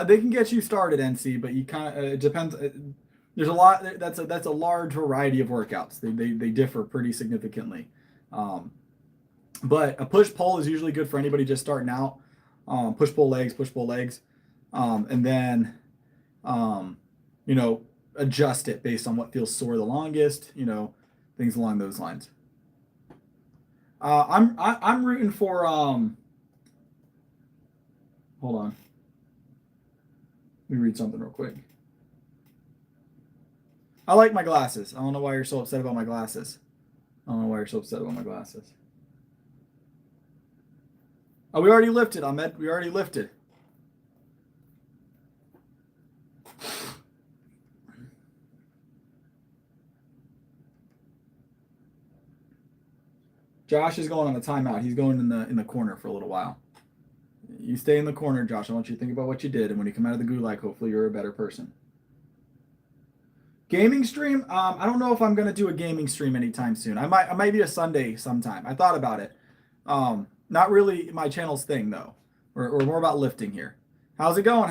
They can get you started, NC, but you kind of it depends. There's a lot. That's a large variety of workouts. They differ pretty significantly. But a push pull is usually good for anybody just starting out. Push pull legs, and then adjust it based on what feels sore the longest. Things along those lines. I'm rooting for hold on. Let me read something real quick. I like my glasses. I don't know why you're so upset about my glasses. Oh, we already lifted, Ahmed. We already lifted. Josh is going on a timeout. He's going in the corner for a little while. You stay in the corner, Josh. I want you to think about what you did, and when you come out of the gulag, hopefully you're a better person. Gaming stream? I don't know if I'm gonna do a gaming stream anytime soon. I might be a Sunday sometime. I thought about it. Not really my channel's thing though. We're more about lifting here. How's it going?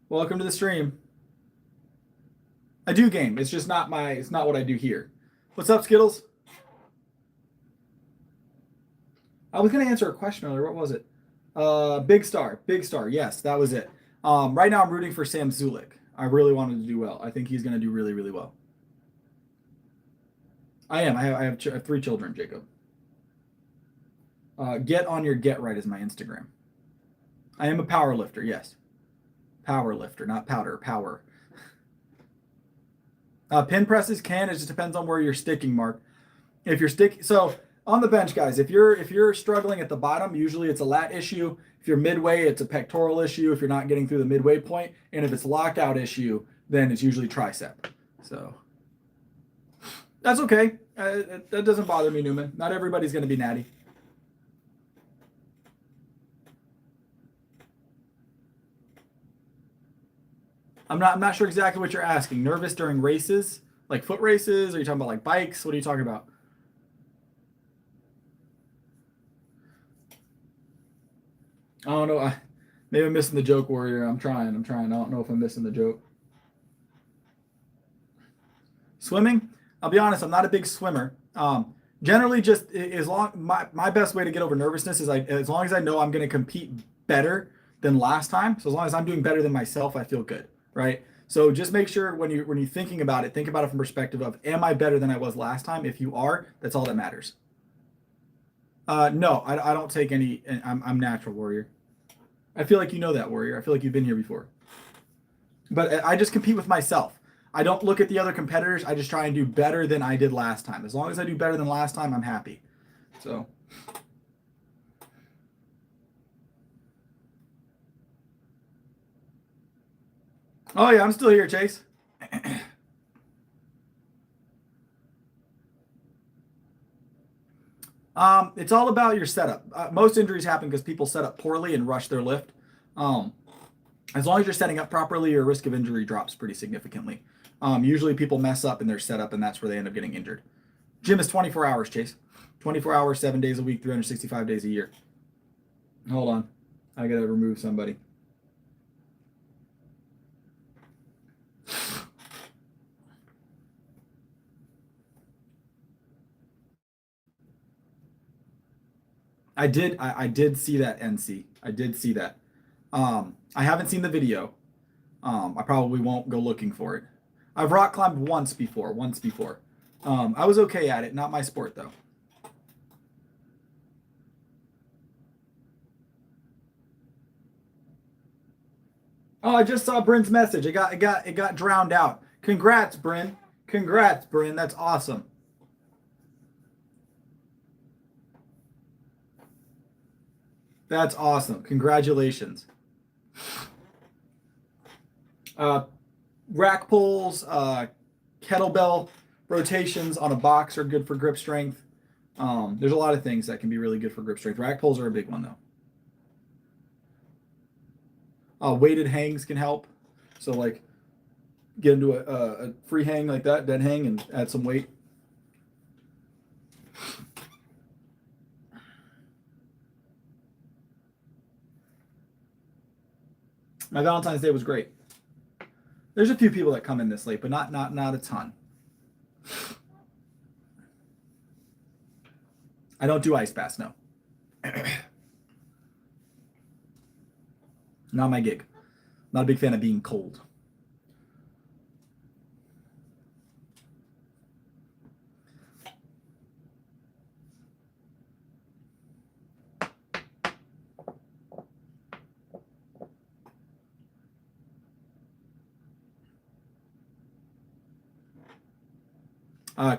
Welcome to the stream. I do game. It's just not what I do here. What's up, Skittles? I was going to answer a question earlier. What was it? Big Star. Yes, that was it. Right now I'm rooting for Sam Zulik. I really wanted to do well. I think he's going to do really, really well. I am. I have 3 children, Jacob. Get on your get right is my Instagram. I am a power lifter, yes. Power lifter, not powder, power. Pin presses can. It just depends on where you're sticking, Mark. If you're so on the bench, guys, if you're struggling at the bottom, usually it's a lat issue. If you're midway, it's a pectoral issue if you're not getting through the midway point. And if it's a lockout issue, then it's usually tricep. So that's okay. That doesn't bother me, Newman. Not everybody's going to be natty. I'm not sure exactly what you're asking. Nervous during races, like foot races? Are you talking about like bikes? What are you talking about? I don't know. Maybe I'm missing the joke, Warrior. I'm trying. I don't know if I'm missing the joke. Swimming? I'll be honest. I'm not a big swimmer. Generally, just as long my best way to get over nervousness is as long as I know I'm going to compete better than last time. So as long as I'm doing better than myself, I feel good, right? So just make sure when you're thinking about it, think about it from perspective of, am I better than I was last time? If you are, that's all that matters. No, I don't take any. I'm natural, Warrior. I feel like you know that, Warrior. I feel like you've been here before. But I just compete with myself. I don't look at the other competitors. I just try and do better than I did last time. As long as I do better than last time, I'm happy. So. Oh yeah, I'm still here, Chase. It's all about your setup. Most injuries happen because people set up poorly and rush their lift. As long as you're setting up properly, your risk of injury drops pretty significantly. Usually people mess up in their setup, and that's where they end up getting injured. Gym is 24 hours, Chase. 24 hours, 7 days a week, 365 days a year. Hold on. I got to remove somebody. I did see that, NC. I did see that. I haven't seen the video. I probably won't go looking for it. I've rock climbed once before. I was okay at it. Not my sport though. Oh, I just saw Bryn's message. It got drowned out. Congrats, Bryn. Congrats, Bryn. That's awesome. That's awesome. Congratulations. Rack pulls, kettlebell rotations on a box are good for grip strength. There's a lot of things that can be really good for grip strength. Rack pulls are a big one though. Weighted hangs can help. So like get into a free hang like that, dead hang, and add some weight. My Valentine's Day was great. There's a few people that come in this late, but not a ton. I don't do ice baths, no. Not my gig. Not a big fan of being cold.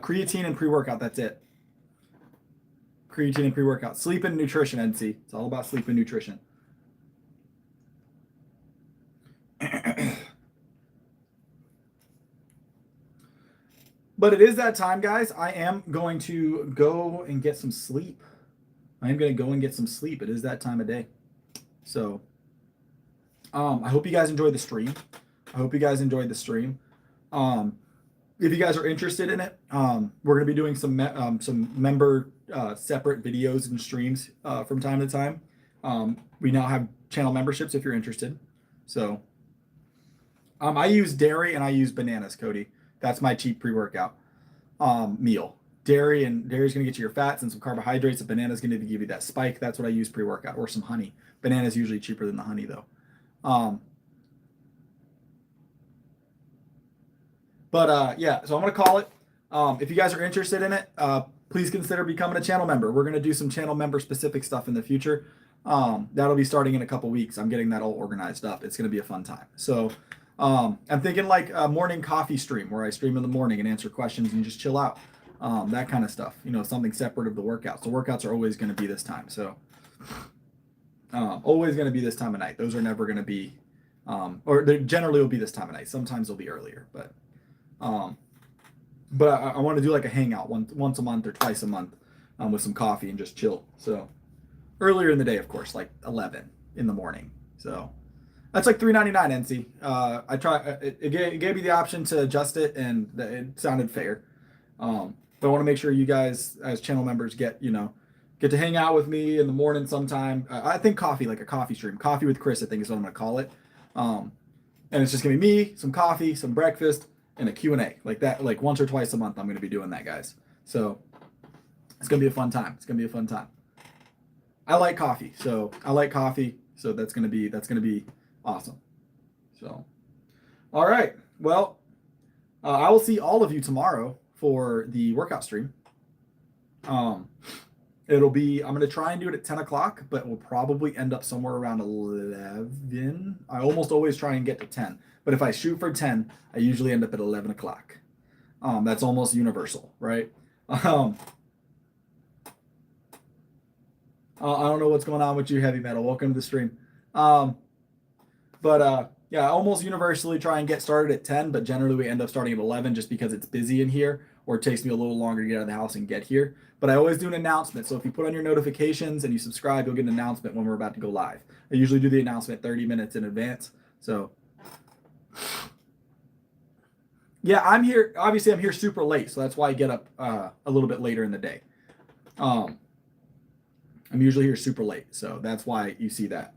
Creatine and pre-workout, that's it. Creatine and pre-workout. Sleep and nutrition, NC. It's all about sleep and nutrition. But it is that time, guys. I am going to go and get some sleep. It is that time of day. So I hope you guys enjoyed the stream. If you guys are interested in it, we're going to be doing some member separate videos and streams from time to time. We now have channel memberships if you're interested. So I use dairy and I use bananas, Cody. That's my cheap pre-workout meal. Dairy's going to get you your fats and some carbohydrates. A banana's going to give you that spike. That's what I use pre-workout, or some honey. Banana's usually cheaper than the honey though. Yeah, so I'm going to call it. If you guys are interested in it, please consider becoming a channel member. We're going to do some channel member specific stuff in the future. That'll be starting in a couple weeks. I'm getting that all organized up. It's going to be a fun time. So I'm thinking like a morning coffee stream where I stream in the morning and answer questions and just chill out. That kind of stuff, something separate of the workouts. The workouts are always going to be this time. So always going to be this time of night. Those are never going to be, or they generally will be this time of night. Sometimes they'll be earlier, but I want to do like a hangout once a month or twice a month with some coffee and just chill. So earlier in the day, of course, like 11 in the morning. So that's like $3.99 NC. It gave me the option to adjust it, and it sounded fair. But I want to make sure you guys as channel members get to hang out with me in the morning sometime. I think coffee, like a coffee stream, coffee with Chris, I think is what I'm going to call it. And it's just going to be me, some coffee, some breakfast, and a Q&A like that. Like once or twice a month, I'm going to be doing that, guys. So it's going to be a fun time. I like coffee. So that's going to be awesome. So, all right. Well, I will see all of you tomorrow for the workout stream. I'm going to try and do it at 10 o'clock, but we'll probably end up somewhere around 11. I almost always try and get to 10, but if I shoot for 10, I usually end up at 11 o'clock. That's almost universal, right? I don't know what's going on with you, Heavy Metal. Welcome to the stream. Yeah, I almost universally try and get started at 10, but generally we end up starting at 11 just because it's busy in here, or it takes me a little longer to get out of the house and get here. But I always do an announcement. So if you put on your notifications and you subscribe, you'll get an announcement when we're about to go live. I usually do the announcement 30 minutes in advance. So yeah, I'm here. Obviously, I'm here super late, so that's why I get up a little bit later in the day. I'm usually here super late, so that's why you see that.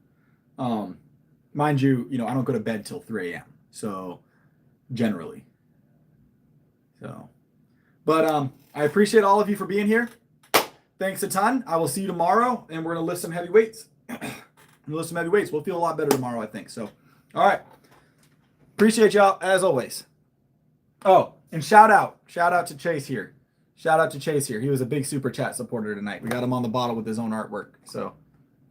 Mind you, I don't go to bed till 3 a.m. So generally. So, but I appreciate all of you for being here. thanks a ton. I will see you tomorrow, and we're going to lift some heavy weights. We'll feel a lot better tomorrow, I think. So, all right. Appreciate y'all, as always. Oh, and shout out to Chase here. He was a big super chat supporter tonight. We got him on the bottle with his own artwork. So,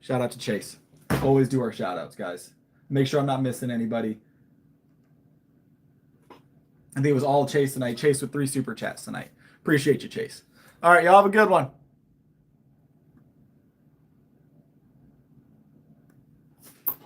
shout out to Chase. Always do our shout outs, guys. Make sure I'm not missing anybody. I think it was all Chase tonight. Chase with 3 super chats tonight. Appreciate you, Chase. All right, y'all have a good one.